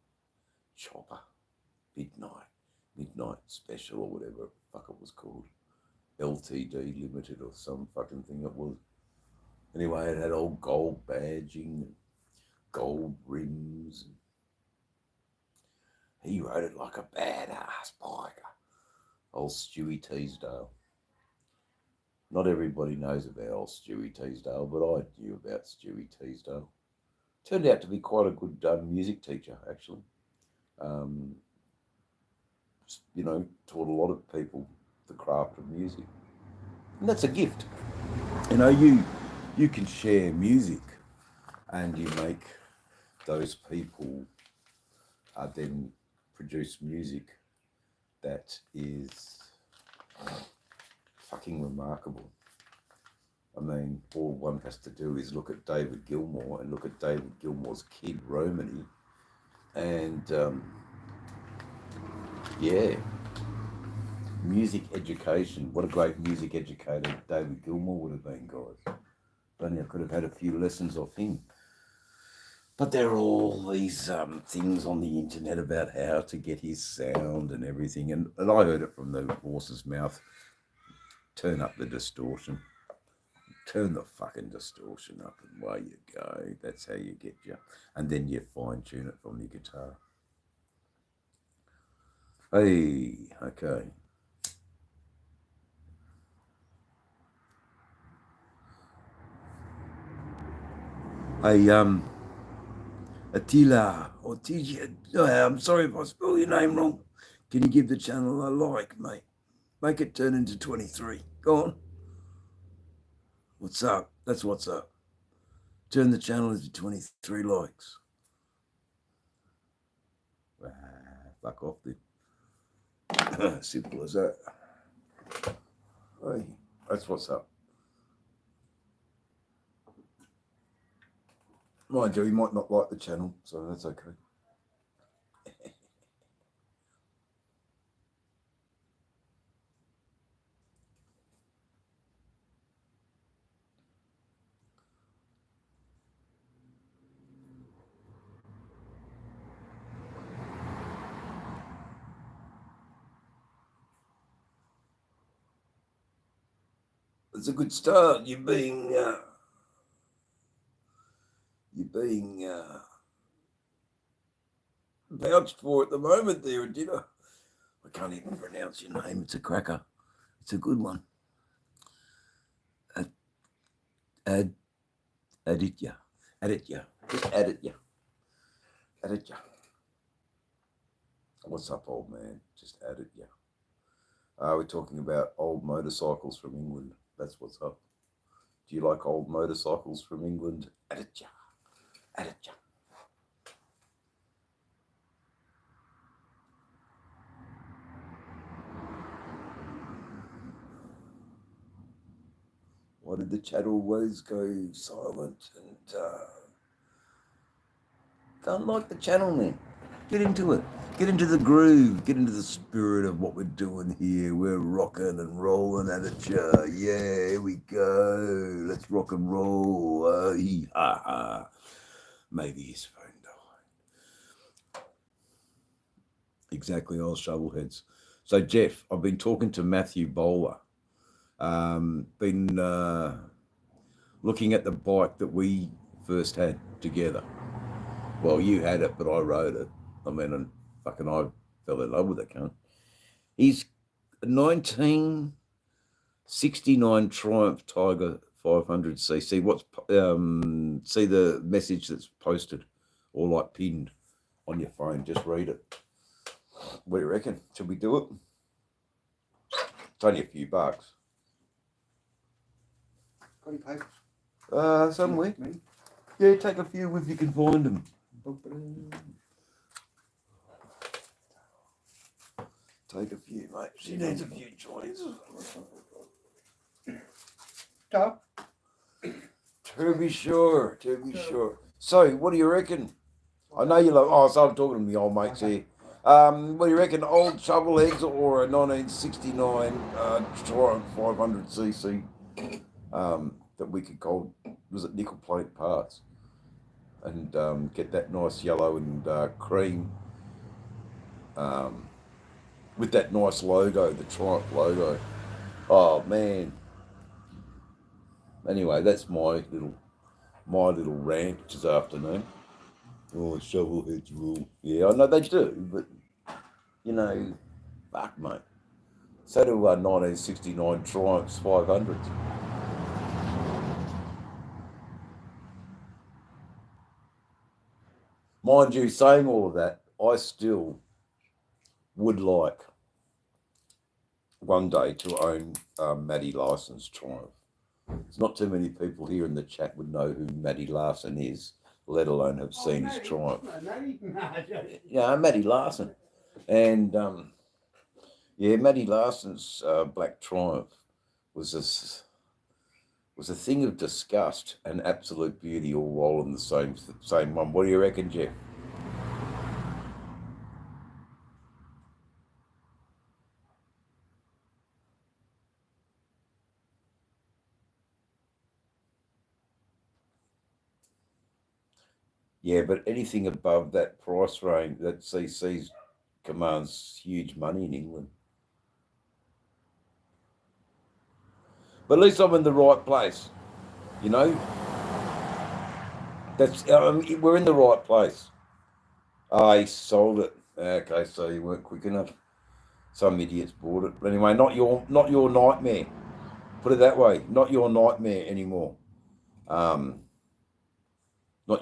chopper, midnight special or whatever the fuck it was called, LTD limited or some fucking thing it was. Anyway, it had old gold badging and gold rims. He rode it like a badass biker. Old Stewie Teasdale. Not everybody knows about old Stewie Teasdale, but I knew about Stewie Teasdale. Turned out to be quite a good music teacher, actually. Taught a lot of people the craft of music. And that's a gift. You can share music and you make those people then produce music that is fucking remarkable. I mean, all one has to do is look at David Gilmour and look at David Gilmour's kid, Romany, and Music education. What a great music educator David Gilmour would have been, guys. If only I could have had a few lessons off him. But there are all these things on the internet about how to get his sound and everything. And I heard it from the horse's mouth. Turn up the distortion. Turn the fucking distortion up and away you go. That's how you get you. And then you fine tune it from your guitar. Hey, okay. Hey, Attila, or TJ, I'm sorry if I spell your name wrong. Can you give the channel a like, mate? Make it turn into 23. Go on. What's up? That's what's up. Turn the channel into 23 likes. Fuck off, then. Simple as that. Hey, that's what's up. Mind you, he might not like the channel, so that's okay. It's a good start. You're being vouched for at the moment there, Aditya. I can't even pronounce your name. It's a cracker. It's a good one. Aditya. Just Aditya. What's up, old man? Just Aditya. We're talking about old motorcycles from England. That's what's up. Do you like old motorcycles from England? Aditya. Why did the chat always go silent? And don't like the channel, man. Get into it. Get into the groove. Get into the spirit of what we're doing here. We're rocking and rolling at it. Yeah, here we go. Let's rock and roll. Maybe his phone died. Exactly, old shovelheads. So, Jeff, I've been talking to Matthew Bowler. Been looking at the bike that we first had together. Well, you had it, but I rode it. I mean, and fucking I fell in love with it, cunt. He's a 1969 Triumph Tiger 500cc. What's see the message that's posted or like pinned on your phone? Just read it. What do you reckon? Should we do it? It's only a few bucks. Got any papers? Somewhere. Me? Yeah, take a few if you can find them. Take a few, mate. She needs a few joints. Top? To be sure. So, what do you reckon? I know you love. Oh, so I'm talking to my old mates here. What do you reckon? Old shovelheads or a 1969 Triumph 500cc that we could call, was it nickel plate parts? And get that nice yellow and cream with that nice logo, the Triumph logo. Oh man. Anyway, that's my little rant this afternoon. Oh, shovelheads rule. Yeah, I know they do, but you know, fuck, mate. So do 1969 Triumphs 500s. Mind you, saying all of that, I still would like one day to own Matty Larson's Triumph. There's not too many people here in the chat would know who Matty Larson is, let alone have seen his Triumph. Yeah, Matty Larson. And yeah, Matty Larson's black Triumph was a thing of disgust and absolute beauty all roll in the same one. What do you reckon, Jeff? Yeah, but anything above that price range, that CC commands huge money in England. But at least I'm in the right place, you know. We're in the right place. I sold it. Okay, so you weren't quick enough. Some idiots bought it. But anyway, not your nightmare. Put it that way. Not your nightmare anymore. Not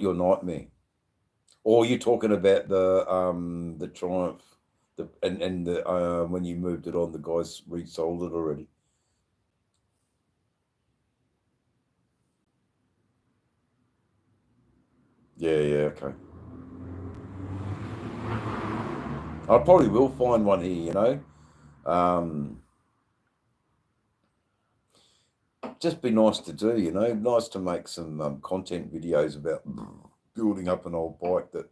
your nightmare. Or you're talking about the Triumph, and the when you moved it on, the guys resold it already. Yeah, okay. I probably will find one here, you know. Just be nice to do, you know. Nice to make some content videos about building up an old bike that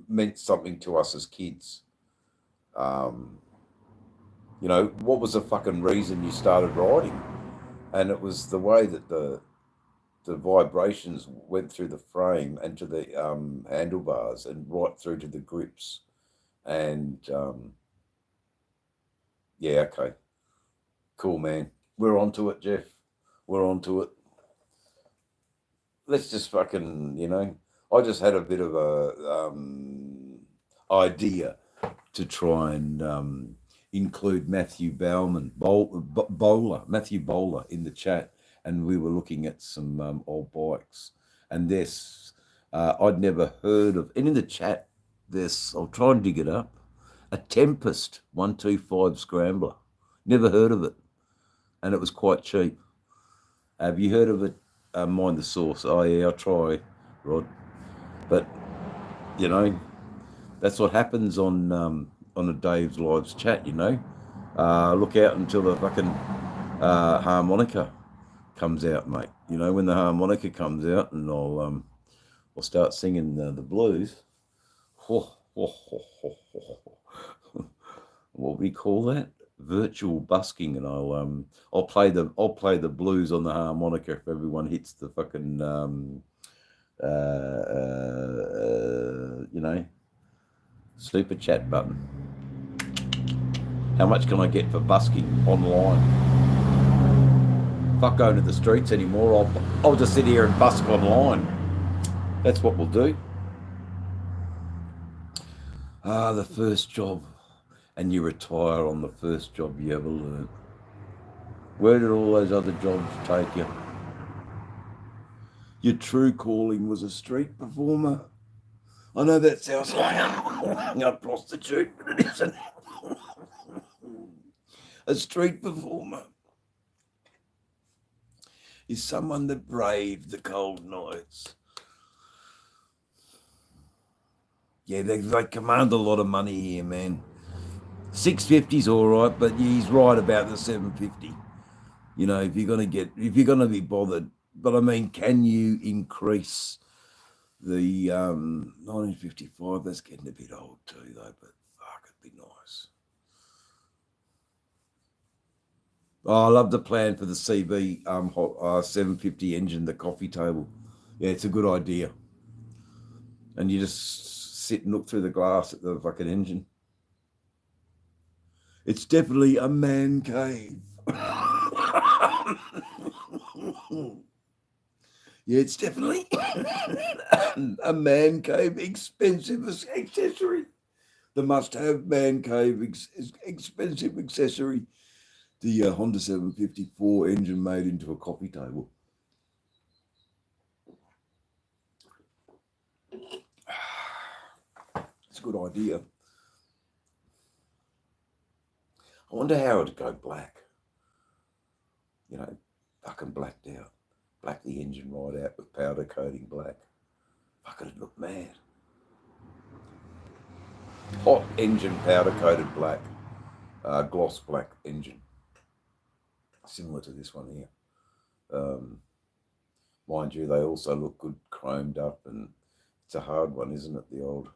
meant something to us as kids. You know, what was the fucking reason you started riding? And it was the way that the vibrations went through the frame and to the handlebars and right through to the grips. And yeah, okay. Cool, man. We're onto it, Jeff. We're onto it. Let's just fucking, you know, I just had a bit of a idea to try and include Matthew Matthew Bowler in the chat, and we were looking at some old bikes, and this I'd never heard of, and in the chat this, I'll try and dig it up, a Tempest 125 Scrambler. Never heard of it, and it was quite cheap. Have you heard of it? Mind the source. Oh yeah, I'll try, Rod. But you know, that's what happens on a Dave's Lives chat. You know, look out until the fucking harmonica comes out, mate. You know, when the harmonica comes out, and I'll start singing the blues. What we call that? Virtual busking, and I'll play the blues on the harmonica if everyone hits the fucking you know, super chat button. How much can I get for busking online? Fuck going to the streets anymore. I'll just sit here and busk online. That's what we'll do. The first job, and you retire on the first job you ever learned. Where did all those other jobs take you? Your true calling was a street performer. I know that sounds like a prostitute, but it isn't. A street performer is someone that braved the cold nights. Yeah, they command a lot of money here, man. 650's all right, but he's right about the 750. You know, if you're gonna be bothered. But I mean, can you increase the 1955? That's getting a bit old too, though. But fuck, it'd be nice. Oh, I love the plan for the CV 750 engine, the coffee table. Yeah, it's a good idea. And you just sit and look through the glass at the fucking engine. It's definitely a man cave. Yeah, it's definitely a man cave, expensive accessory. The must-have man cave expensive accessory. The Honda 754 engine made into a coffee table. It's a good idea. I wonder how it'd go black. You know, fucking blacked out. Black the engine right out with powder coating black. Fuck, it'd look mad. Hot engine powder coated black. Gloss black engine. Similar to this one here. Mind you, they also look good chromed up, and it's a hard one, isn't it? The old.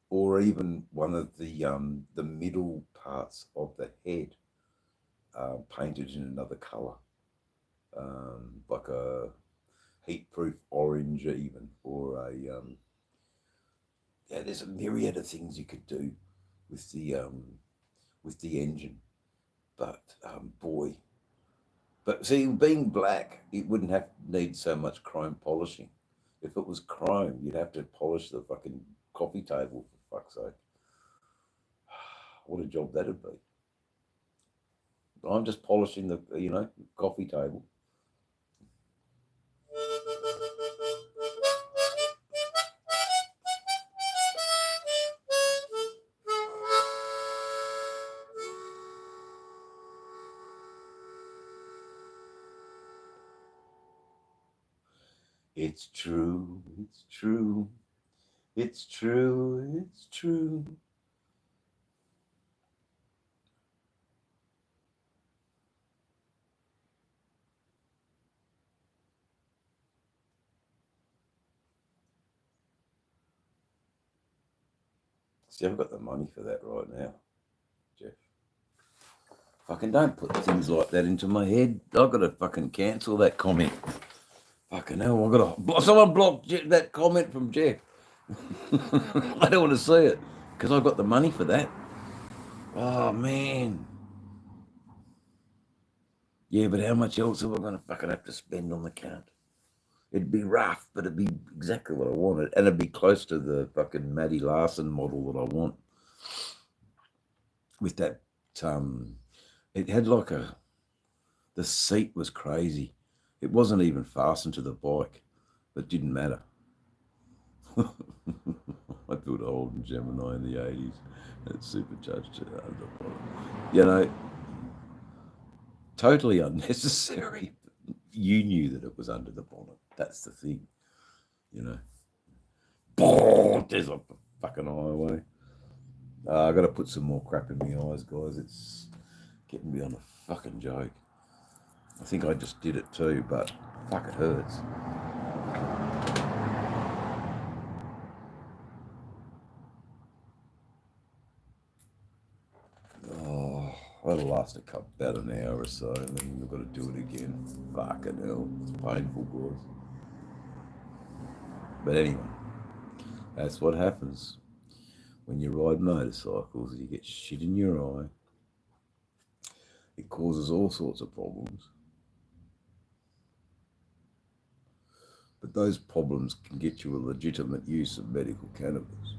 Or even one of the middle parts of the head painted in another colour, like heat-proof orange even, or a yeah. There's a myriad of things you could do with the engine, but boy. But see, being black, it wouldn't have need so much chrome polishing. If it was chrome, you'd have to polish the fucking coffee table, for fuck's sake. What a job that'd be. I'm just polishing the, coffee table. It's true, it's true, it's true, it's true. See, I've got the money for that right now, Jeff. Fucking don't put things like that into my head. I've got to fucking cancel that comment. Fucking hell, I've got to... Someone blocked that comment from Jeff. I don't want to see it because I've got the money for that. Oh, man. Yeah, but how much else am I going to fucking have to spend on the card? It'd be rough, but it'd be exactly what I wanted. And it'd be close to the fucking Maddie Larson model that I want. With that, it had like the seat was crazy. It wasn't even fastened to the bike, but it didn't matter. I built a Holden Gemini in the 80s. It's supercharged. Totally unnecessary. You knew that it was under the bonnet. That's the thing, There's a fucking highway. I got to put some more crap in my eyes, guys. It's getting me on a fucking joke. I think I just did it too, but fuck, it hurts. Oh, that'll last about an hour or so, and then we've got to do it again. Fucking hell, it's painful, guys. But anyway, that's what happens when you ride motorcycles. You get shit in your eye. It causes all sorts of problems. But those problems can get you a legitimate use of medical cannabis.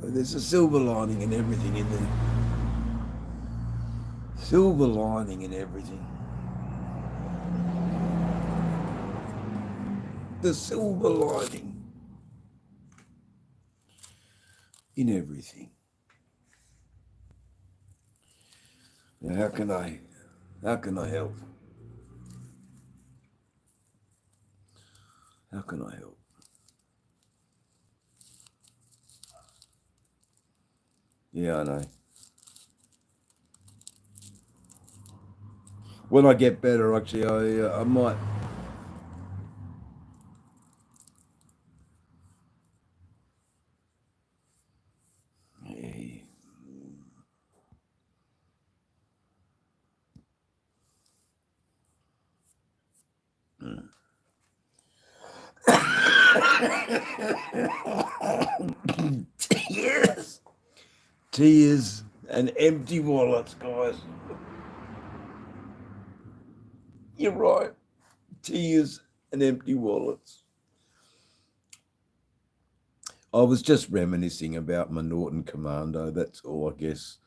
So there's a silver lining in everything in there. Silver lining in everything. The silver lining in everything. Now, how can I help? How can I help? Yeah, I know. When I get better, actually, I might. Yeah. Yes. Tears and empty wallets, guys. You're right. Tears and empty wallets. I was just reminiscing about my Norton Commando. That's all, I guess.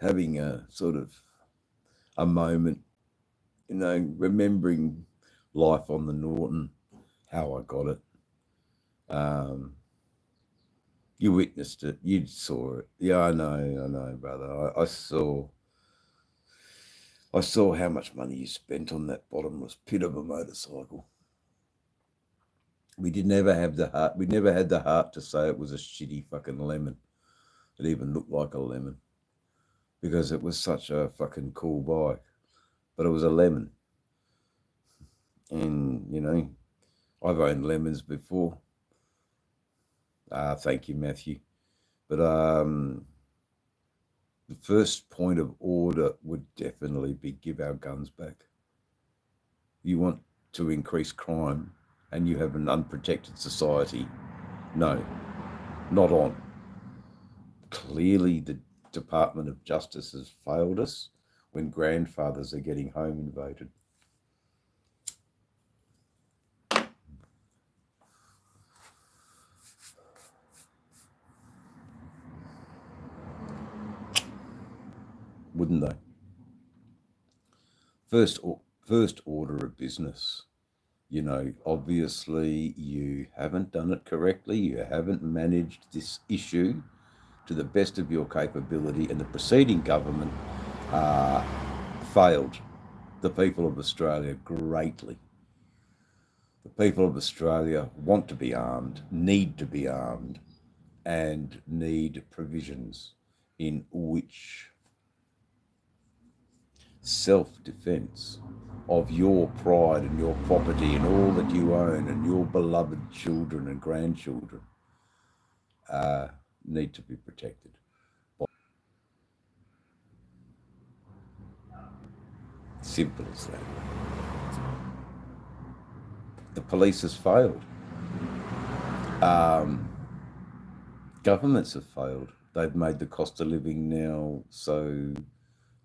Having a sort of a moment, remembering life on the Norton, how I got it. You witnessed it. You saw it. Yeah, I know, brother. I saw how much money you spent on that bottomless pit of a motorcycle. We never had the heart to say it was a shitty fucking lemon. It even looked like a lemon because it was such a fucking cool bike, but it was a lemon. And, I've owned lemons before. Thank you, Matthew. But the first point of order would definitely be give our guns back. You want to increase crime, and you have an unprotected society. No, not on. Clearly, the Department of Justice has failed us when grandfathers are getting home invaded. Wouldn't they? First order of business. You know, obviously you haven't done it correctly. You haven't managed this issue to the best of your capability, and the preceding government failed the people of Australia greatly. The people of Australia want to be armed, need to be armed, and need provisions in which self-defense of your pride and your property and all that you own and your beloved children and grandchildren need to be protected. Simple as that. The police has failed. Governments have failed. They've made the cost of living now so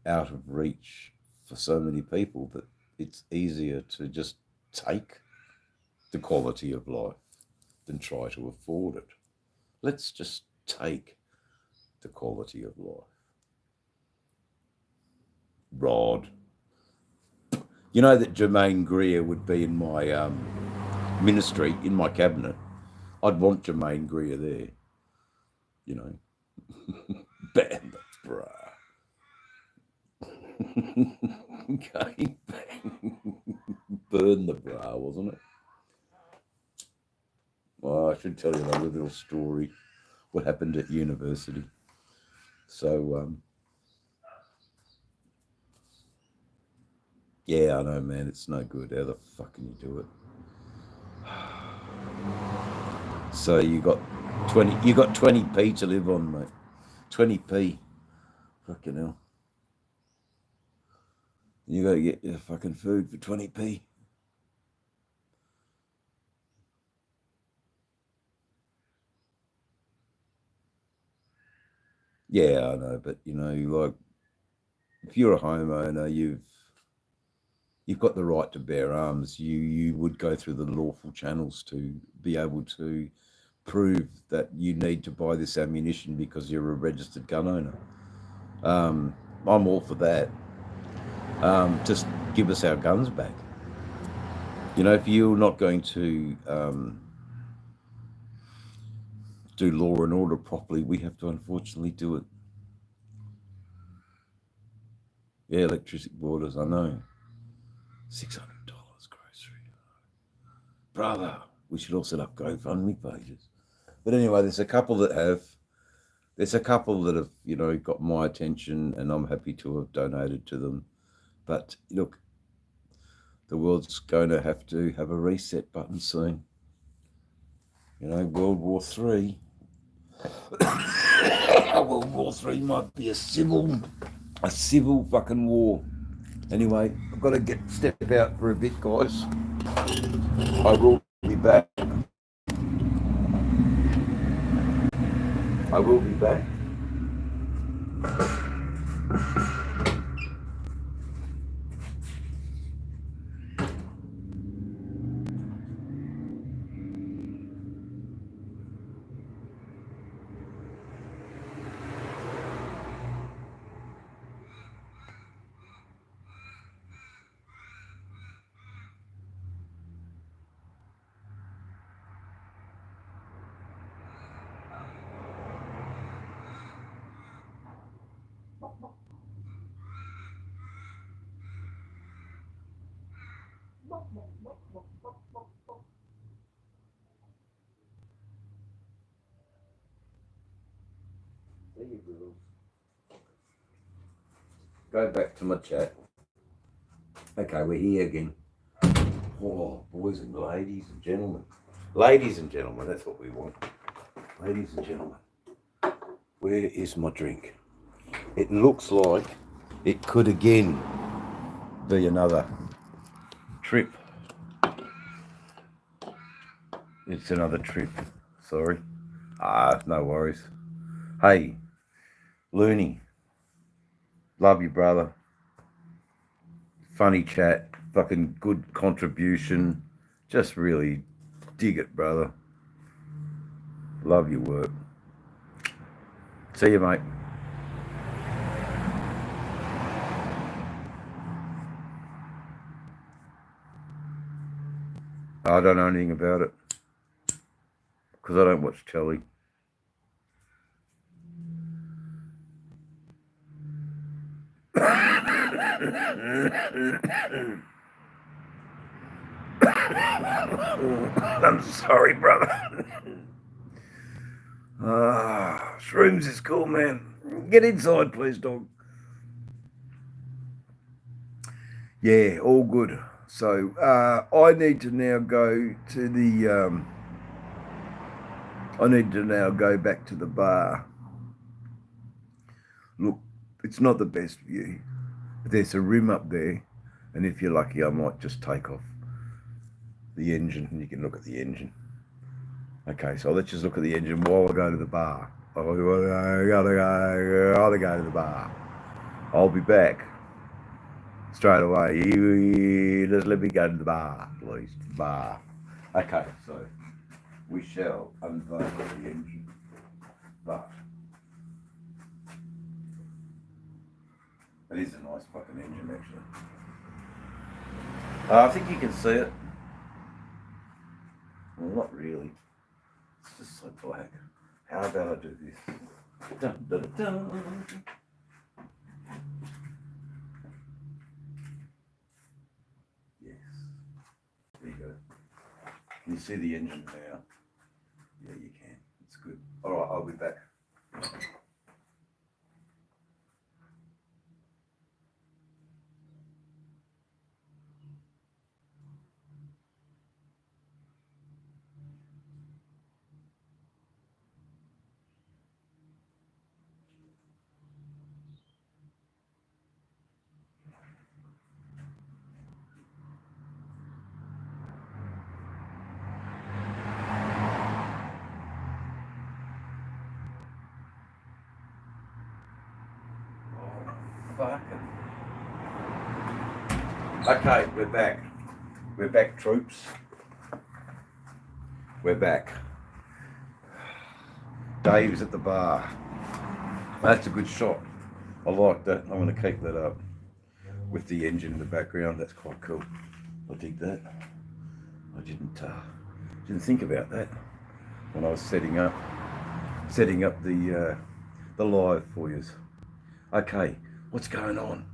out of reach for so many people that it's easier to just take the quality of life than try to afford it. Let's just take the quality of life. Rod. You know that Germaine Greer would be in my ministry, in my cabinet. I'd want Germaine Greer there. You know, ban the bra. Okay, burn the bra, wasn't it? Well, I should tell you a little story. What happened at university? So, yeah, I know, man. It's no good. How the fuck can you do it? So you got 20p to live on, mate. 20p. Fucking hell. You got to get your fucking food for 20p. Yeah, I know, but you know, like, if you're a homeowner, you've got the right to bear arms. You would go through the lawful channels to be able to prove that you need to buy this ammunition because you're a registered gun owner. I'm all for that. Just give us our guns back. You know, if you're not going to do law and order properly, we have to unfortunately do it. Yeah, electricity borders, I know. $600 grocery. Brother, we should all set up GoFundMe pages. But anyway, there's a couple that have, you know, got my attention, and I'm happy to have donated to them. But look, the world's going to have a reset button soon. You know, World War III. World War III might be a civil fucking war. Anyway, I've got to step out for a bit, guys. I will be back. I will be back. There you go. Go back to my chat. Okay, we're here again. Oh, boys and ladies and gentlemen. Ladies and gentlemen, that's what we want. Ladies and gentlemen, where is my drink? It looks like it could again be another trip It's another trip. Sorry. No worries. Hey, Looney. Love you, brother. Funny chat. Fucking good contribution. Just really dig it, brother. Love your work. See you, mate. I don't know anything about it because I don't watch telly. I'm sorry, brother. Shrooms is cool, man. Get inside, please, dog. Yeah, all good. So I need to now go to the. I need to now go back to the bar. Look, it's not the best view. There's a rim up there, and if you're lucky, I might just take off the engine, and you can look at the engine. Okay, so let's just look at the engine while I go to the bar. I gotta go to the bar. I'll be back straight away. Just let me go to the bar, please. Bar. Okay, so we shall unveil the engine, but it is a nice fucking engine, actually. I think you can see it. Well, not really. It's just so black. How about I do this? Dun, dun, dun. Yes. There you go. Can you see the engine now? Yeah, you can. It's good. All right, I'll be back. Fucking. Okay, we're back. We're back, troops. We're back. Dave's at the bar. That's a good shot. I like that. I'm going to keep that up with the engine in the background. That's quite cool. I dig that. I didn't think about that when I was setting up the live for you. Okay, what's going on,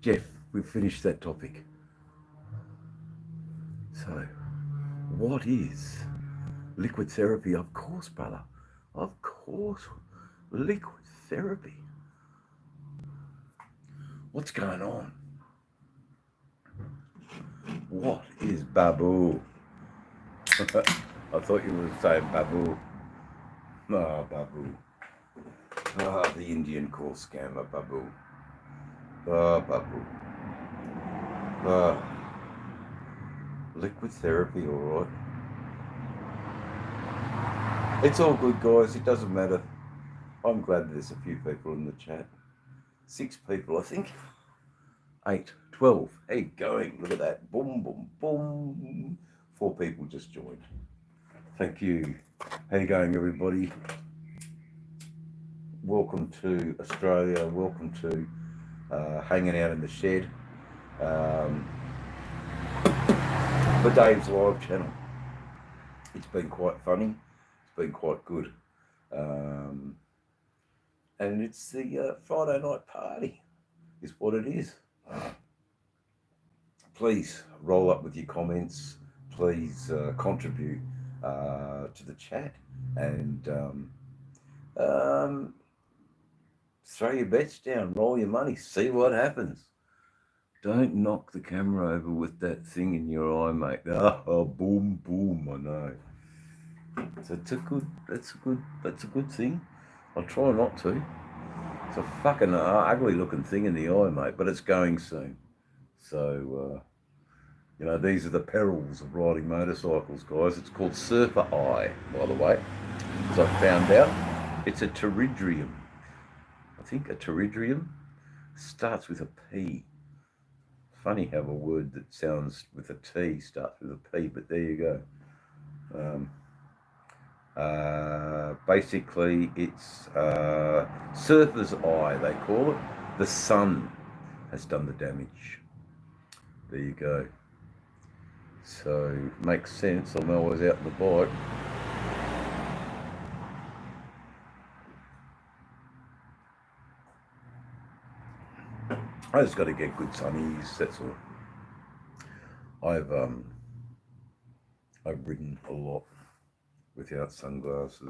Jeff? We've finished that topic. So, what is liquid therapy? Of course, brother. Of course, liquid therapy. What's going on? What is Babu? I thought you were saying Babu. No, Babu. The Indian call scammer, Babu. Babu. Liquid therapy, all right. It's all good, guys. It doesn't matter. I'm glad there's a few people in the chat. 6 people, I think. 8, 12. Hey, going. Look at that. Boom, boom, boom. 4 people just joined. Thank you. How you going, everybody? Welcome to Australia. Welcome to hanging out in the shed for Dave's live channel. It's been quite funny. It's been quite good. And it's the Friday night party is what it is. Please roll up with your comments. Please contribute to the chat and throw your bets down, roll your money, see what happens. Don't knock the camera over with that thing in your eye, mate. Oh, boom, boom, I know. So that's a good thing. I'll try not to. It's a fucking ugly looking thing in the eye, mate, but it's going soon. So You know, these are the perils of riding motorcycles, guys. It's called Surfer Eye, by the way. As I found out, it's a pteridrium. I think a pteridrium starts with a P. Funny how a word that sounds with a T starts with a P, but there you go. Basically, it's surfer's eye, they call it. The sun has done the damage. There you go. So, makes sense. I'm always out on the bike. I just got to get good sunnies, that's all. I've ridden a lot without sunglasses,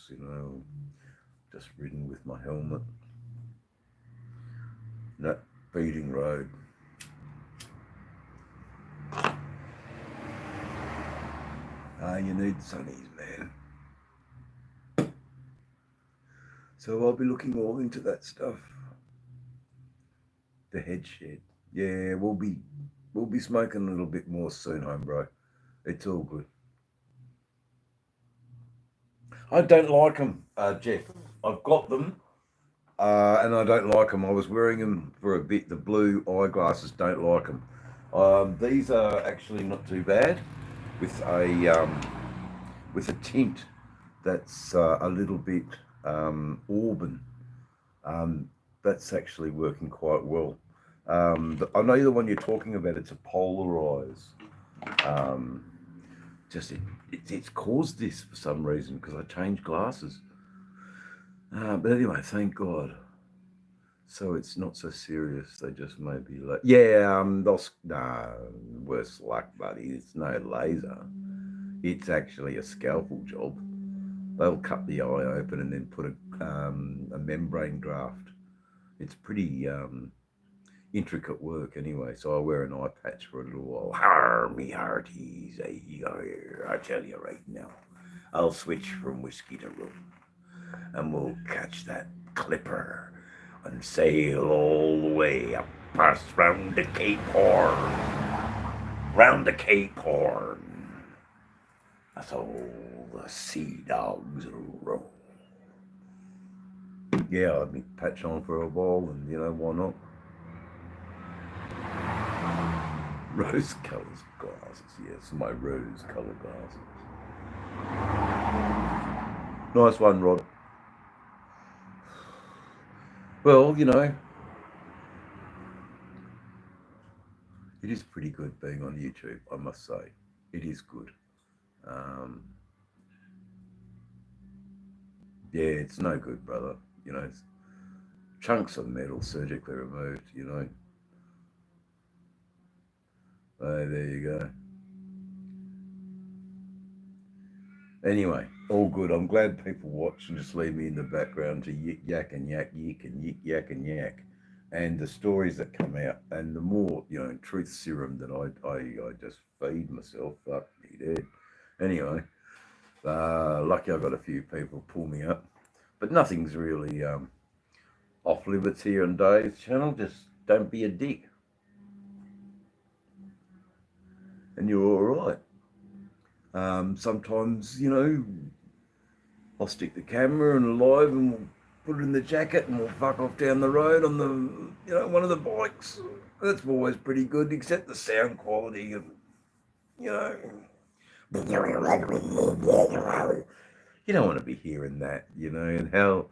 you know, just ridden with my helmet. That beating road. You need sunnies, man. So I'll be looking all into that stuff. The head shed. Yeah, we'll be smoking a little bit more soon, home bro. It's all good. I don't like them, Jeff. I've got them, and I don't like them. I was wearing them for a bit. The blue eyeglasses, don't like them. These are actually not too bad, with a tint that's a little bit auburn. That's actually working quite well. I know the one you're talking about. It's a Polarize. It's caused this for some reason because I changed glasses. But anyway, thank God. So it's not so serious. They just may be like, yeah, worse luck, buddy. It's no laser. It's actually a scalpel job. They'll cut the eye open and then put a membrane graft. It's pretty intricate work anyway, so I wear an eye patch for a little while. Me hearties, I tell you right now, I'll switch from whiskey to rum, and we'll catch that clipper and sail all the way up past round the Cape Horn. Round the Cape Horn. That's all the sea dogs roam. Yeah, I'd be patch on for a while, and you know, why not? Rose colored glasses, yes, my rose colored glasses. Nice one, Rod. Well, you know, it is pretty good being on YouTube, I must say. It is good. Yeah, it's no good, brother. You know, it's chunks of metal surgically removed, you know. Oh, there you go. Anyway, all good. I'm glad people watch and just leave me in the background to yik yak and yak yik and yik yak and yak, and the stories that come out, and the more, you know, truth serum that I just feed myself. Fuck me dead. Anyway, lucky I got a few people pull me up, but nothing's really off limits here on Dave's channel. Just don't be a dick, and you're all right. Sometimes, you know, I'll stick the camera and live and we'll put it in the jacket and we'll fuck off down the road on the, you know, one of the bikes. That's always pretty good, except the sound quality of, you know, you don't want to be hearing that, you know, and how,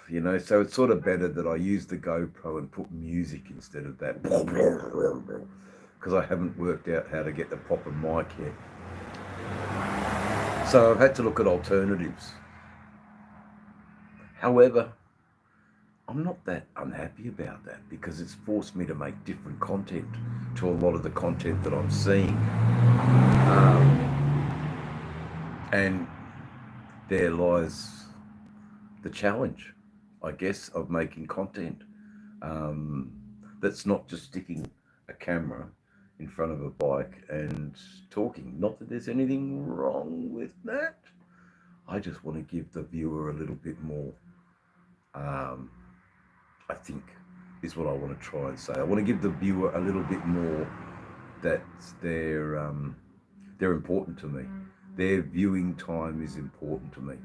you know, so it's sort of better that I use the GoPro and put music instead of that, because I haven't worked out how to get the proper mic yet. So I've had to look at alternatives. However, I'm not that unhappy about that because it's forced me to make different content to a lot of the content that I'm seeing. And there lies the challenge, I guess, of making content that's not just sticking a camera in front of a bike and talking. Not that there's anything wrong with that. I just want to give the viewer a little bit more, I think is what I want to try and say. I want to give the viewer a little bit more that's they're important to me. Their viewing time is important to me,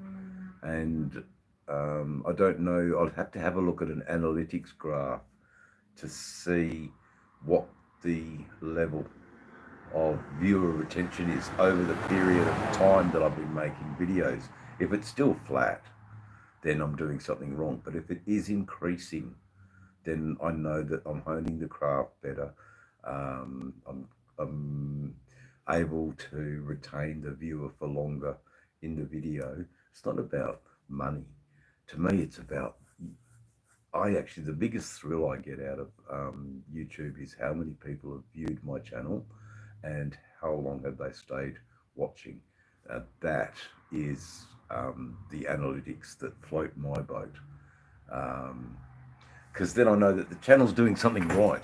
and I don't know. I'd have to have a look at an analytics graph to see what the level of viewer retention is over the period of time that I've been making videos. If it's still flat, then I'm doing something wrong. But if it is increasing, then I know that I'm honing the craft better. I'm able to retain the viewer for longer in the video. It's not about money. To me, it's about, the biggest thrill I get out of YouTube is how many people have viewed my channel and how long have they stayed watching. That is the analytics that float my boat. Because then I know that the channel's doing something right.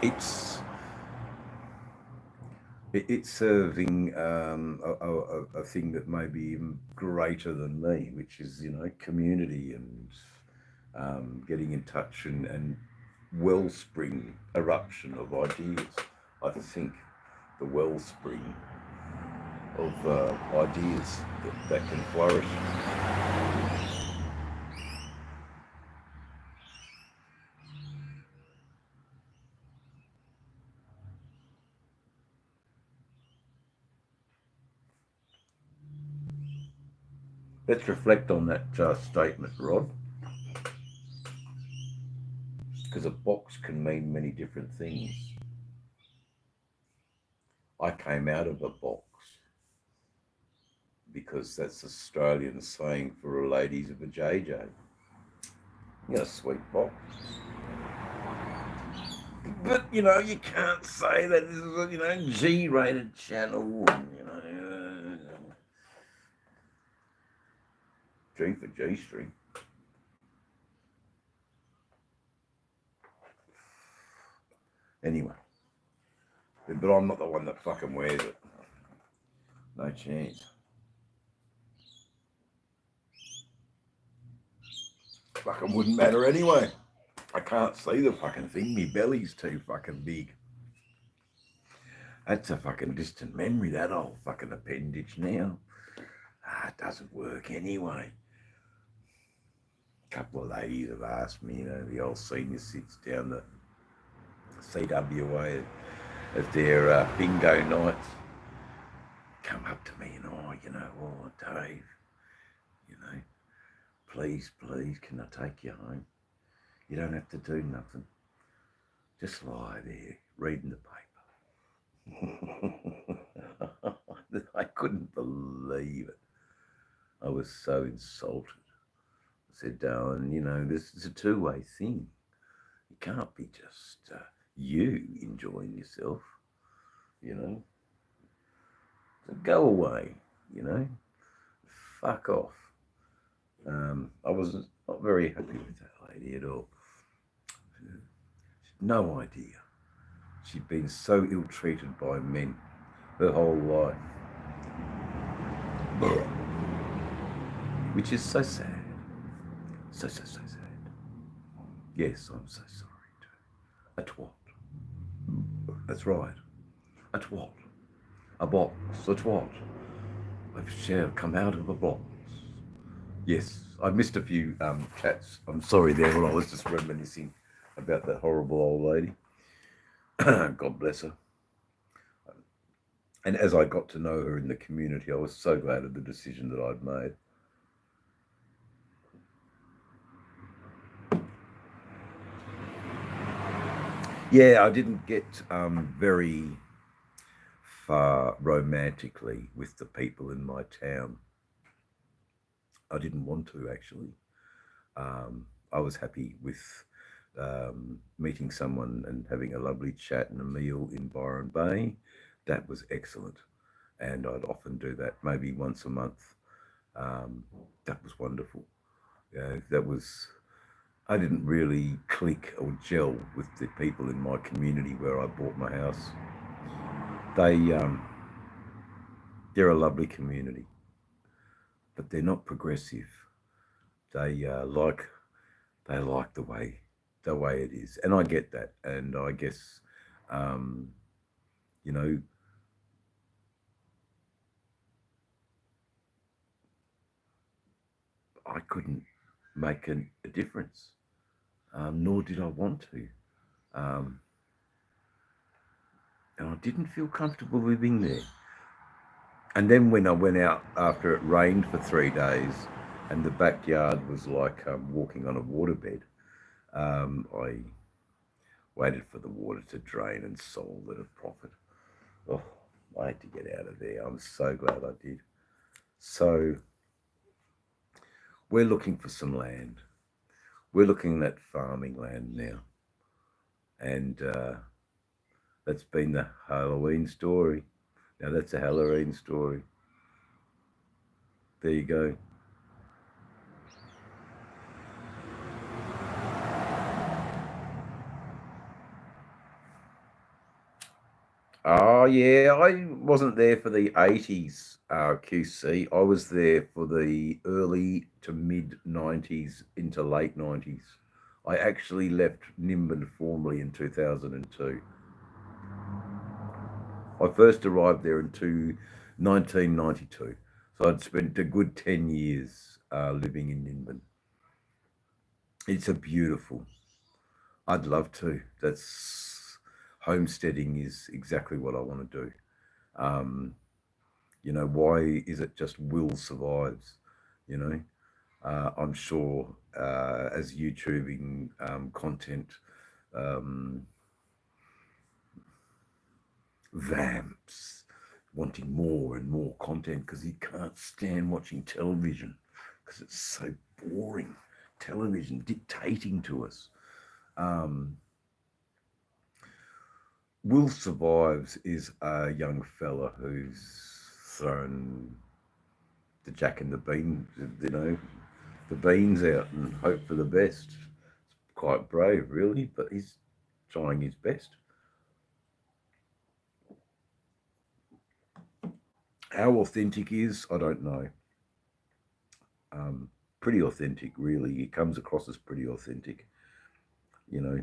It's serving a thing that may be even greater than me, which is, community and getting in touch and wellspring eruption of ideas. I think the wellspring of ideas that can flourish. Let's reflect on that statement, Rod, because a box can mean many different things. I came out of a box because that's Australian saying for a lady's of a JJ. You know, sweet box. But, you can't say that this is a, G-rated channel, G for G-string. Anyway, but I'm not the one that fucking wears it. No chance. Fucking wouldn't matter anyway. I can't see the fucking thing. My belly's too fucking big. That's a fucking distant memory, that old fucking appendage now. It doesn't work anyway. A couple of ladies have asked me, the old senior sits down the CWA at their bingo nights. Come up to me and, Dave, please, can I take you home? You don't have to do nothing. Just lie there reading the paper. I couldn't believe it. I was so insulted. I said, darling, this is a two-way thing. You can't be just you enjoying yourself, So go away, Fuck off. I was not very happy with that lady at all. No idea. She'd been so ill-treated by men her whole life. Which is so sad. So sad. Yes, I'm so sorry too. A twat. That's right. A twat. A box. A twat. I've come out of a box. Yes, I missed a few chats. I'm sorry there when I was just reminiscing about that horrible old lady. God bless her. And as I got to know her in the community, I was so glad of the decision that I'd made. Yeah, I didn't get very far romantically with the people in my town. I didn't want to, actually. I was happy with meeting someone and having a lovely chat and a meal in Byron Bay. That was excellent. And I'd often do that, maybe once a month. That was wonderful. I didn't really click or gel with the people in my community where I bought my house. They're a lovely community, but they're not progressive. They like the way the way it is, and I get that, and I guess, um, you know, I couldn't make a difference, nor did I want to, um, and I didn't feel comfortable living there. And then when I went out after it rained for 3 days, and the backyard was like walking on a waterbed, I waited for the water to drain and sold at a profit. Oh, I had to get out of there. I'm so glad I did. So we're looking for some land. We're looking at farming land now. And that's been the Halloween story. Now that's a Halloween story. There you go. Oh yeah, I wasn't there for the 80s QC. I was there for the early to mid 90s into late 90s. I actually left Nimbin formally in 2002. I first arrived there in 1992. So I'd spent a good 10 years living in Nimbin. It's a beautiful, I'd love to. That's homesteading is exactly what I want to do. Um, you know, why is it just will survives? You know, I'm sure as YouTubing content um, vamps wanting more and more content because he can't stand watching television because it's so boring. Television dictating to us. Um, Will Survives is a young fella who's thrown the jack and the bean, you know, the beans out and hope for the best. It's quite brave, really, but he's trying his best. How authentic he is, I don't know. Pretty authentic, really. He comes across as pretty authentic, you know,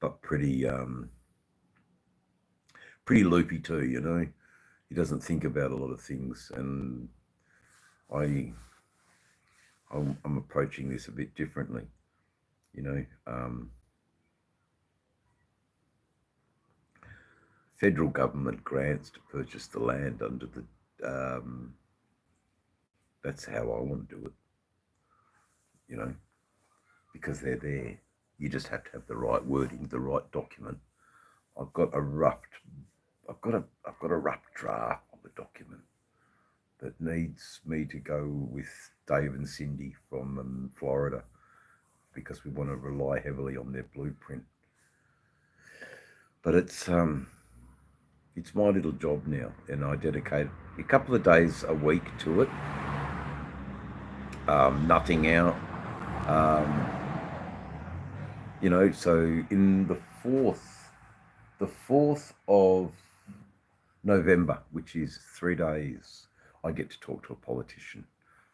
but pretty loopy too, you know. He doesn't think about a lot of things, and I I'm approaching this a bit differently, you know. Federal government grants to purchase the land under the. That's how I want to do it, you know, because they're there. You just have to have the right wording, the right document. I've got a rough, I've got a rough draft of a document that needs me to go with Dave and Cindy from Florida because we want to rely heavily on their blueprint. But it's my little job now, and I dedicate a couple of days a week to it. Nothing out. Um, you know, so in the 4th of November, which is 3 days, I get to talk to a politician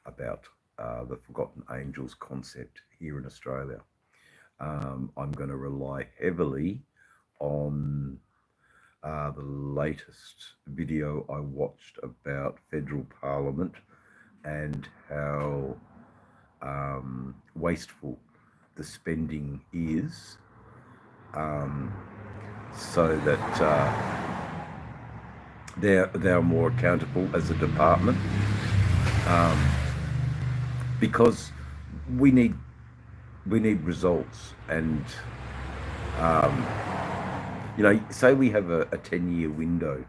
about the Forgotten Angels concept here in Australia. I'm going to rely heavily on the latest video I watched about federal parliament and how wasteful the spending is, so that they're more accountable as a department, because we need results. And you know, say we have a 10-year window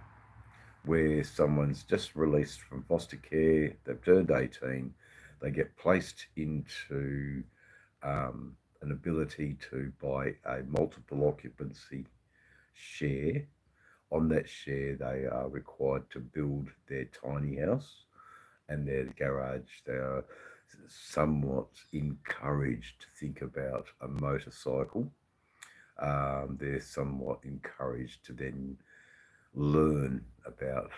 where someone's just released from foster care, they've turned 18, they get placed into an ability to buy a multiple occupancy share. On that share, they are required to build their tiny house and their garage. They are somewhat encouraged to think about a motorcycle. They're somewhat encouraged to then learn about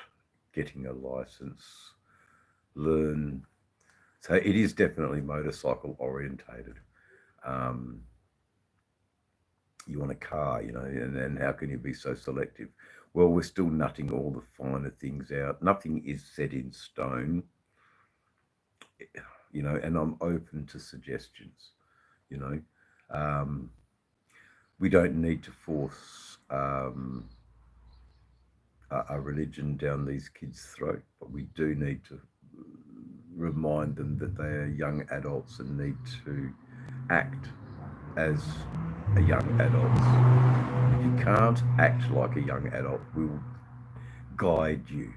getting a license, learn. So it is definitely motorcycle orientated. you want a car, you know, and how can you be so selective? Well, we're still nutting all the finer things out. Nothing is set in stone, you know, and I'm open to suggestions, you know. Um, we don't need to force a religion down these kids' throat, but we do need to remind them that they are young adults and need to act as a young adult. If you can't act like a young adult, we'll guide you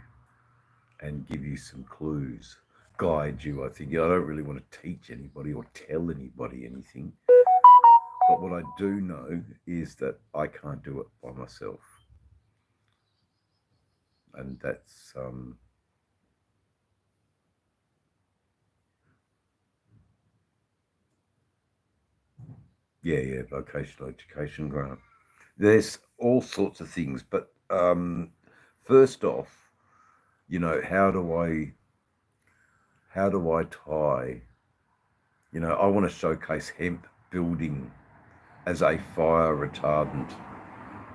and give you some clues. Guide you, I think. I don't really want to teach anybody or tell anybody anything. But what I do know is that I can't do it by myself. And that's yeah, vocational education grant. There's all sorts of things, but first off, you know, how do I tie? You know, I want to showcase hemp building as a fire retardant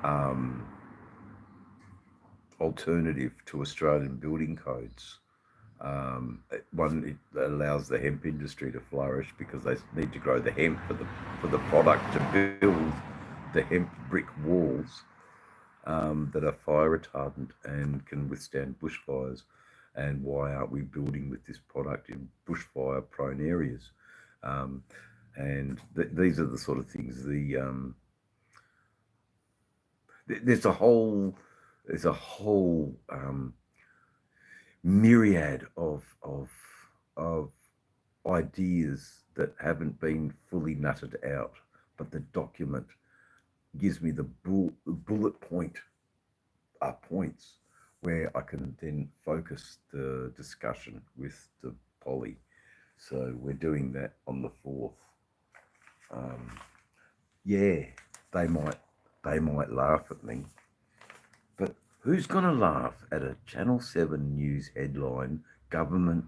um, alternative to Australian building codes. It allows the hemp industry to flourish because they need to grow the hemp for the product to build the hemp brick walls that are fire retardant and can withstand bushfires. And why aren't we building with this product in bushfire prone areas? And these are the sort of things. There's a whole myriad of ideas that haven't been fully nutted out, but the document gives me the bullet points where I can then focus the discussion with the poly. So we're doing that on the 4th. Yeah, they might laugh at me, but who's going to laugh at a Channel 7 news headline, government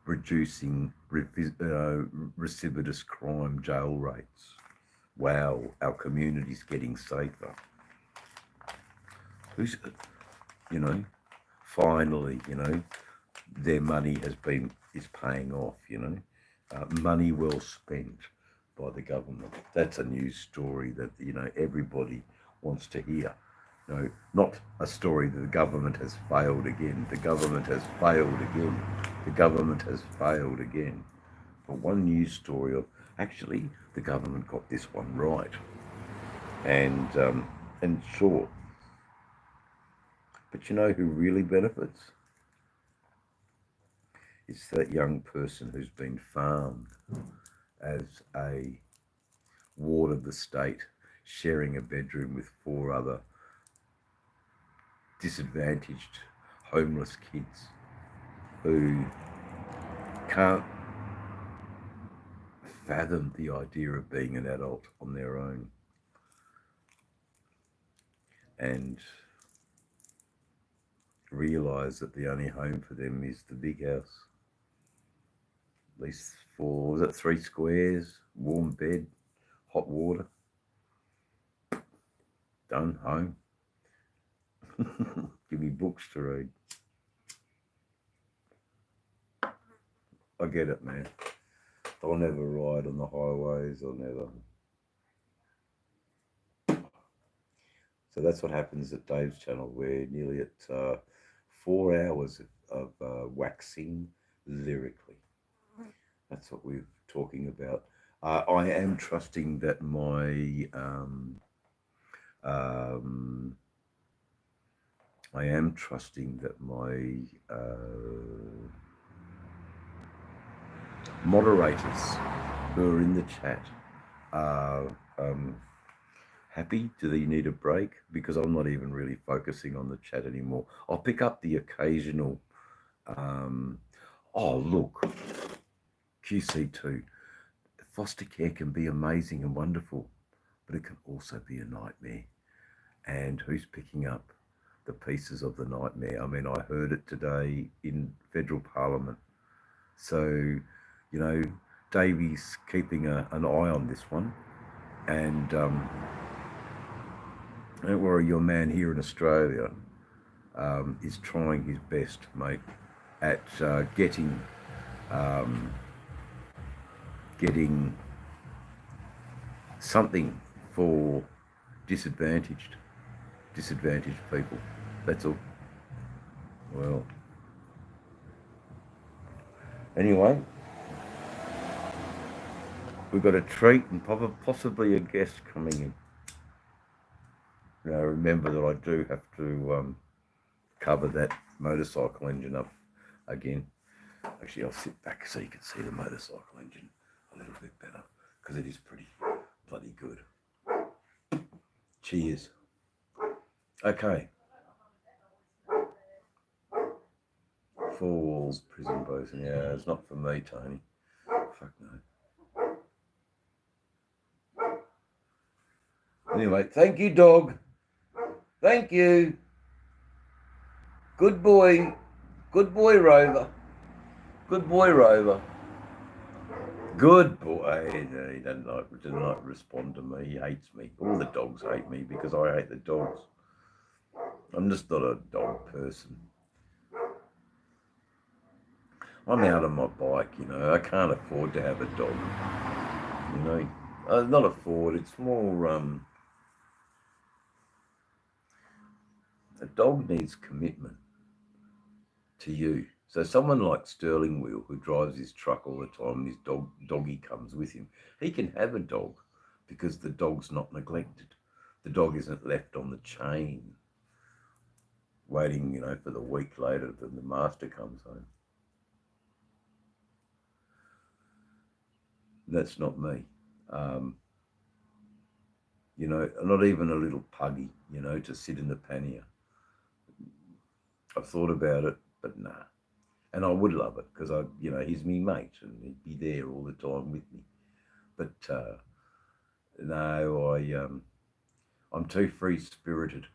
reducing recidivist crime jail rates? Wow, our community's getting safer. Who's, you know, finally, you know, their money is paying off, you know, money well spent by the government. That's a news story that, you know, everybody wants to hear. You know, not a story that the government has failed again. The government has failed again. The government has failed again. But one news story of actually the government got this one right, and sure. But you know who really benefits? It's that young person who's been farmed as a ward of the state, sharing a bedroom with 4 other disadvantaged homeless kids who can't fathom the idea of being an adult on their own, and realize that the only home for them is the big house. At least for, was it 3 squares, warm bed, hot water, done, home. Give me books to read. I get it, man. I'll never ride on the highways. I'll never. So that's what happens at Dave's channel. We're nearly at 4 hours of waxing lyrically. That's what we're talking about. I am trusting that my moderators who are in the chat are happy. Do they need a break? Because I'm not even really focusing on the chat anymore. I'll pick up the occasional, oh, look, QC2. Foster care can be amazing and wonderful, but it can also be a nightmare. And who's picking up the pieces of the nightmare? I mean, I heard it today in federal parliament. So, you know, Davey's keeping an eye on this one, and don't worry, your man here in Australia is trying his best, mate, at getting something for disadvantaged people. That's all. Well, anyway, we've got a treat and possibly a guest coming in. Now remember that I do have to cover that motorcycle engine up again. Actually, I'll sit back so you can see the motorcycle engine a little bit better, because it is pretty bloody good. Cheers. Okay. Four Walls Prison Basin. Yeah, it's not for me, Tony. Fuck no. Anyway, thank you, dog. Thank you. Good boy. Good boy, Rover. Good boy, Rover. Good boy. He doesn't like respond to me. He hates me. All the dogs hate me because I hate the dogs. I'm just not a dog person. I'm out on my bike, you know. I can't afford to have a dog. You know, not afford. It's more a dog needs commitment to you. So someone like Sterling Wheel, who drives his truck all the time, and his doggy comes with him, he can have a dog because the dog's not neglected. The dog isn't left on the chain, waiting, you know, for the week later that the master comes home. That's not me. You know, not even a little puggy, you know, to sit in the pannier. I've thought about it, but nah. And I would love it because you know, he's me mate and he'd be there all the time with me. But no, I'm too free spirited.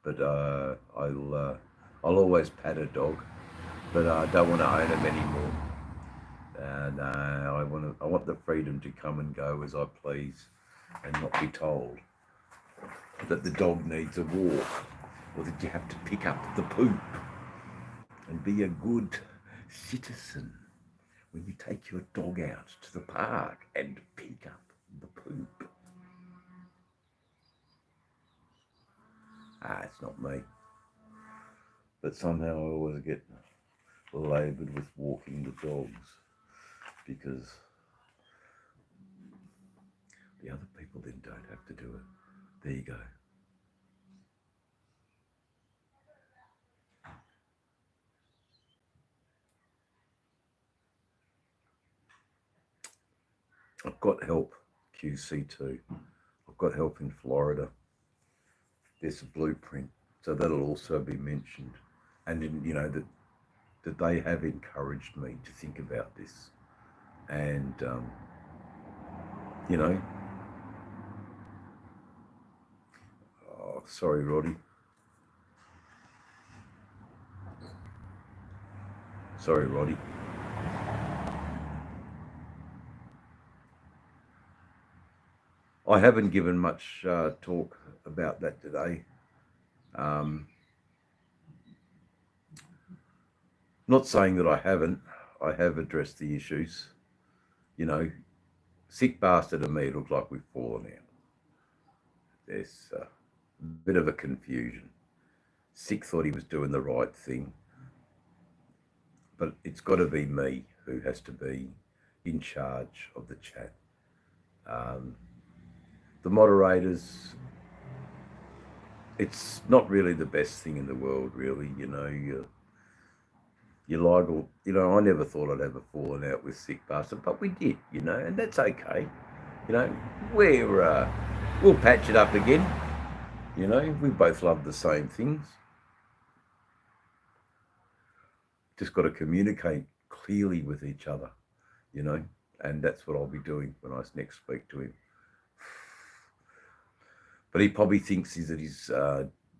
But I'll always pat a dog, but I don't want to own him anymore. No, I want the freedom to come and go as I please, and not be told that the dog needs a walk, or that you have to pick up the poop. And be a good citizen when you take your dog out to the park and pick up the poop. It's not me. But somehow I always get laboured with walking the dogs because the other people then don't have to do it. There you go. I've got help, QC2. I've got help in Florida. There's a blueprint, so that'll also be mentioned. And in, you know, that they have encouraged me to think about this. And, you know, oh, sorry, Roddy. Sorry, Roddy. I haven't given much talk about that today. Not saying that I haven't. I have addressed the issues. You know, sick bastard and me look like we've fallen out. There's a bit of a confusion. Sick thought he was doing the right thing. But it's got to be me who has to be in charge of the chat. The moderators, it's not really the best thing in the world, really. You know, you Ligel, you know, I never thought I'd ever fallen out with Sick Bastard, but we did, you know, and that's okay. You know, we'll patch it up again. You know, we both love the same things. Just got to communicate clearly with each other, you know, and that's what I'll be doing when I next speak to him. But he probably thinks that he's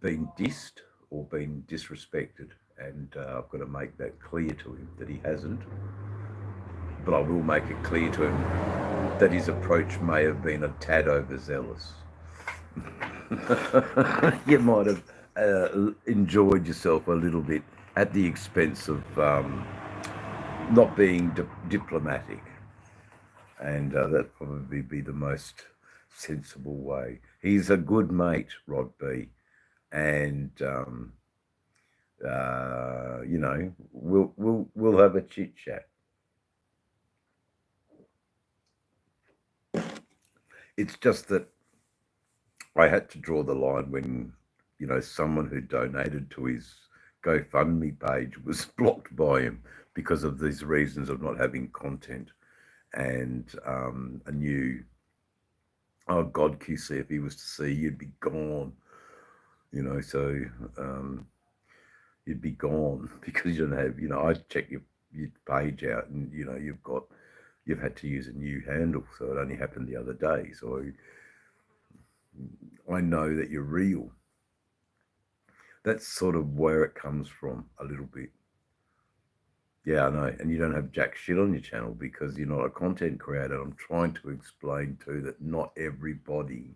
been dissed or been disrespected, and I've got to make that clear to him that he hasn't. But I will make it clear to him that his approach may have been a tad overzealous. You might have enjoyed yourself a little bit at the expense of not being diplomatic, and that'd probably be the most sensible way. He's a good mate, Rod B, and we'll have a chit chat. It's just that I had to draw the line when, someone who donated to his GoFundMe page was blocked by him because of these reasons of not having content and a new, oh God, QC, if he was to see, you'd be gone, so you'd be gone because you don't have, I check your page out and, you've had to use a new handle. So it only happened the other day. So I know that you're real. That's sort of where it comes from a little bit. Yeah, I know. And you don't have jack shit on your channel because you're not a content creator. I'm trying to explain too that not everybody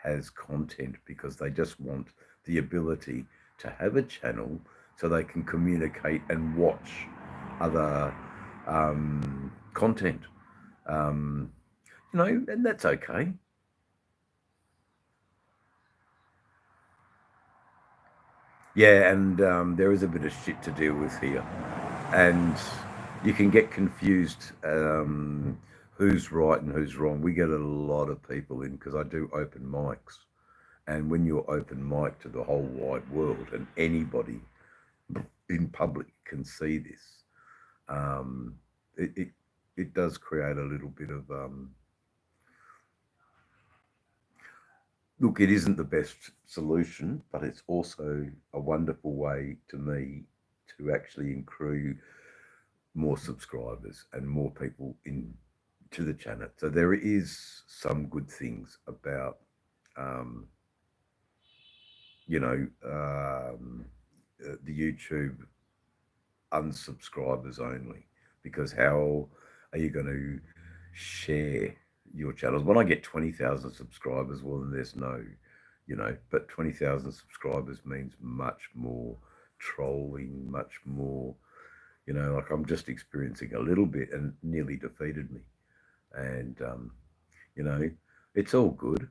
has content because they just want the ability to have a channel so they can communicate and watch other content. And that's okay. Yeah, and there is a bit of shit to deal with here, and you can get confused who's right and who's wrong. We get a lot of people in because I do open mics, and when you're open mic to the whole wide world and anybody in public can see this, it does create a little bit of look, it isn't the best solution, but it's also a wonderful way to me to actually accrue more subscribers and more people in to the channel. So there is some good things about, the YouTube unsubscribers only, because how are you going to share your channels? When I get 20,000 subscribers, well, then there's no, but 20,000 subscribers means much more trolling, much more, like I'm just experiencing a little bit and nearly defeated me. And, it's all good.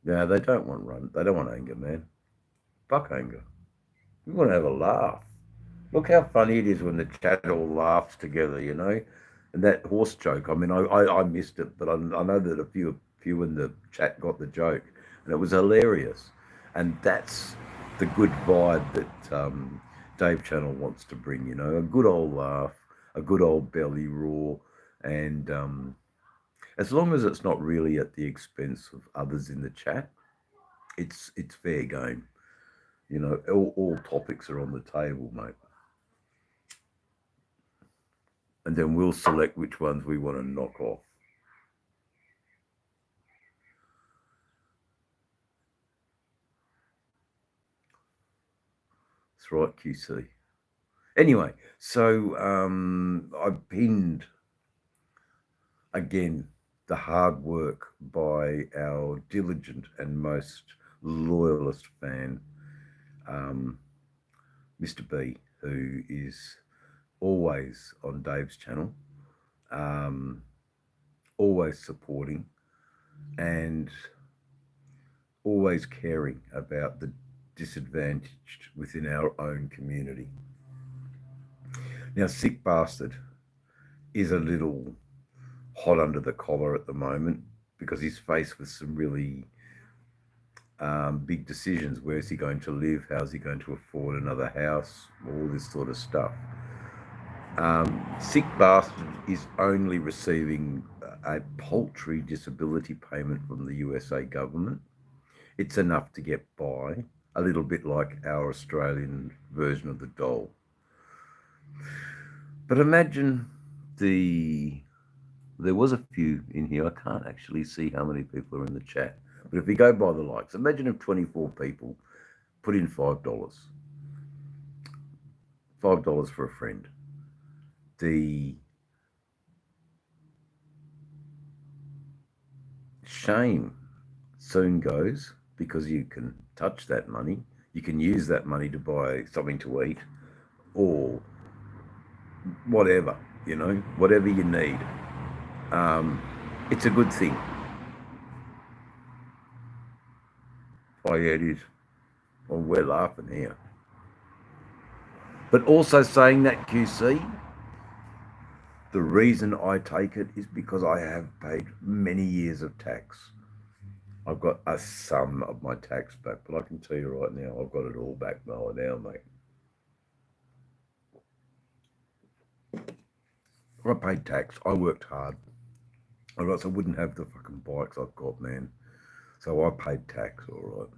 Yeah, they don't want run. They don't want anger, man. Fuck anger. We want to have a laugh. Look how funny it is when the chat all laughs together, And that horse joke, I mean, I missed it, but I know that a few in the chat got the joke, and it was hilarious. And that's the good vibe that Dave Channel wants to bring, a good old laugh, a good old belly roar, and as long as it's not really at the expense of others in the chat, it's fair game. All topics are on the table, mate. And then we'll select which ones we want to knock off. That's right, QC. Anyway, so I pinned again the hard work by our diligent and most loyalist fan, Mr. B, who is always on Dave's channel, always supporting and always caring about the disadvantaged within our own community. Now, Sick Bastard is a little hot under the collar at the moment because he's faced with some really big decisions. Where's he going to live? How's he going to afford another house? All this sort of stuff. Sick Bastard is only receiving a paltry disability payment from the USA government. It's enough to get by, a little bit like our Australian version of the dole. But imagine there was a few in here. I can't actually see how many people are in the chat. But if we go by the likes, imagine if 24 people put in $5. $5 for a friend. The shame soon goes because you can touch that money. You can use that money to buy something to eat or whatever, whatever you need. It's a good thing. Oh, yeah, it is. Well, we're laughing here. But also saying that, QC, the reason I take it is because I have paid many years of tax. I've got a sum of my tax back, but I can tell you right now, I've got it all back now, mate. I paid tax. I worked hard. Or else I wouldn't have the fucking bikes I've got, man. So I paid tax, all right.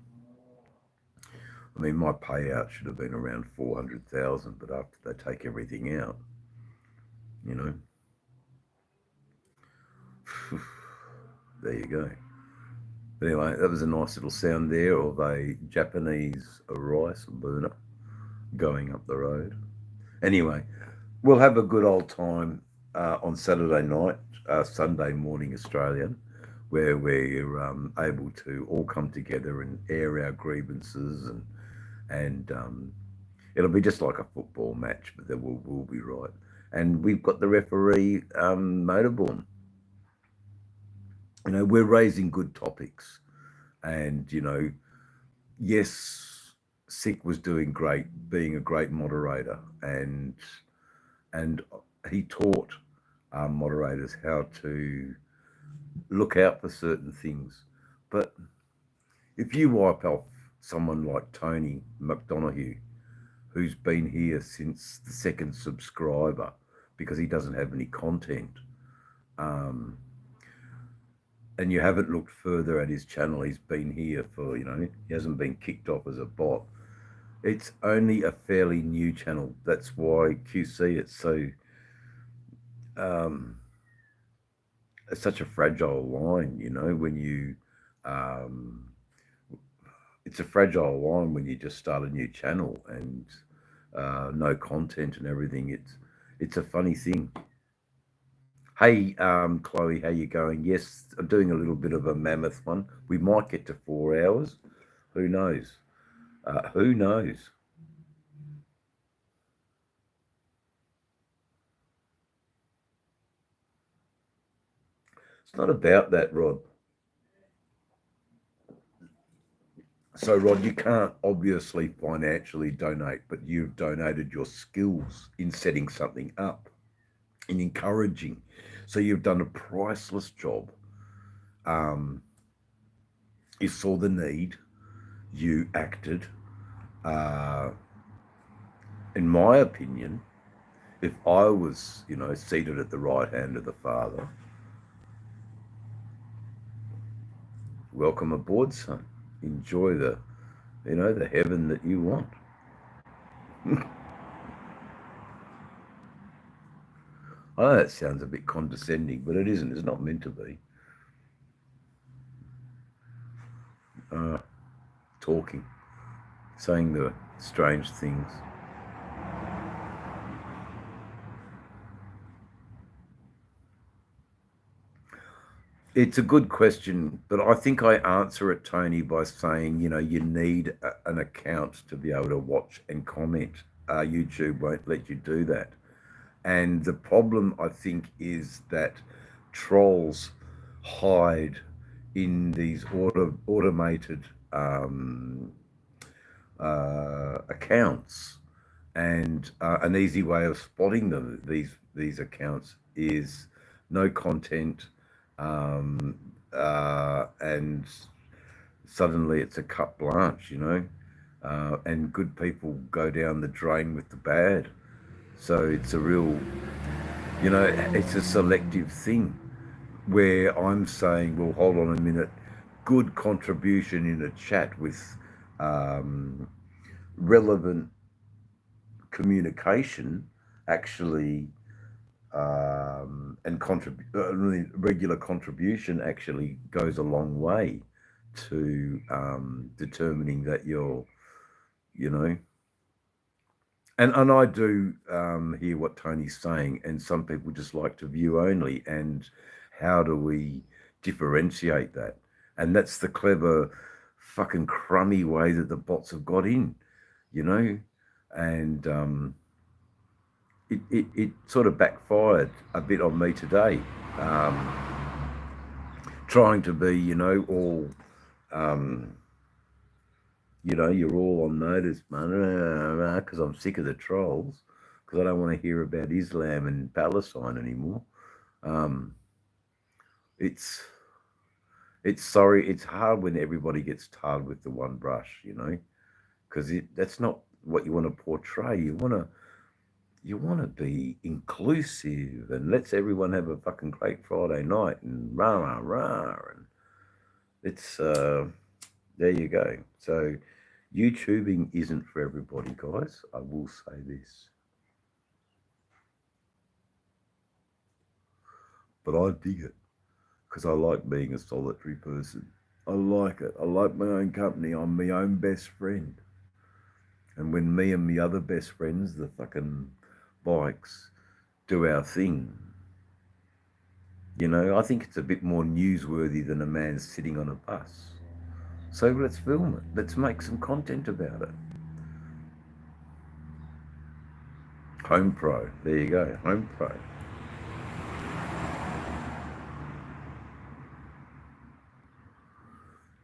I mean, my payout should have been around 400,000, but after they take everything out, there you go. But anyway, that was a nice little sound there of a Japanese rice burner going up the road. Anyway, we'll have a good old time on Saturday night, Sunday morning Australian, where we're able to all come together and air our grievances, and it'll be just like a football match, but then we'll be right. And we've got the referee, Motorborn. We're raising good topics, and yes, Sick was doing great, being a great moderator, and he taught moderators how to look out for certain things. But if you wipe off someone like Tony McDonough, who's been here since the second subscriber because he doesn't have any content, and you haven't looked further at his channel, he's been here for, he hasn't been kicked off as a bot. It's only a fairly new channel. That's why QC, it's so, it's such a fragile line, when you, it's a fragile line when you just start a new channel and no content and everything. It's a funny thing. Hey, Chloe, how you going? Yes, I'm doing a little bit of a mammoth one. We might get to 4 hours. Who knows? Who knows? It's not about that, Rod. So, Rod, you can't obviously financially donate, but you've donated your skills in setting something up, in encouraging. So you've done a priceless job. You saw the need, you acted. In my opinion, if I was, seated at the right hand of the Father, welcome aboard, son. Enjoy the heaven that you want. I know that sounds a bit condescending, but it isn't. It's not meant to be. Talking, saying the strange things. It's a good question, but I think I answer it, Tony, by saying, you need an account to be able to watch and comment. YouTube won't let you do that. And the problem, I think, is that trolls hide in these automated accounts. And an easy way of spotting them, these accounts, is no content, and suddenly it's a carte blanche, and good people go down the drain with the bad. So it's a real, it's a selective thing where I'm saying, well, hold on a minute, good contribution in a chat with relevant communication actually, and regular contribution actually goes a long way to determining that you're, And I do hear what Tony's saying, and some people just like to view only. And how do we differentiate that? And that's the clever, fucking crummy way that the bots have got in, you know. And it sort of backfired a bit on me today, trying to be, all. You're all on notice, man, because I'm sick of the trolls, because I don't want to hear about Islam and Palestine anymore. Um, it's it's hard when everybody gets tarred with the one brush, because that's not what you want to portray. You want to be inclusive and let's everyone have a fucking great Friday night and rah rah rah, and it's there you go. So YouTubing isn't for everybody, guys. I will say this. But I dig it because I like being a solitary person. I like it. I like my own company. I'm my own best friend. And when me and my other best friends, the fucking bikes, do our thing, I think it's a bit more newsworthy than a man sitting on a bus. So let's film it. Let's make some content about it. Home Pro. There you go. Home Pro.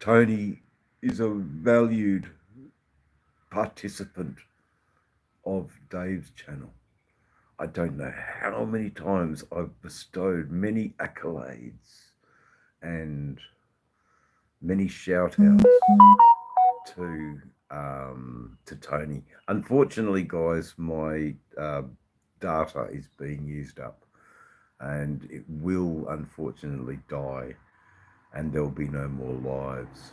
Tony is a valued participant of Dave's channel. I don't know how many times I've bestowed many accolades and many shout outs to Tony. Unfortunately, guys, my data is being used up and it will unfortunately die and there'll be no more lives.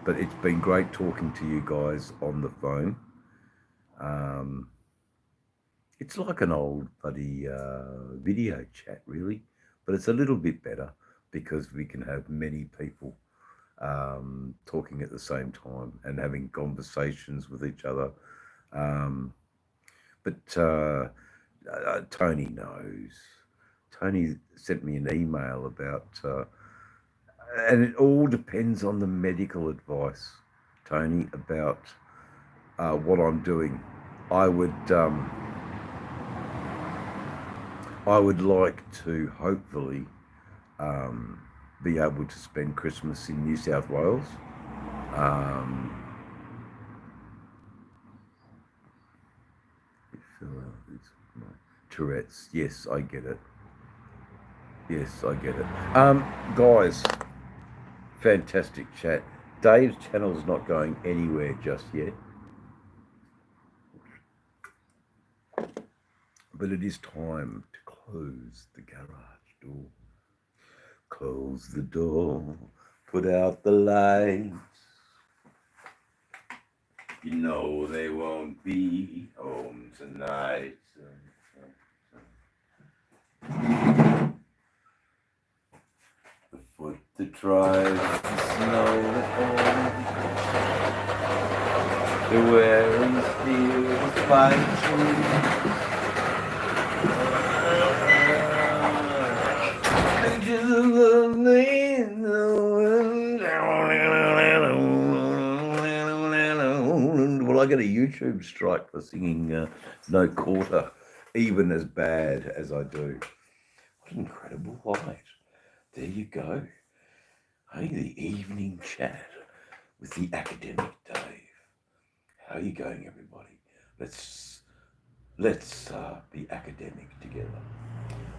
But it's been great talking to you guys on the phone. It's like an old buddy video chat, really, but it's a little bit better because we can have many people talking at the same time and having conversations with each other. But Tony knows. Tony sent me an email about, and it all depends on the medical advice, Tony, about what I'm doing. I would like to hopefully be able to spend Christmas in New South Wales. Tourette's, yes, I get it. Yes, I get it. Guys, fantastic chat. Dave's channel's not going anywhere just yet. But it is time to close the garage door. Close the door, put out the lights. You know they won't be home tonight. The foot that tries to snow home. They're wearing steel spikes. Well, I get a YouTube strike for singing No Quarter, even as bad as I do. What an incredible light. There you go. Hey, the evening chat with the academic Dave. How are you going, everybody? Let's be academic together.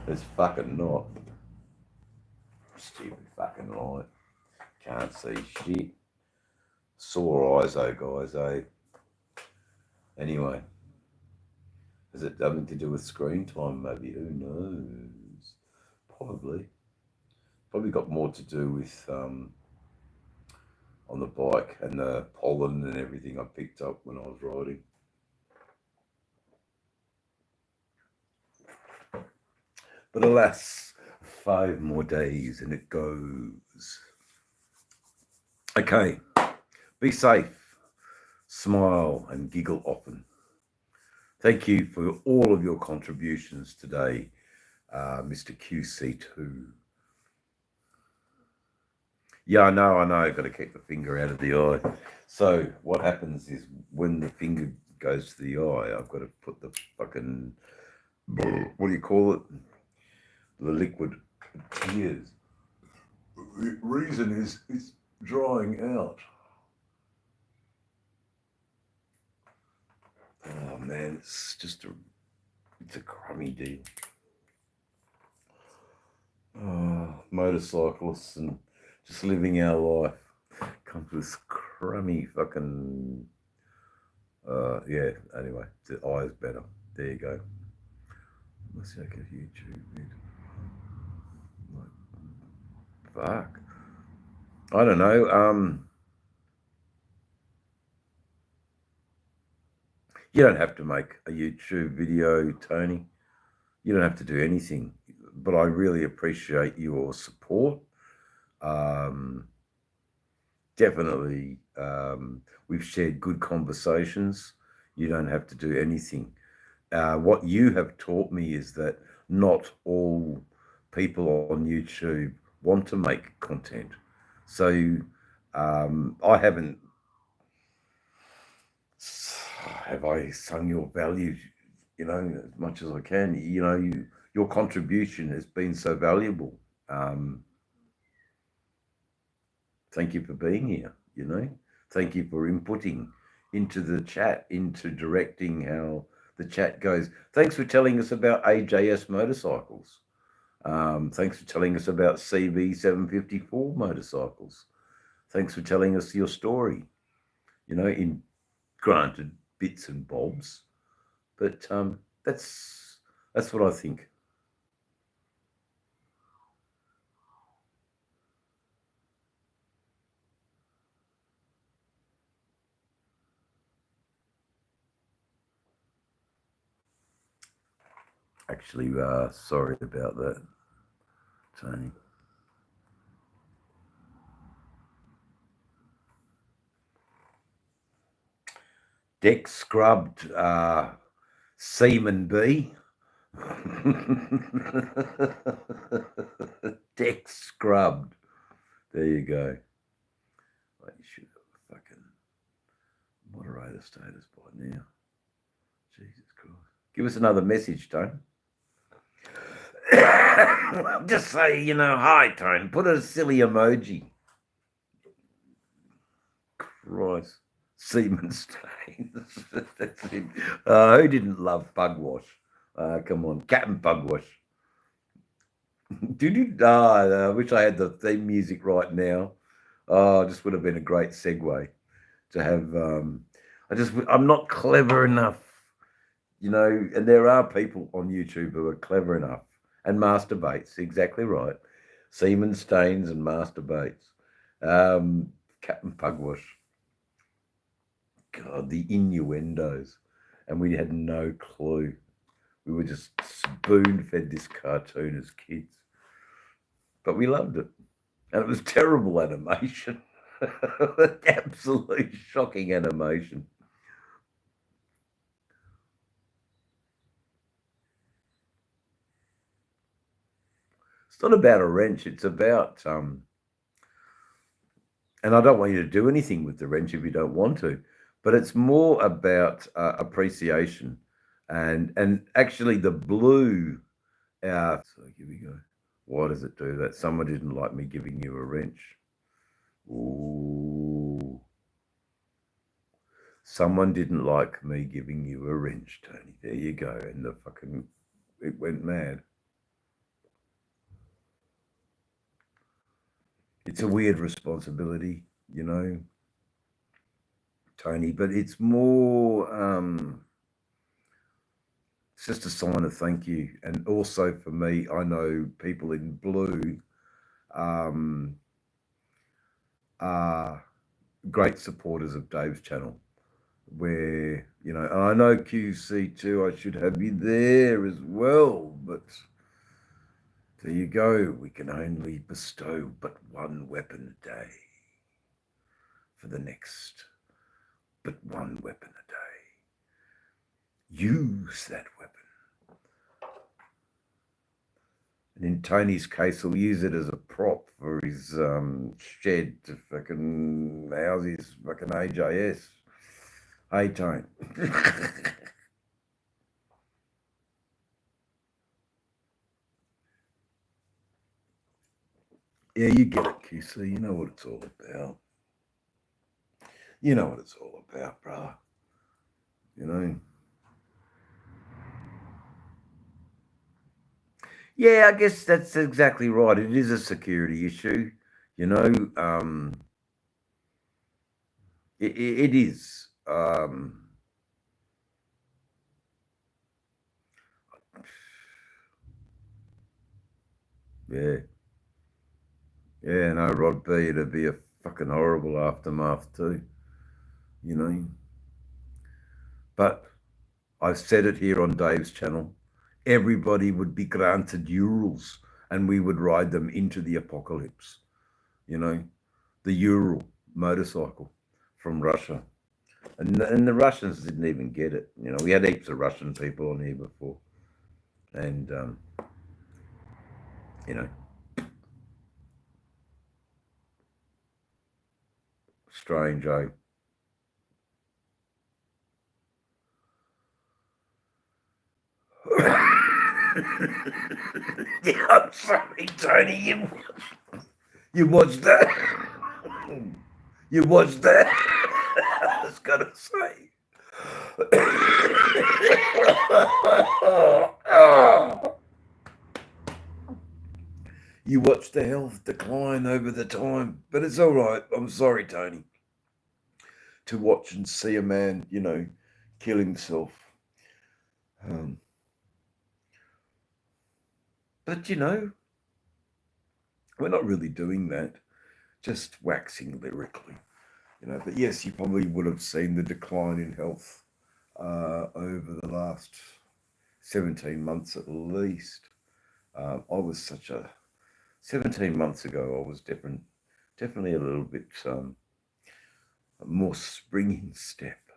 Let's fucking not. Stupid fucking light. Can't see shit. Sore eyes, though, guys, eh? Anyway, has it something to do with screen time, maybe? Who knows? Probably got more to do with on the bike and the pollen and everything I picked up when I was riding. But alas, 5 more days and it goes. Okay, be safe, smile and giggle often. Thank you for all of your contributions today, Mr. QC2. Yeah, I know. I've got to keep the finger out of the eye. So what happens is when the finger goes to the eye, I've got to put the fucking, what do you call it? The liquid tears. The reason is it's drying out. Oh man, it's a crummy deal. Oh, motorcyclists and just living our life comes with this crummy fucking yeah, anyway, the eye's better. There you go. Let's see, I get YouTube vid. Like, fuck. I don't know. You don't have to make a YouTube video, Tony. You don't have to do anything. But I really appreciate your support. Definitely, we've shared good conversations. You don't have to do anything. What you have taught me is that not all people on YouTube want to make content. So I haven't, have I sung your values, you know, as much as I can. You know, your contribution has been so valuable. Thank you for being here, you know. Thank you for inputting into the chat, into directing how the chat goes. Thanks for telling us about AJS motorcycles. Thanks for telling us about CB754 motorcycles. Thanks for telling us your story, you know, in granted bits and bobs, but that's what I think. Actually, sorry about that, Tony. Deck scrubbed, Seaman B. Deck scrubbed. There you go. Well, you should have a fucking moderator status by now. Jesus Christ. Give us another message, Tone. Just say, you know, hi, Tone. Put a silly emoji. Christ. Seaman stains. That's it. Who didn't love Pugwash? Come on, Captain Pugwash. I wish I had the theme music right now. Oh, just would have been a great segue to have. I'm not clever enough, you know, and there are people on YouTube who are clever enough and masturbates. Exactly right. Seaman Stains and masturbates. Captain Pugwash. God, the innuendos. And we had no clue. We were just spoon-fed this cartoon as kids. But we loved it. And it was terrible animation. Absolute shocking animation. It's not about a wrench. It's about, and I don't want you to do anything with the wrench if you don't want to, but it's more about appreciation and actually the blue. So here we go. Why does it do that? Someone didn't like me giving you a wrench. Ooh. Someone didn't like me giving you a wrench, Tony. There you go. And it went mad. It's a weird responsibility, you know, Tony, but it's more, it's just a sign of thank you. And also for me, I know people in blue are great supporters of Dave's channel, where, you know, and I know QC2, I should have you there as well, but there you go. We can only bestow but one weapon a day for the next, but one weapon a day. use that weapon. And in Tony's case, he'll use it as a prop for his shed to fucking house his fucking AJS. Hey, Tone. Yeah, you get it, QC. You know what it's all about. You know what it's all about, brother. You know? Yeah, I guess that's exactly right. It is a security issue, you know. It is. Yeah. Yeah, no, Rod B, it'd be a fucking horrible aftermath too, you know. But I've said it here on Dave's channel. Everybody would be granted Urals and we would ride them into the apocalypse, you know. The Ural motorcycle from Russia. And the Russians didn't even get it. You know, we had heaps of Russian people on here before. And, you know, strange, eh? Yeah, I'm sorry, Tony. You watched that? You watched that? I was going to say. You watched the health decline over the time, but it's all right. I'm sorry, Tony. To watch and see a man, you know, kill himself. But, you know, we're not really doing that, just waxing lyrically, you know. But yes, you probably would have seen the decline in health over the last 17 months at least. I was 17 months ago, I was definitely a little bit more springing step,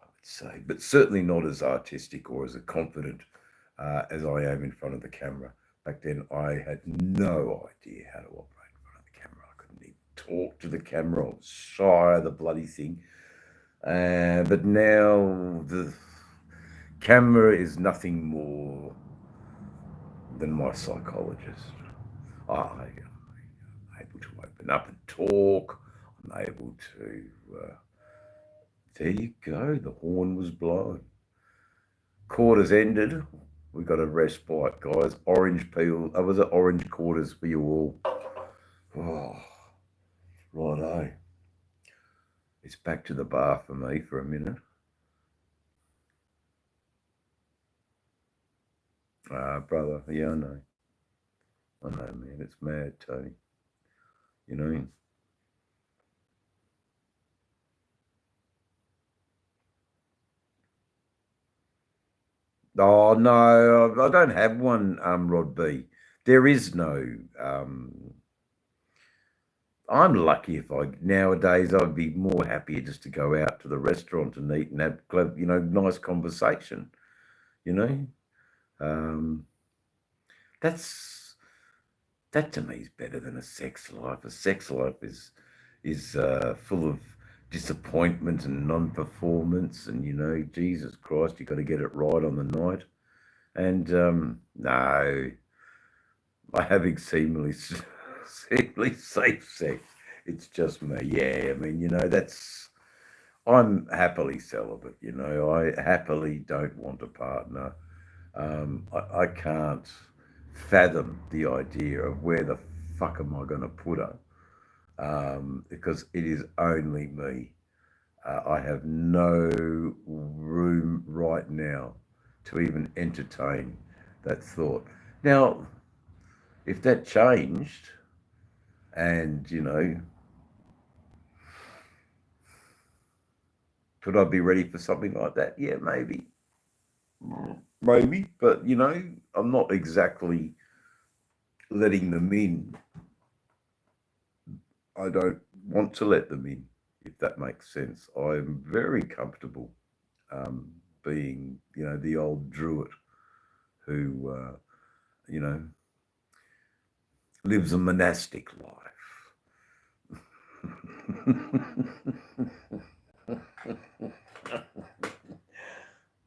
I would say, but certainly not as artistic or as confident as I am in front of the camera. Back then, I had no idea how to operate in front of the camera. I couldn't even talk to the camera. I was shy of the bloody thing. But now the camera is nothing more than my psychologist. I'm able to open up and talk. I'm able to. There you go. The horn was blown. Quarters ended. We got a respite, guys. Orange peel. Was it orange quarters for you all? Oh, righto. It's back to the bar for me for a minute. Brother, yeah, I know. I know, man. It's mad, Tony. You know? Oh, no, I don't have one, Rod B. There is no... I'm lucky if nowadays I'd be more happier just to go out to the restaurant and eat and have, you know, nice conversation, you know? That to me is better than a sex life. A sex life is full of disappointment and non-performance, and you know, Jesus Christ, you got to get it right on the night. And no, I have exceedingly safe sex. It's just me. Yeah, I mean, you know, I'm happily celibate. You know, I happily don't want a partner. I can't fathom the idea of where the fuck am I going to put her, because it is only me. I have no room right now to even entertain that thought. Now, if that changed and, you know, could I be ready for something like that? Yeah, maybe. Maybe, but, you know, I'm not exactly letting them in. I don't want to let them in, if that makes sense. I'm very comfortable being, the old druid who, lives a monastic life.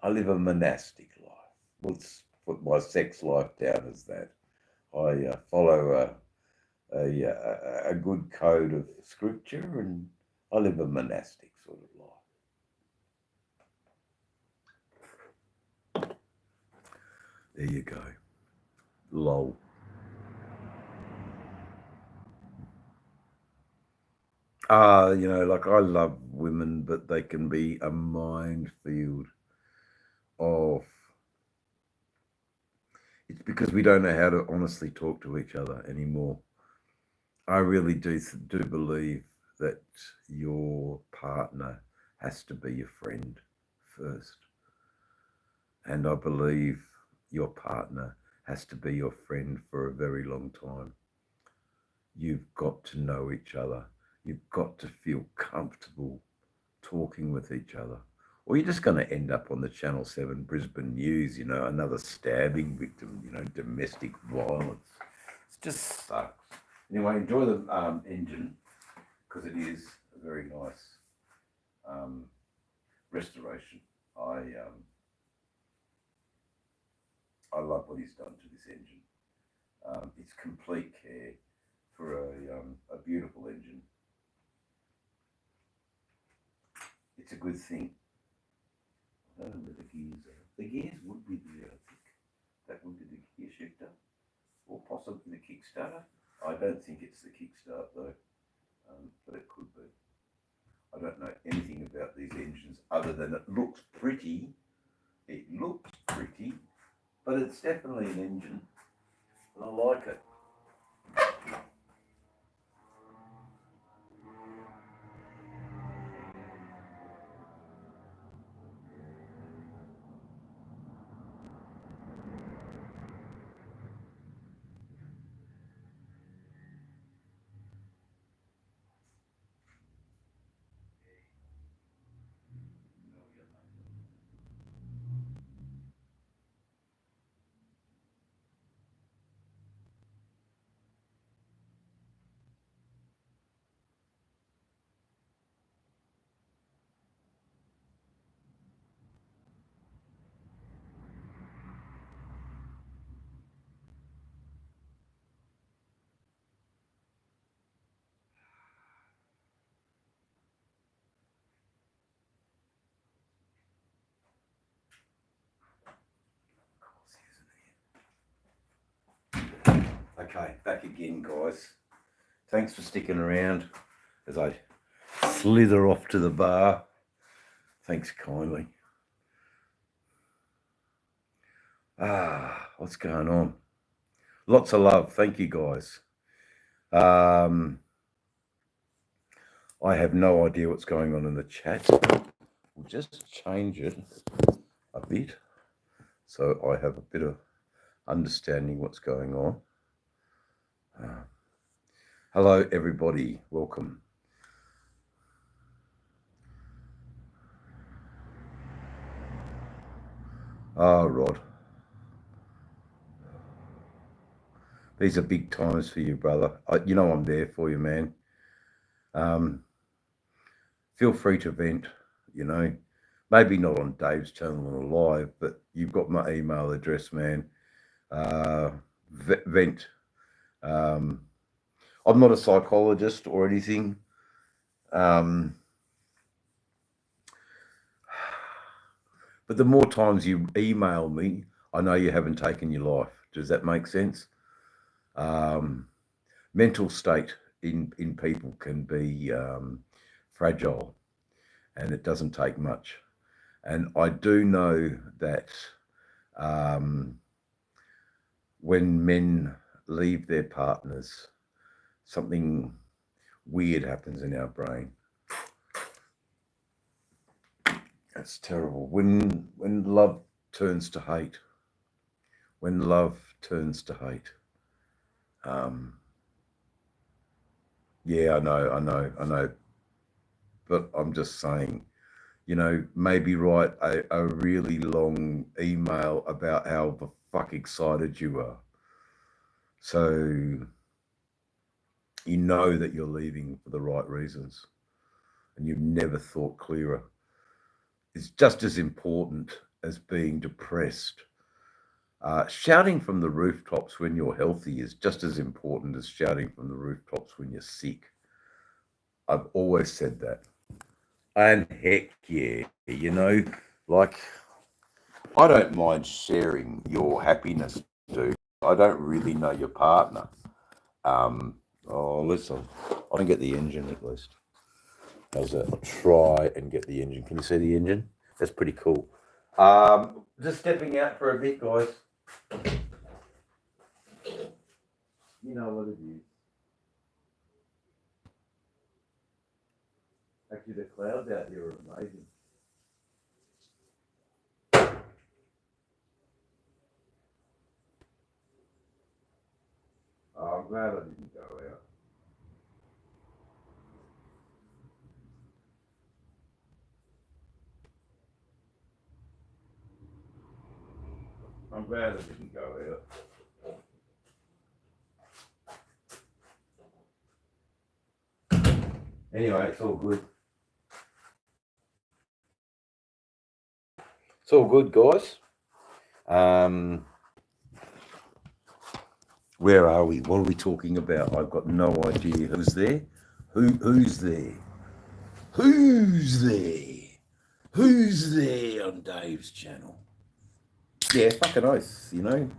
I live a monastic life. Let's put my sex life down as that. I follow a good code of scripture, and I live a monastic sort of life. There you go. Lol. Like I love women, but they can be a minefield of. It's because we don't know how to honestly talk to each other anymore. I really do believe that your partner has to be your friend first. And I believe your partner has to be your friend for a very long time. You've got to know each other. You've got to feel comfortable talking with each other. Or you're just going to end up on the Channel 7 Brisbane News, another stabbing victim, domestic violence. It just sucks. Anyway, enjoy the engine, because it is a very nice restoration. I love what he's done to this engine. It's complete care for a beautiful engine. It's a good thing. I don't know where the gears are. The gears would be there, I think. That would be the gear shifter, or possibly the kickstarter. I don't think it's the kickstart though, but it could be. I don't know anything about these engines other than it looks pretty. It looks pretty, but it's definitely an engine, and I like it. Okay, back again, guys. Thanks for sticking around as I slither off to the bar. Thanks kindly. What's going on? Lots of love. Thank you, guys. I have no idea what's going on in the chat. We'll just change it a bit so I have a bit of understanding what's going on. Hello, everybody. Welcome. Rod. These are big times for you, brother. I'm there for you, man. Feel free to vent, maybe not on Dave's channel or live, but you've got my email address, man. Vent. I'm not a psychologist or anything. But the more times you email me, I know you haven't taken your life. Does that make sense? Mental state in people can be fragile, and it doesn't take much. And I do know that when men leave their partners, something weird happens in our brain. That's terrible. When love turns to hate. When love turns to hate. Yeah, I know. But I'm just saying, You know, maybe write a really long email about how the fuck excited you are. So you know that you're leaving for the right reasons and you've never thought clearer. It's just as important as being depressed. Shouting from the rooftops when you're healthy is just as important as shouting from the rooftops when you're sick. I've always said that. And heck yeah, you know, like I don't mind sharing your happiness, dude. I don't really know your partner. Listen, I can get the engine at least. How's that? I'll try and get the engine. Can you see the engine? That's pretty cool. Just stepping out for a bit, guys. You know what it is. Actually, the clouds out here are amazing. I'm glad I didn't go out. I'm glad I didn't go out. Anyway, it's all good. It's all good, guys. Where are we? What are we talking about? I've got no idea. Who's there? Who's there? Who's there? Who's there on Dave's channel? Yeah, fucking oath, you know.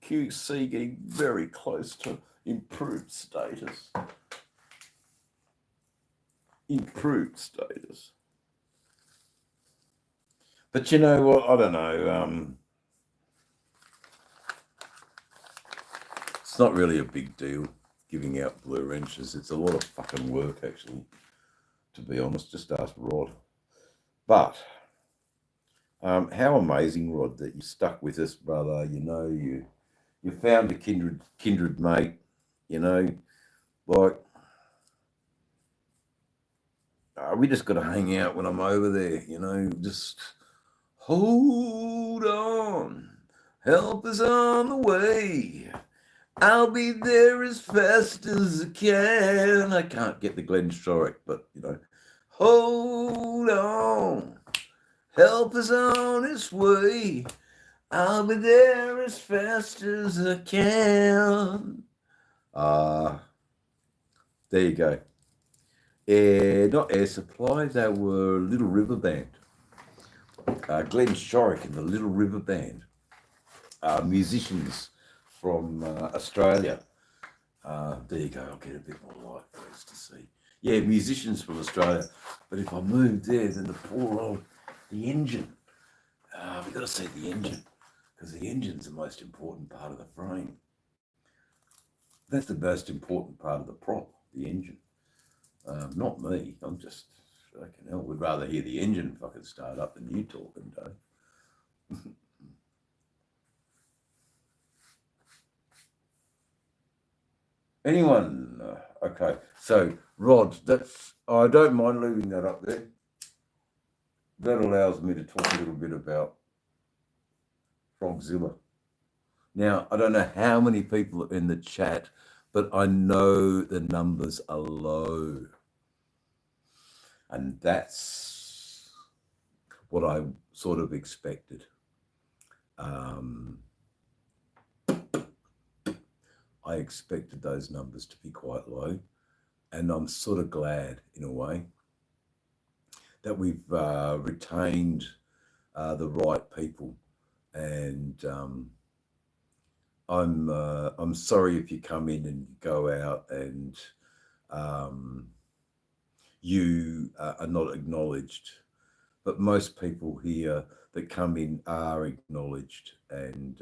QC getting very close to improved status. Improved status. But you know what? I don't know. It's not really a big deal giving out blue wrenches. It's a lot of fucking work, actually, to be honest. Just ask Rod. But how amazing, Rod, that you stuck with us, brother. You know, you found a kindred mate. You know, like we just got to hang out when I'm over there. You know, just hold on, help is on the way. I'll be there as fast as I can. I can't get the Glenn Shorrock, but you know, hold on. Help is on its way. I'll be there as fast as I can. There you go. Not Air Supply, they were Little River Band. Glenn Shorrock and the Little River Band. Musicians from Australia. There you go. I'll get a bit more light for us to see. Yeah, musicians from Australia. But if I move there, then the poor old, the engine. We've got to see the engine because the engine's the most important part of the frame. That's the most important part of the prop, the engine. Not me. I'm just fucking hell. We'd rather hear the engine fucking start up than you talking, Dave. Anyone? Okay. So, Rod, that's I don't mind leaving that up there. That allows me to talk a little bit about Frogzilla. Now, I don't know how many people are in the chat, but I know the numbers are low. And that's what I sort of expected. I expected those numbers to be quite low. And I'm sort of glad, in a way, that we've retained the right people. And I'm sorry if you come in and go out and you are not acknowledged, but most people here that come in are acknowledged, and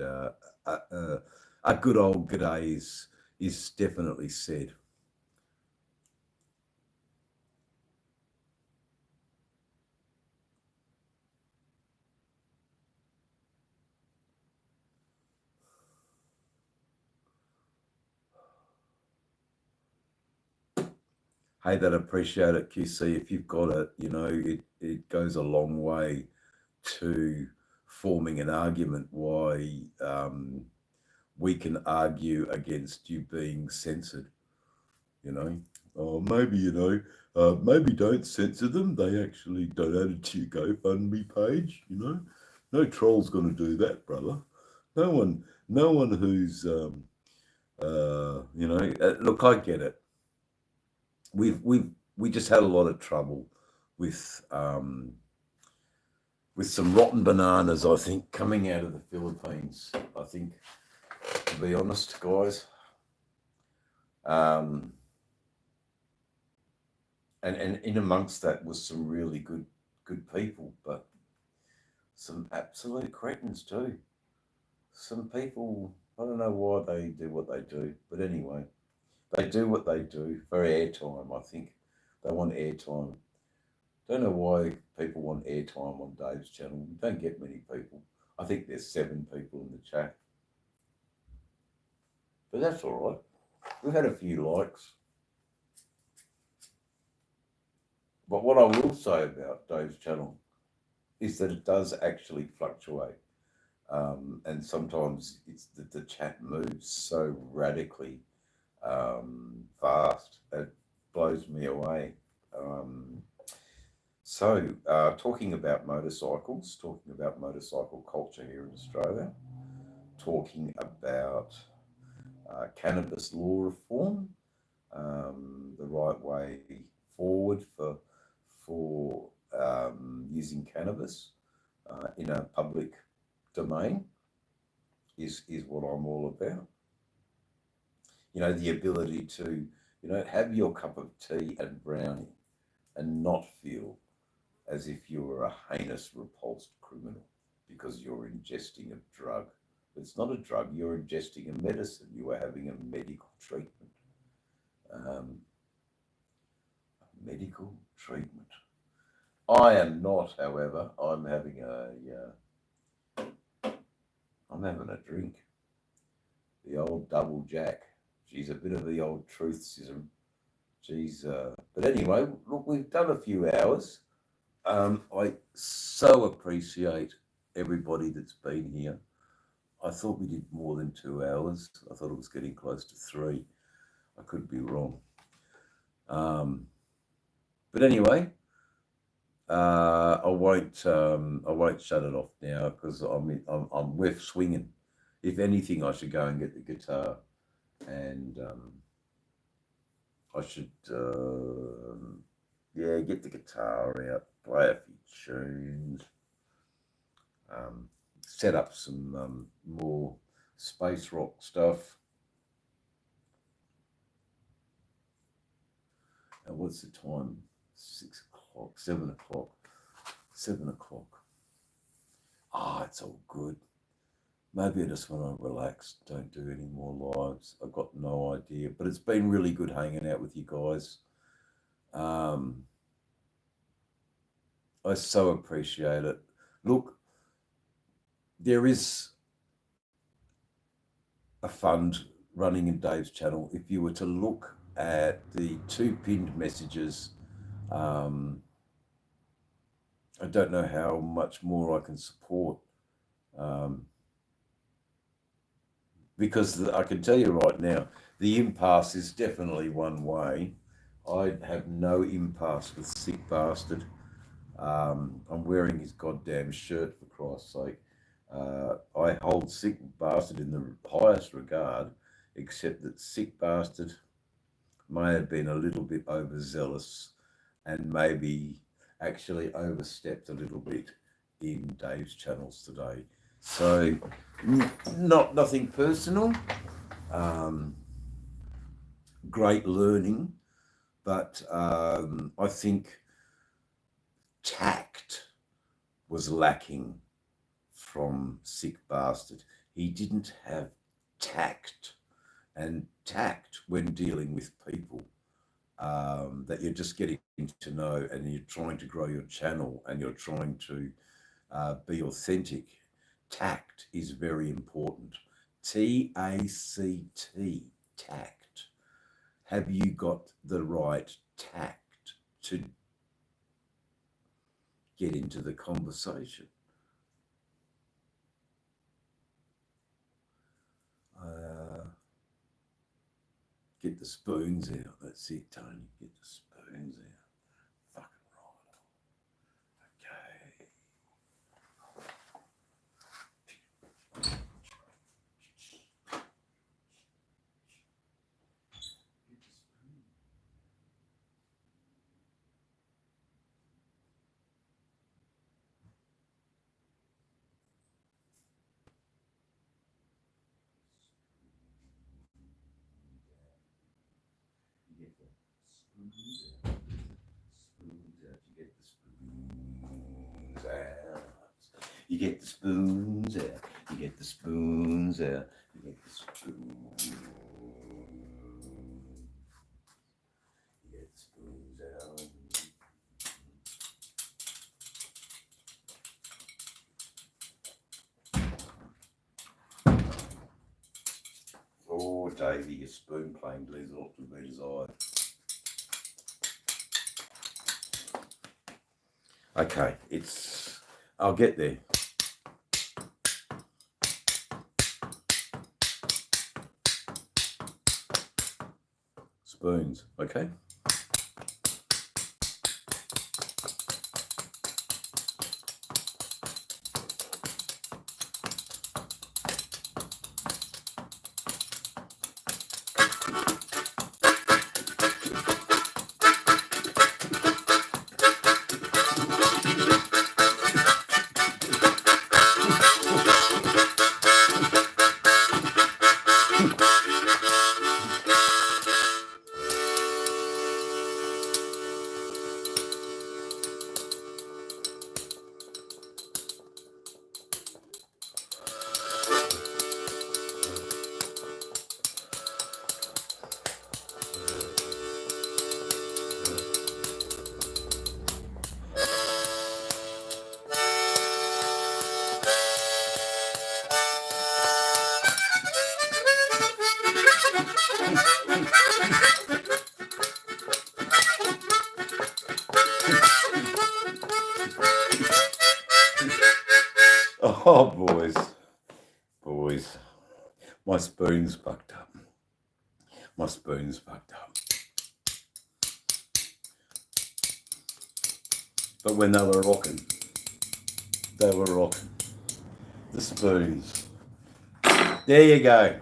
a good old g'day is definitely said. Hey, that appreciate it, QC. If you've got it, you know, it goes a long way to forming an argument why we can argue against you being censored, you know. Oh, maybe, you know, maybe don't censor them. They actually donated to your GoFundMe page, you know. No troll's going to do that, brother. No one who's, you know, look, I get it. We just had a lot of trouble with some rotten bananas, I think, coming out of the Philippines. I think, to be honest, guys. And in amongst that was some really good people, but some absolute cretins too. Some people, I don't know why they do what they do, but anyway, they do what they do for airtime. I think they want airtime. Don't know why people want airtime on Dave's channel. We don't get many people. I think there's 7 people in the chat, but that's all right. We've had a few likes. But what I will say about Dave's channel is that it does actually fluctuate. And sometimes it's the chat moves so radically fast, it blows me away. Talking about motorcycles, talking about motorcycle culture here in Australia, talking about cannabis law reform, the right way forward for using cannabis in a public domain is what I'm all about. You know, the ability to, you know, have your cup of tea and brownie and not feel as if you were a heinous, repulsed criminal because you're ingesting a drug. It's not a drug, you're ingesting a medicine, you are having a medical treatment. Medical treatment. I am not, however. I'm having a drink. The old double jack. She's a bit of the old truthsism. But anyway, look, we've done a few hours. I so appreciate everybody that's been here. I thought we did more than 2 hours. I thought it was getting close to 3. I could be wrong. But anyway, I won't shut it off now because I'm with swinging. If anything, I should go and get the guitar, and I should get the guitar out, play a few tunes, set up some more space rock stuff. And what's the time? 6 o'clock, 7 o'clock, 7 o'clock. It's all good. Maybe I just want to relax, don't do any more lives. I've got no idea, but it's been really good hanging out with you guys. I so appreciate it. Look, there is a fund running in Dave's channel. If you were to look at the 2 pinned messages, I don't know how much more I can support, because I can tell you right now, the impasse is definitely one way. I have no impasse with Sick Bastard. I'm wearing his goddamn shirt, for Christ's sake. I hold Sick Bastard in the highest regard, except that Sick Bastard may have been a little bit overzealous and maybe actually overstepped a little bit in Dave's channels today. So nothing personal, great learning, but I think tact was lacking from Sick Bastard. He didn't have tact, and tact when dealing with people that you're just getting to know, and you're trying to grow your channel, and you're trying to be authentic. Tact is very important. TACT, tact. have you got the right tact to get into the conversation? Get the spoons out. That's it, Tony. Get the spoons out. Fucking right. Okay. You get the spoons out. Spoons out. You get the spoons out. You get the spoons out. You get the spoons out. You get the spoons. You get the spoons out. Oh, Davey, your spoon playing bleeds off to be desired. Okay, I'll get there. Spoons, okay? Oh, boys, my spoon's fucked up. My spoon's fucked up. But when they were rocking, the spoons. There you go.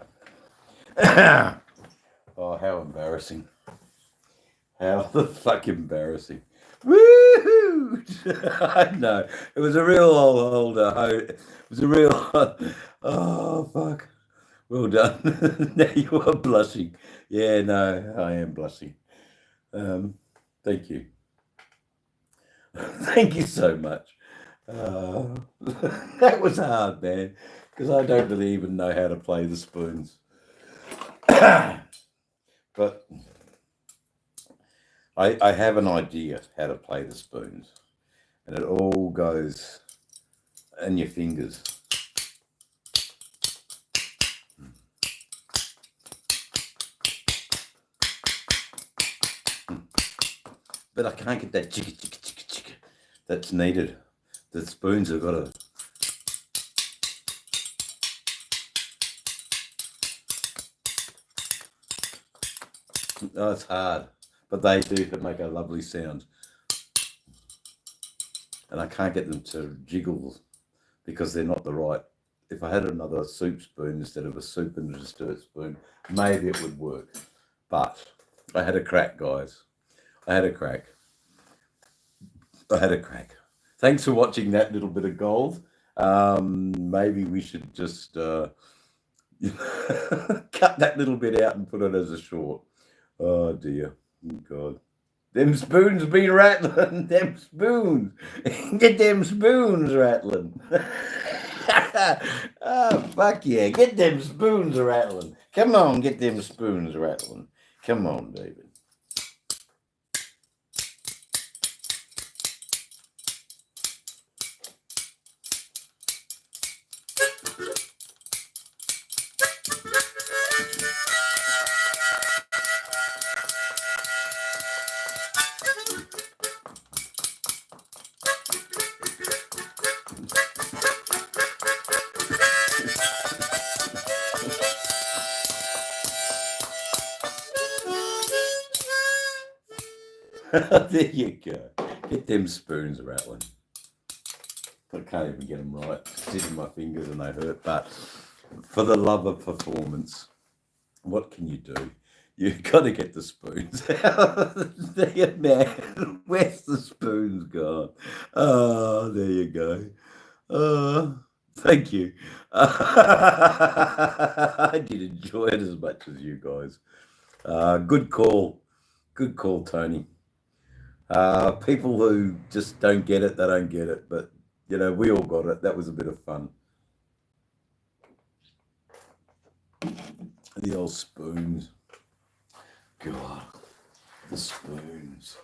Oh, how embarrassing. How the fuck embarrassing. Woohoo! I know. It was a real it was a real, oh, fuck. Well done. Now you are blushing. Yeah, no, I am blushing. Thank you. Thank you so much. That was hard, man, because I don't really even know how to play the spoons. But I have an idea how to play the spoons, and it all goes in your fingers. But I can't get that chicka chicka chicka chicka that's needed. The spoons have got to. Oh, it's hard, but they do make a lovely sound. And I can't get them to jiggle because they're not the right. If I had another soup spoon instead of a soup and a dessert spoon, maybe it would work. But I had a crack, guys. I had a crack. Thanks for watching that little bit of gold. Maybe we should just cut that little bit out and put it as a short. Oh dear. Oh, God. Them spoons been rattling. Them spoons. Get them spoons rattling. Oh, fuck yeah. Get them spoons rattling. Come on, get them spoons rattling. Come on, David. There you go. Get them spoons rattling. I can't even get them right. Sitting my fingers and they hurt. But for the love of performance, what can you do? You've got to get the spoons out. There, man. Where's the spoons gone? Oh, there you go. Thank you. I did enjoy it as much as you guys. Good call. Good call, Tony. People who just don't get it, they don't get it. But, you know, we all got it. That was a bit of fun. The old spoons. God, the spoons.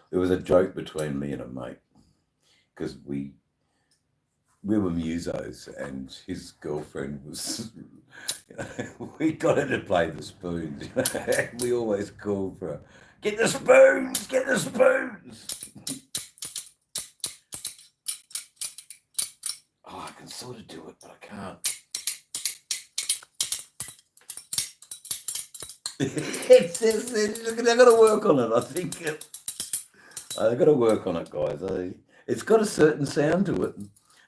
There was a joke between me and a mate because we were musos and his girlfriend was, you know, we got her to play the spoons. You know, and we always called for her, get the spoons, get the spoons. Oh, I can sort of do it, but I can't. They've got to work on it. I think I've got to work on it, guys. It's got a certain sound to it.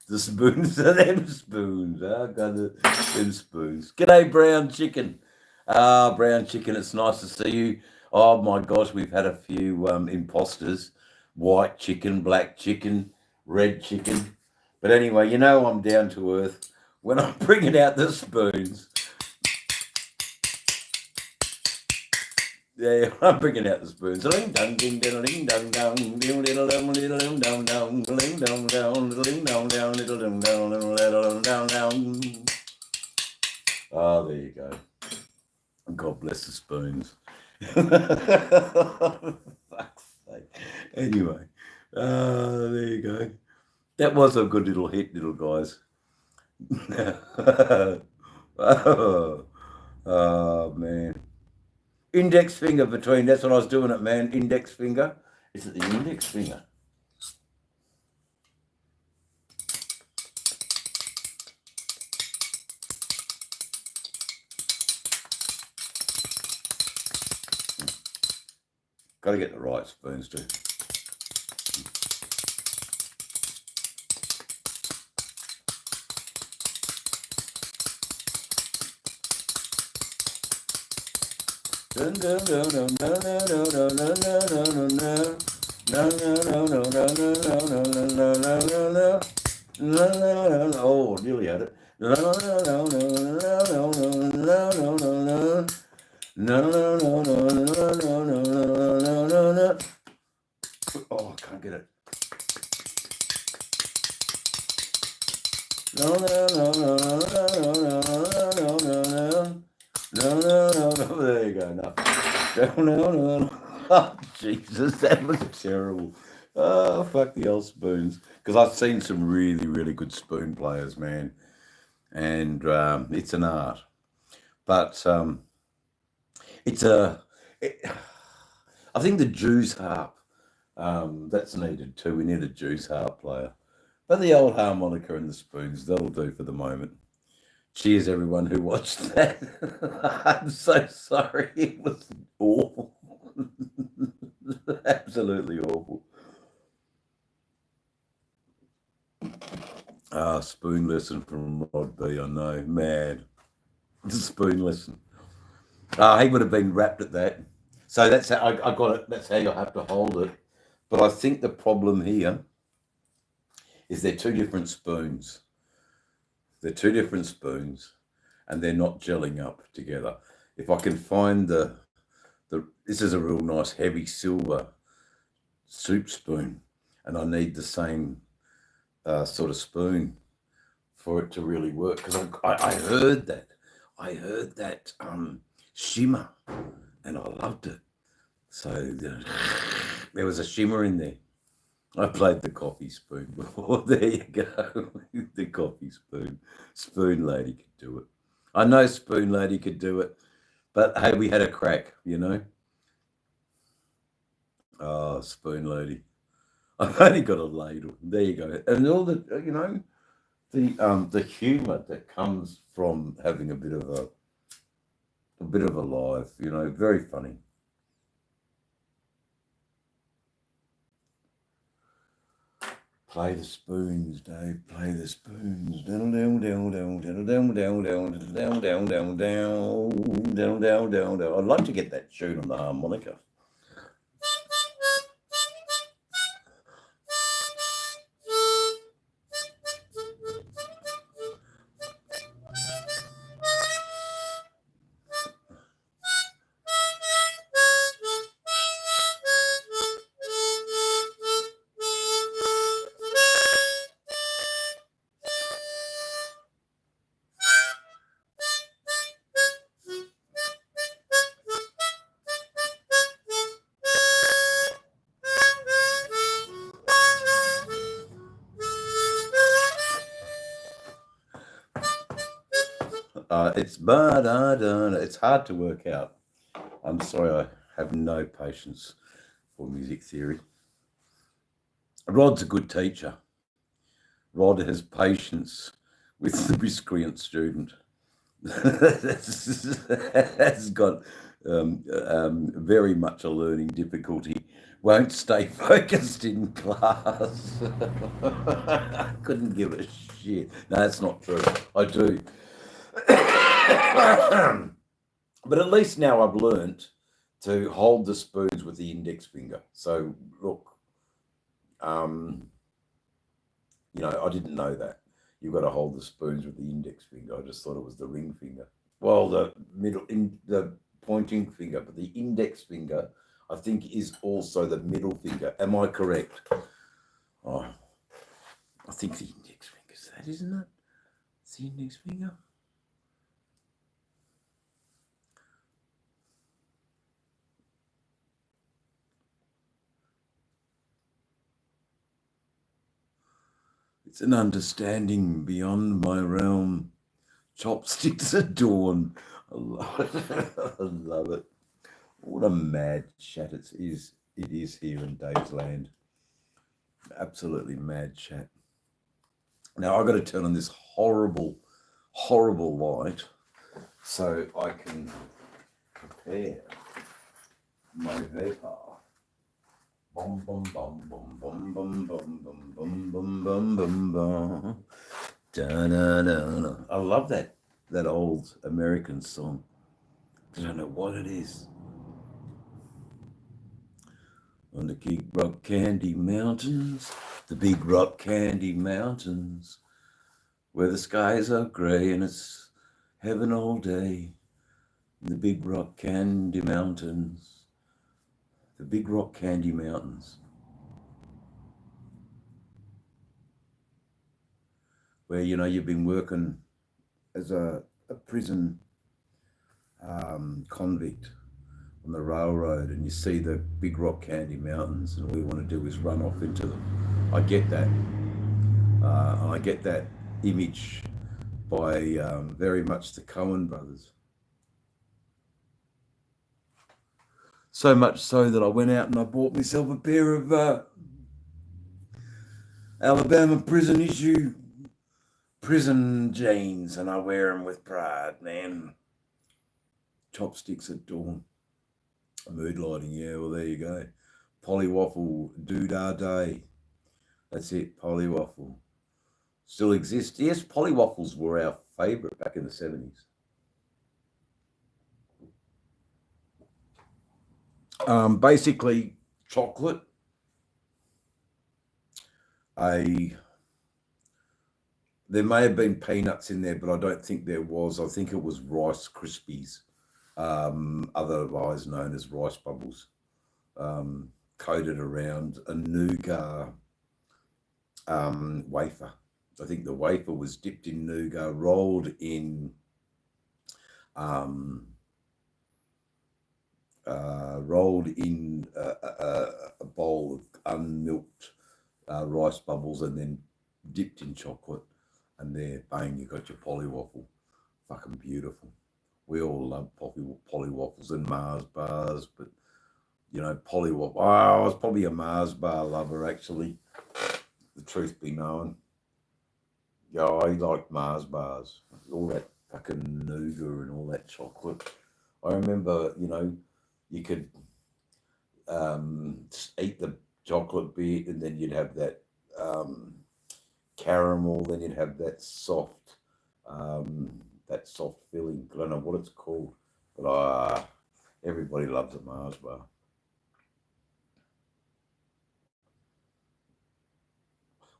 The spoons are them spoons. Got them spoons. G'day, Brown Chicken. Brown Chicken, it's nice to see you. Oh my gosh, we've had a few imposters. White chicken, black chicken, red chicken. But anyway, you know I'm down to earth. When I'm bringing out the spoons, yeah, I'm bringing out the spoons. Ding dong, ding ding ding dong dong, ding little dong little dong dong dong, ding dong dong, little ding dong dong, little dong dong, little dong dong. Oh, there you go. God bless the spoons. Fuck's sake. Anyway, there you go. That was a good little hit, little guys. Oh man. Index finger between, that's what I was doing it, man. Index finger. Is it the index finger? Got to get the right spoons too. Oh, nearly had it. Oh, I can't get it. No, there you go. No. Oh, Jesus, that was terrible. Oh, fuck the old spoons. Because I've seen some really, really good spoon players, man. And it's an art. But I think the Jews harp, that's needed too. We need a Jews harp player. But the old harmonica and the spoons, that'll do for the moment. Cheers, everyone who watched that. I'm so sorry. It was awful. Absolutely awful. Spoon lesson from Rod B. I know. Mad. The spoon lesson. He would have been wrapped at that. So that's how I got it. That's how you'll have to hold it. But I think the problem here is they're two different spoons. They're two different spoons, and they're not gelling up together. If I can find this is a real nice heavy silver soup spoon, and I need the same sort of spoon for it to really work. Because I heard that shimmer, and I loved it. So there was a shimmer in there. I played the coffee spoon before. There you go. The coffee spoon. Spoon lady could do it. I know spoon lady could do it. But hey, we had a crack, you know. Oh, spoon lady. I've only got a ladle. There you go. And all the, you know, the humour that comes from having a bit of a life, you know, very funny. Play the spoons, Dave. Play the spoons. Down, down, down, down, down, down, down, down, down, down, down, down, down, down, down. I'd like to get that tune on the harmonica. It's hard to work out. I'm sorry, I have no patience for music theory. Rod's a good teacher. Rod has patience with the miscreant student. Has got very much a learning difficulty. Won't stay focused in class. I couldn't give a shit. No, that's not true. I do. But at least now I've learnt to hold the spoons with the index finger. So look, I didn't know that. You've got to hold the spoons with the index finger. I just thought it was the ring finger. Well, the pointing finger, but the index finger, I think, is also the middle finger. Am I correct? Oh, I think the index finger is that, isn't it? It's the index finger. It's an understanding beyond my realm. Chopsticks adorn. I love it. What a mad chat it is here in Dave's land. Absolutely mad chat. Now I've got to turn on this horrible light so I can prepare my vapor. Bum bum bum bum bum bum bum bum bum bum bum bum bum. Da da da da. I love that old American song. I don't know what it is. On the Big Rock Candy Mountains, the Big Rock Candy Mountains, where the skies are grey and it's heaven all day. The Big Rock Candy Mountains. The Big Rock Candy Mountains, where you've been working as a prison convict on the railroad, and you see the Big Rock Candy Mountains, and all you want to do is run off into them. I get that. I get that image by very much the Coen brothers. So much so that I went out and I bought myself a pair of Alabama prison jeans, and I wear them with pride, man. Chopsticks at dawn. Mood lighting, yeah, well, there you go. Polywaffle Doodah Day. That's it, Polywaffle. Still exists. Yes, Polywaffles were our favourite back in the 70s. Basically chocolate, there may have been peanuts in there, but I don't think there was. I think it was Rice Krispies, otherwise known as Rice Bubbles, coated around a nougat wafer. I think the wafer was dipped in nougat, rolled in a bowl of unmilked rice bubbles, and then dipped in chocolate, and there, bang, you got your Polywaffle. Fucking beautiful. We all love Polywaffles and Mars bars, but Polywaffle. I was probably a Mars bar lover, actually. The truth be known. Yeah, I liked Mars bars. All that fucking nougat and all that chocolate. I remember, you could eat the chocolate bit, and then you'd have that caramel, then you'd have that soft filling. I don't know what it's called, but everybody loves a Mars bar.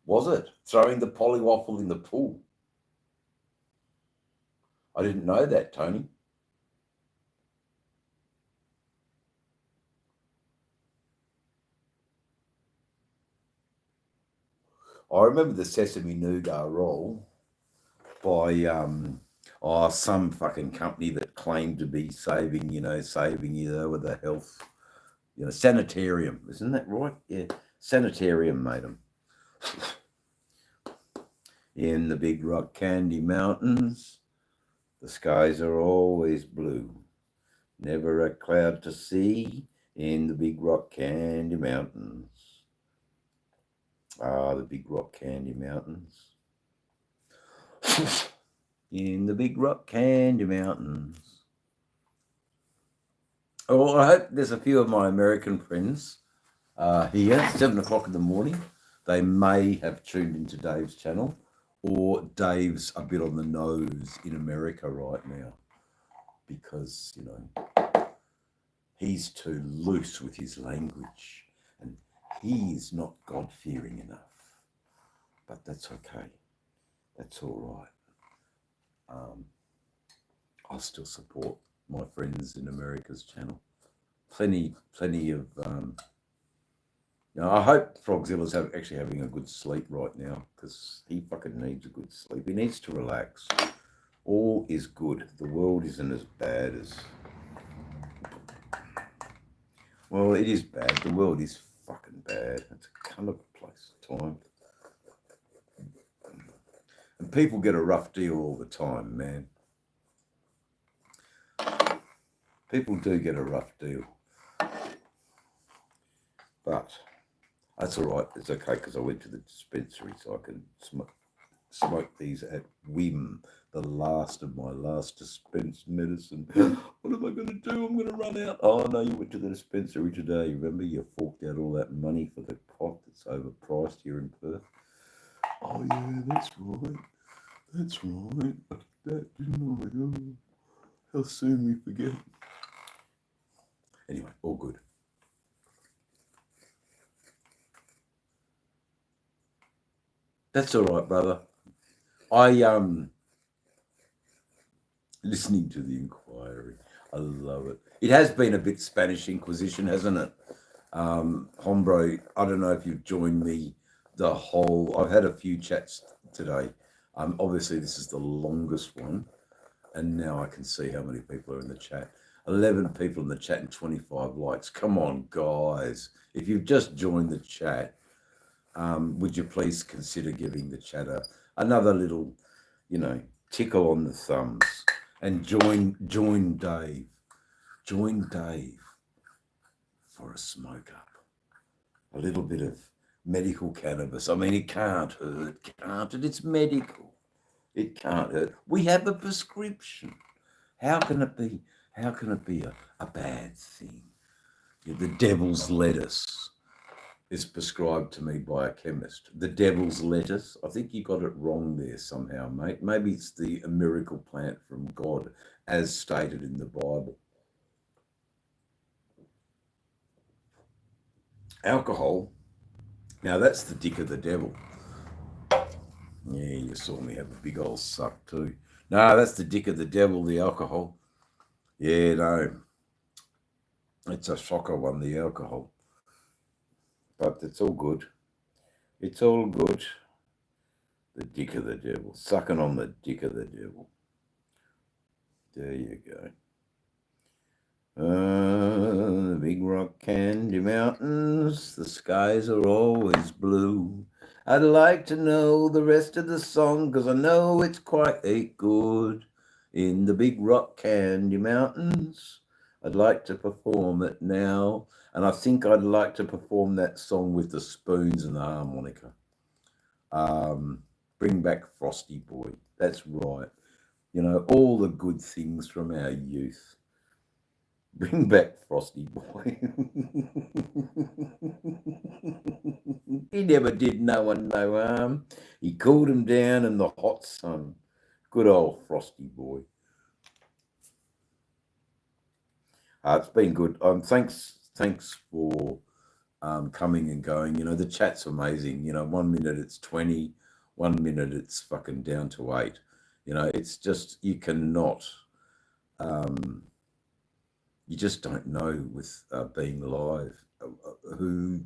Was it throwing the polywaffle in the pool? I didn't know that, Tony. I remember the sesame nougat roll by some fucking company that claimed to be saving you with the health, sanitarium, isn't that right? Yeah, sanitarium made them. In the Big Rock Candy Mountains, the skies are always blue, never a cloud to see in the Big Rock Candy Mountains. The Big Rock Candy Mountains. In the Big Rock Candy Mountains. Oh, I hope there's a few of my American friends here, 7 o'clock in the morning. They may have tuned into Dave's channel, or Dave's a bit on the nose in America right now because, he's too loose with his language and he's not God-fearing enough. But that's okay. That's all right. I'll still support my friends in America's channel. Plenty of... I hope Frogzilla's actually having a good sleep right now because he fucking needs a good sleep. He needs to relax. All is good. The world isn't as bad as... Well, it is bad. The world is fucking bad. It's a kind of place, time. And people get a rough deal all the time, man. People do get a rough deal. But that's all right. It's okay because I went to the dispensary so I can smoke these at whim. The last of my last dispensed medicine. What am I going to do? I'm going to run out. Oh, no, you went to the dispensary today. Remember, you forked out all that money for the pot that's overpriced here in Perth. Oh, yeah, that's right. That's right. I did that, didn't I? Oh, how soon we forget. Anyway, all good. That's all right, brother. Listening to the inquiry. I love it. It has been a bit Spanish Inquisition, hasn't it? Hombro, I don't know if you've joined me I've had a few chats today. Obviously this is the longest one. And now I can see how many people are in the chat. 11 people in the chat and 25 likes. Come on, guys. If you've just joined the chat, would you please consider giving the chat another little, tickle on the thumbs and join Dave. Join Dave for a smoke up. A little bit of medical cannabis. I mean, it can't hurt, can't it? It's medical. It can't hurt. We have a prescription. How can it be a bad thing? The devil's lettuce is prescribed to me by a chemist. The devil's lettuce, I think you got it wrong there somehow, mate. Maybe it's the miracle plant from God, as stated in the Bible. Alcohol, now that's the dick of the devil. Yeah, you saw me have a big old suck too. No, that's the dick of the devil, the alcohol. Yeah, no. It's a shocker one, the alcohol. But it's all good. It's all good. The dick of the devil. Sucking on the dick of the devil. There you go. The Big Rock Candy Mountains. The skies are always blue. I'd like to know the rest of the song because I know it's quite good. In the Big Rock Candy Mountains. I'd like to perform it now. And I think I'd like to perform that song with the spoons and the harmonica. Bring back Frosty Boy. That's right. All the good things from our youth. Bring back Frosty Boy. He never did no one no harm. He cooled him down in the hot sun. Good old Frosty Boy. It's been good. Thanks for coming and going. You know, the chat's amazing. You know, 1 minute it's 20, 1 minute it's fucking down to 8. You know, it's just, you cannot, you just don't know with being live who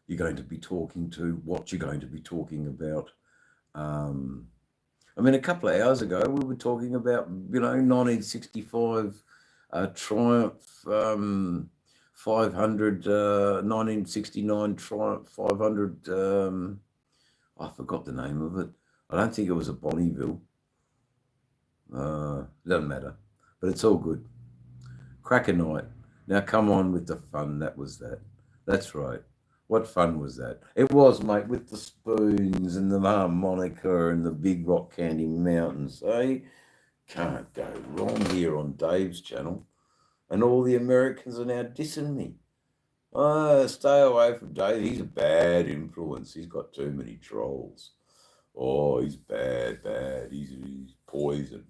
you're going to be talking to, what you're going to be talking about. I mean, a couple of hours ago, we were talking about, 1965 Triumph 500, 1969 Triumph 500. I forgot the name of it. I don't think it was a Bonneville. Doesn't matter, but it's all good. Crack a night. Now come on with the fun. That was that. That's right. What fun was that? It was, mate, with the spoons and the harmonica and the big rock candy mountains. Can't go wrong here on Dave's channel. And all the Americans are now dissing me. Stay away from Dave. He's a bad influence. He's got too many trolls. Oh, he's bad. He's poison,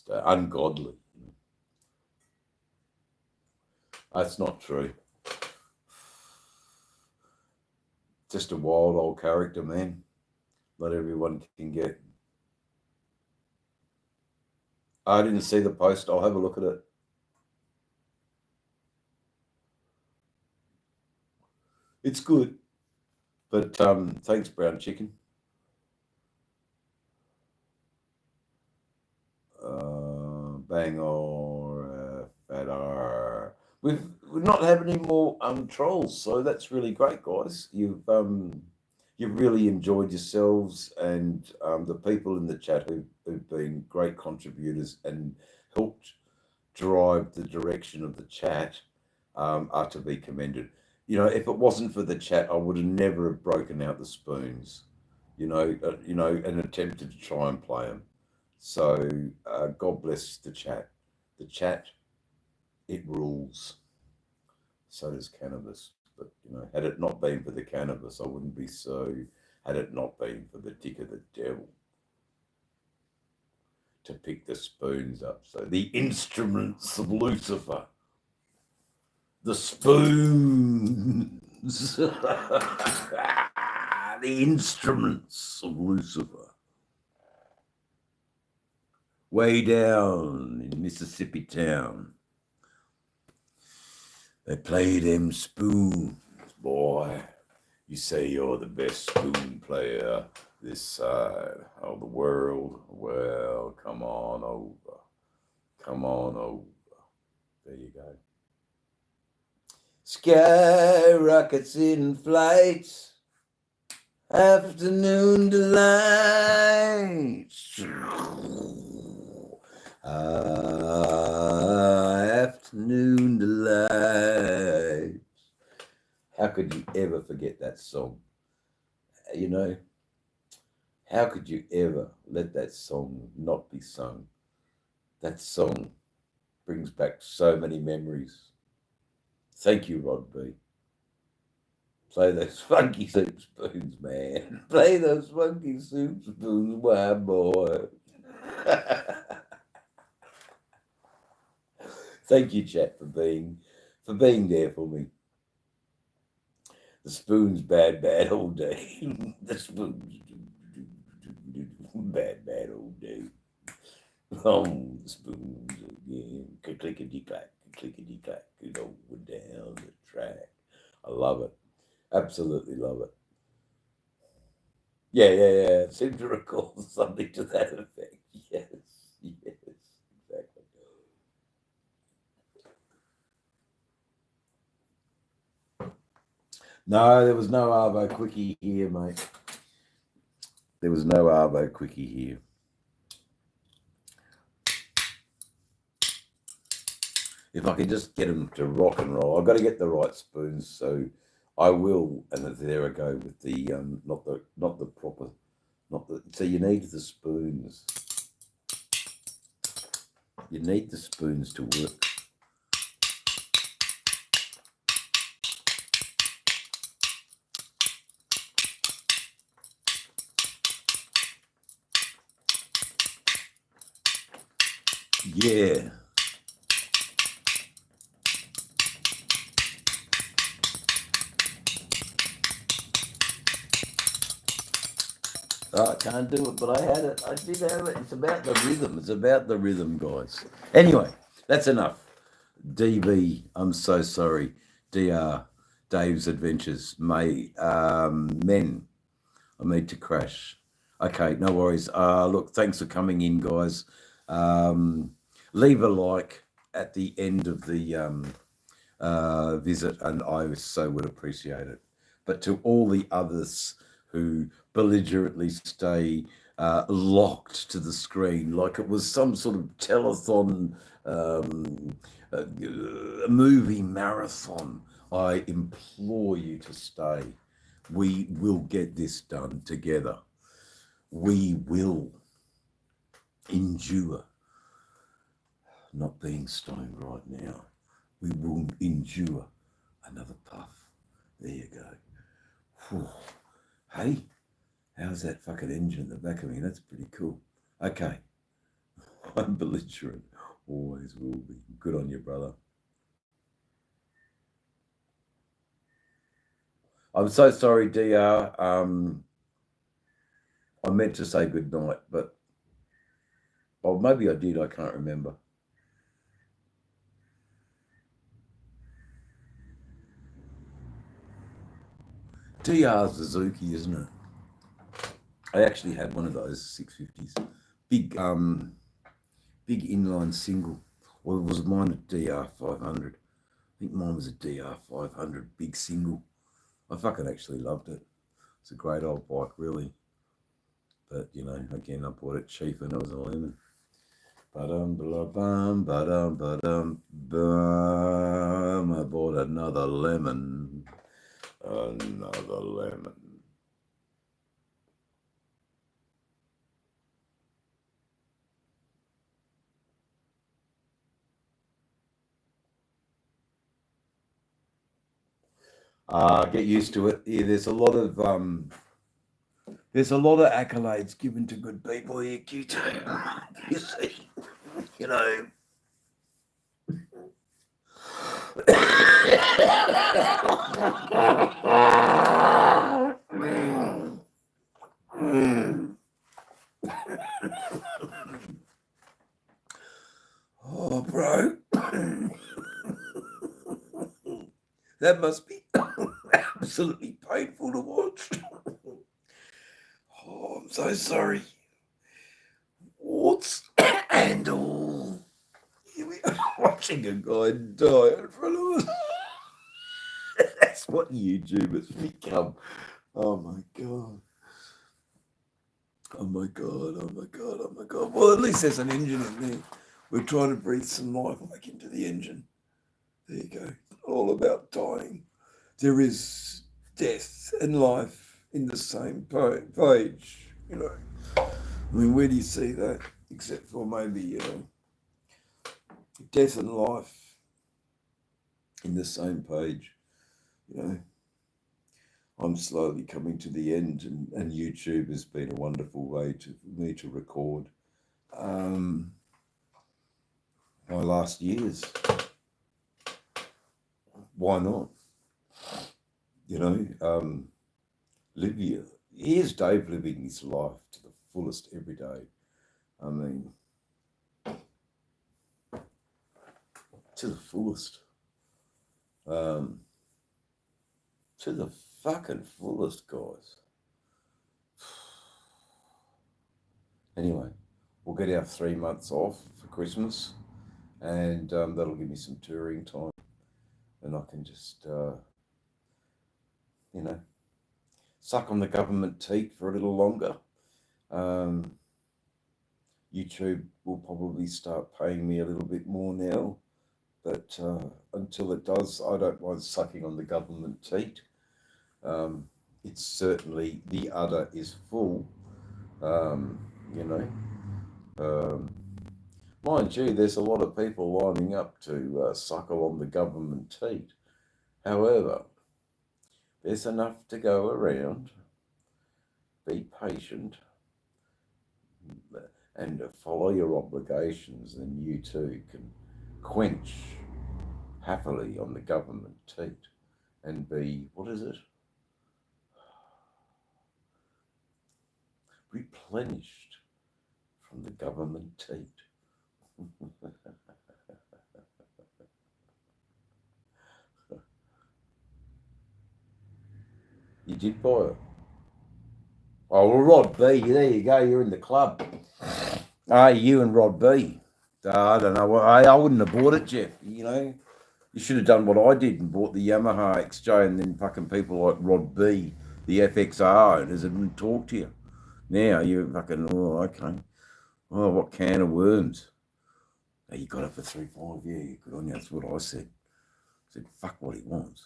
ungodly. That's not true. Just a wild old character, man. Not everyone can get. I didn't see the post. I'll have a look at it. It's good. But thanks, Brown Chicken. Bangor, Fatar. We've not had any more trolls, so that's really great, guys. You've really enjoyed yourselves, and the people in the chat who've been great contributors and helped drive the direction of the chat are to be commended. You know, if it wasn't for the chat, I would have never have broken out the spoons, and attempted to try and play them. So God bless the chat. The chat, it rules. So does cannabis. But, had it not been for the cannabis, I wouldn't be so. Had it not been for the dick of the devil to pick the spoons up. So the instruments of Lucifer. The spoons. The instruments of Lucifer. Way down in Mississippi town. They play them spoons, boy. You say you're the best spoon player this side of the world. Well, come on over. Come on over. There you go. Sky rockets in flight. Afternoon delight. Afternoon delight. How could you ever forget that song? How could you ever let that song not be sung? That song brings back so many memories. Thank you, Rod B. Play those funky soup spoons, man. Play those funky soup spoons, my boy. Thank you, chat, for being there for me. The spoons, bad all day. The spoons, bad all day. Oh, the spoons again. Clickety-clack, clickety-clack. Go down the track. I love it. Absolutely love it. Yeah. I seem to recall something to that effect. Yes, exactly. No, there was no Arvo Quickie here, mate. There was no Arvo Quickie here. If I can just get them to rock and roll, I've got to get the right spoons, so I will. And there I go with the So you need the spoons. You need the spoons to work. Yeah. Oh, I can't do it, but I had it. I did have it. It's about the rhythm. It's about the rhythm, guys. Anyway, that's enough. DB, I'm so sorry. DR, Dave's Adventures, men. I need to crash. Okay, no worries. Look, thanks for coming in, guys. Leave a like at the end of the visit, and I so would appreciate it. But to all the others who belligerently stay locked to the screen like it was some sort of telethon, a movie marathon, I implore you to stay. We will get this done together. We will endure not being stoned right now. We will endure another puff. There you go. Whew. Hey, how's that fucking engine in the back of me? That's pretty cool. Okay. I'm belligerent. Always will be. Good on you, brother. I'm so sorry, DR. I meant to say good night, but maybe I did. I can't remember. DR's Suzuki, isn't it? I actually had one of those 650s. Big inline single. Or was mine a DR 500? I think mine was a DR 500 big single. I fucking actually loved it. It's a great old bike, really. But, you know, again, I bought it cheap and it was a lemon. Ba-dum, ba-dum, I bought another lemon. Another lemon. Get used to it. Yeah, there's a lot of accolades given to good people here, Q2. You see, you know. Oh, bro. That must be absolutely painful to watch. Oh, I'm so sorry. Warts and all. Here we are watching a guy die in front of us. That's what YouTubers become. Oh my God. Oh my God. Oh my God. Oh my God. Well, at least there's an engine in there. We're trying to breathe some life back into the engine. There you go. It's all about dying. There is death and life in the same page, you know. I mean, where do you see that? Except for maybe, you know, death and life in the same page, you know. I'm slowly coming to the end, and YouTube has been a wonderful way for me to record my last years. Why not? You know, live here. Here's Dave living his life to the fullest every day. I mean, to the fullest. To the fucking fullest, guys. Anyway, we'll get our 3 months off for Christmas, and that'll give me some touring time, and I can just, you know, suck on the government teat for a little longer. YouTube will probably start paying me a little bit more now, but until it does, I don't mind sucking on the government teat. It's certainly, the udder is full, you know. Mind you, there's a lot of people lining up to suckle on the government teat. However, there's enough to go around. Be patient. and follow your obligations, then you too can quench happily on the government teat and be, what is it? Replenished from the government teat. You did buy it. Oh, well, Rod B, there you go. You're in the club. You and Rod B. I don't know. I wouldn't have bought it, Jeff. You know, you should have done what I did and bought the Yamaha XJ, and then fucking people like Rod B, the FXR owners, and talk to you. Now you're fucking, oh, okay. Oh, what can of worms. Oh, you got it for 3.5. Yeah, good on you. That's what I said. I said, fuck what he wants.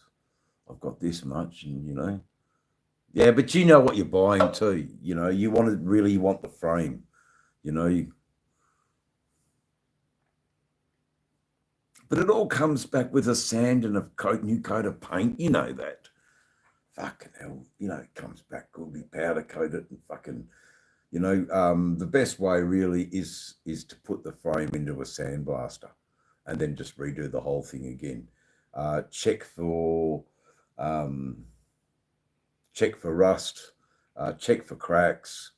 I've got this much, and you know. Yeah, but you know what you're buying too. You know, you really want the frame. You know, but it all comes back with a sand and a new coat of paint. You know that. Fucking hell. You know, it comes back good. We powder coat it and fucking, you know, the best way really is to put the frame into a sandblaster and then just redo the whole thing again. Check for rust, check for cracks.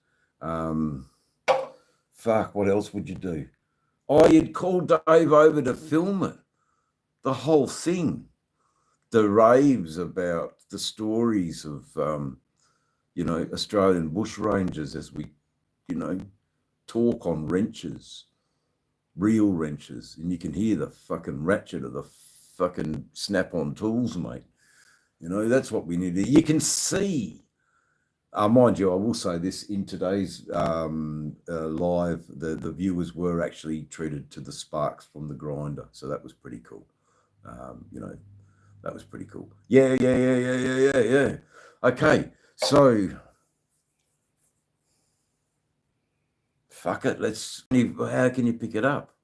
Fuck, what else would you do? Oh, you'd call Dave over to film it, the whole thing, the raves about the stories of, you know, Australian bush rangers as we, you know, talk on wrenches, real wrenches, and you can hear the fucking ratchet of the fucking snap-on tools, mate. You know, that's what we need to. You can see. Mind you, I will say this, in today's live, the viewers were actually treated to the sparks from the grinder, so that was pretty cool. You know, that was pretty cool. Yeah. Okay, so fuck it. How can you pick it up?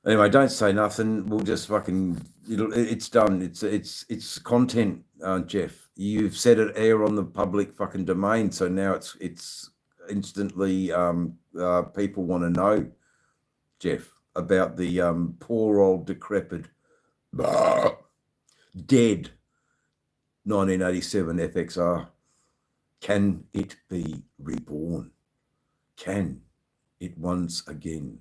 Anyway, don't say nothing. We'll just fucking. It's done. It's content, Jeff. You've said it air on the public fucking domain, so now it's instantly. People want to know, Jeff, about the poor old decrepit, dead 1987 FXR. Can it be reborn? Can it once again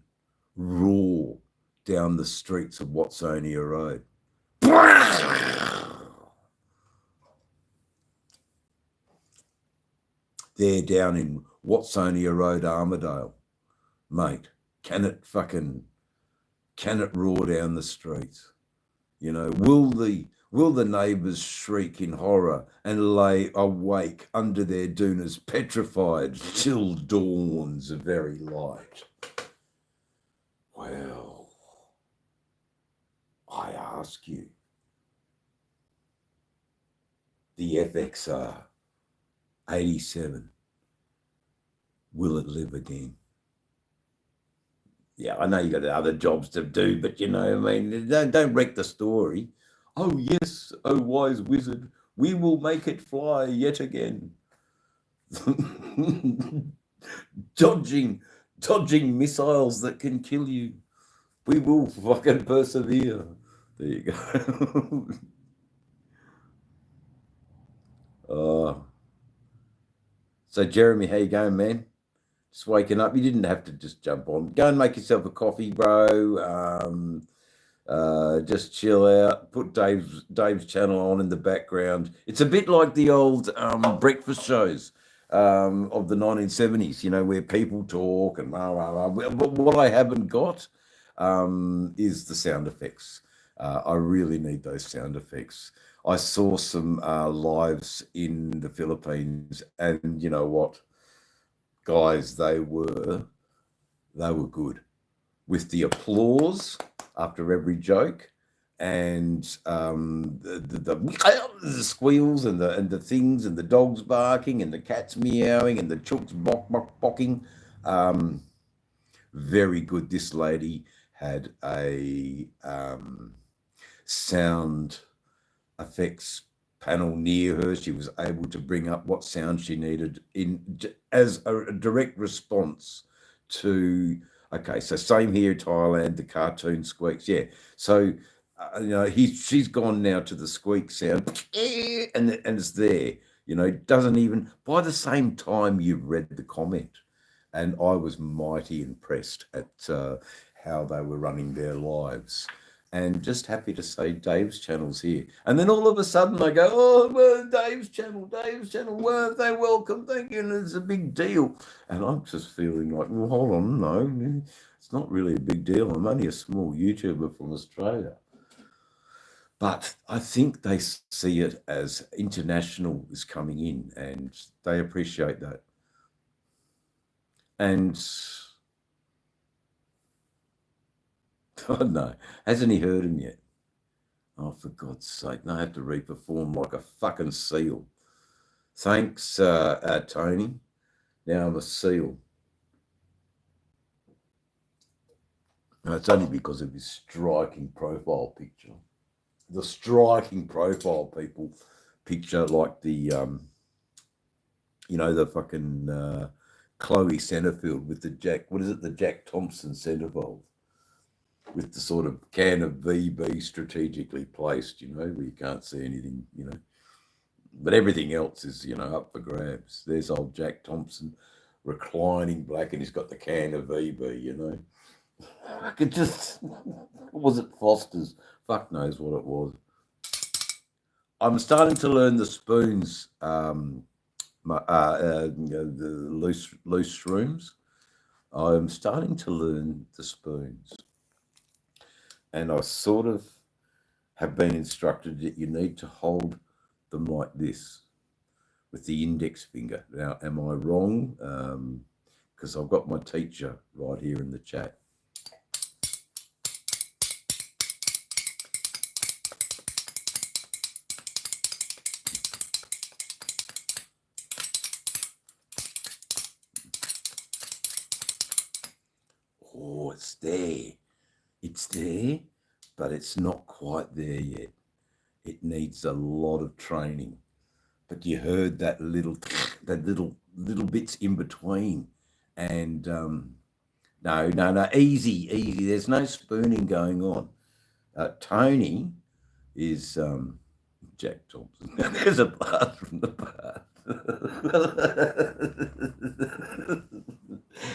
roar down the streets of Watsonia Road? They're down in Watsonia Road, Armidale, mate. Can it roar down the streets? You know, will the neighbours shriek in horror and lay awake under their doonas, petrified till dawn's very light? Well, I ask you, the FXR 87, will it live again? Yeah, I know you got other jobs to do, but you know, I mean, don't wreck the story. Oh yes, oh wise wizard, we will make it fly yet again. dodging missiles that can kill you. We will fucking persevere. There you go. So Jeremy, how you going, man? Just waking up. You didn't have to just jump on. Go and make yourself a coffee, bro. Just chill out. Put Dave's channel on in the background. It's a bit like the old breakfast shows of the 1970s, you know, where people talk and blah, blah, blah. But what I haven't got is the sound effects. I really need those sound effects. I saw some lives in the Philippines, and you know what, guys, they were good, with the applause after every joke, and the squeals and the things, and the dogs barking and the cats meowing and the chooks bocking. Very good. This lady had a sound effects panel near her. She was able to bring up what sound she needed as a direct response to, okay, so same here, Thailand, the cartoon squeaks, yeah. So, she's gone now to the squeak sound, and it's there, doesn't even, by the same time you've read the comment. And I was mighty impressed at how they were running their lives. And just happy to say Dave's channel's here. And then all of a sudden I go, oh, well, Dave's channel, well, they welcome, thank you, and it's a big deal. And I'm just feeling like, well, hold on, no, it's not really a big deal. I'm only a small YouTuber from Australia. But I think they see it as international is coming in, and they appreciate that. And God, no, hasn't he heard him yet? Oh, for God's sake, they have to reperform like a fucking seal. Thanks, Tony. Now I'm a seal. No, it's only because of his striking profile picture. The striking profile picture, like the, the fucking Chloe Centerfield with the the Jack Thompson centerfold, with the sort of can of VB strategically placed, where you can't see anything, but everything else is, up for grabs. There's old Jack Thompson reclining black, and he's got the can of VB, I could just, was it Foster's? Fuck knows what it was. I'm starting to learn the spoons, the loose shrooms. I'm starting to learn the spoons. And I sort of have been instructed that you need to hold them like this with the index finger. Now, am I wrong? Because I've got my teacher right here in the chat. Oh, it's there. It's there, but it's not quite there yet. It needs a lot of training. But you heard that little bits in between. And no, easy. There's no spooning going on. Tony is Jack Thompson. There's a bath from the bath.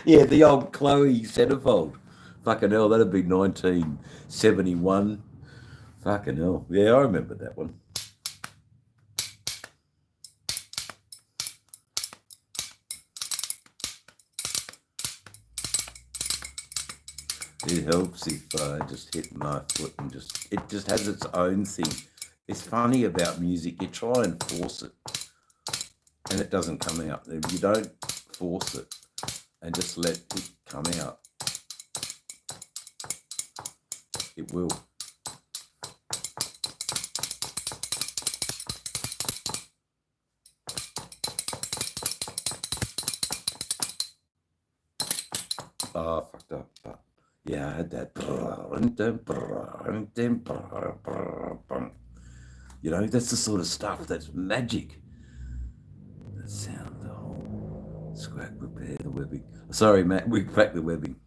Yeah, the old Chloe centerfold. Fucking hell, that'd be 1971. Fucking hell. Yeah, I remember that one. It helps if I just hit my foot and it just has its own thing. It's funny about music. You try and force it and it doesn't come out. If you don't force it and just let it come out, it will. Oh, fucked up. Yeah, I had that. That's the sort of stuff that's magic. That sound, the whole scrap repair the webbing. Sorry, Matt, we cracked the webbing.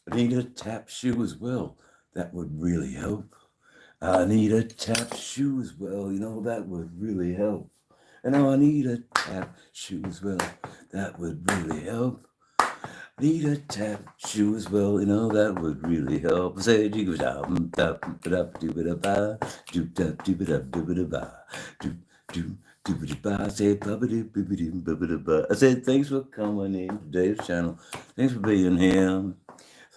I need a tap shoe as well. That would really help. I need a tap shoe as well. That would really help. And I need a tap shoe as well. That would really help. Need a tap shoe as well. That would really help. Say do I said, thanks for coming in to Dave's channel. Thanks for being here.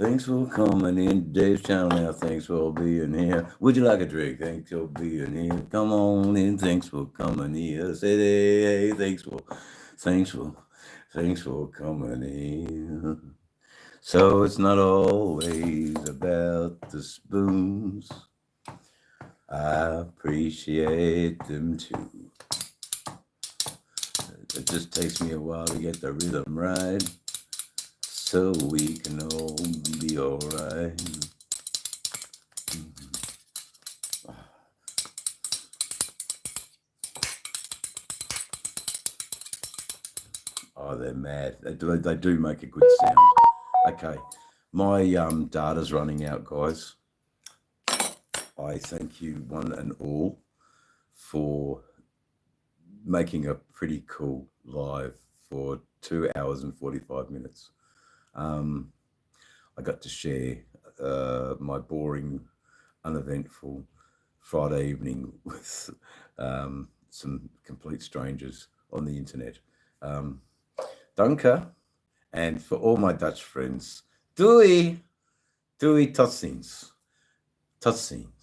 Thanks for coming in. Dave's channel now. Thanks for being here. Would you like a drink? Thanks for being here. Come on in. Thanks for coming here. Say hey, thanks for coming in. So it's not always about the spoons. I appreciate them too. It just takes me a while to get the rhythm right, so we can all be alright. Oh, they're mad. They do make a good sound. Okay, my data's running out, guys. I thank you one and all for making a pretty cool live for 2 hours and 45 minutes. I got to share my boring, uneventful Friday evening with some complete strangers on the internet. Danke. And for all my Dutch friends, doei tot ziens. Tot ziens.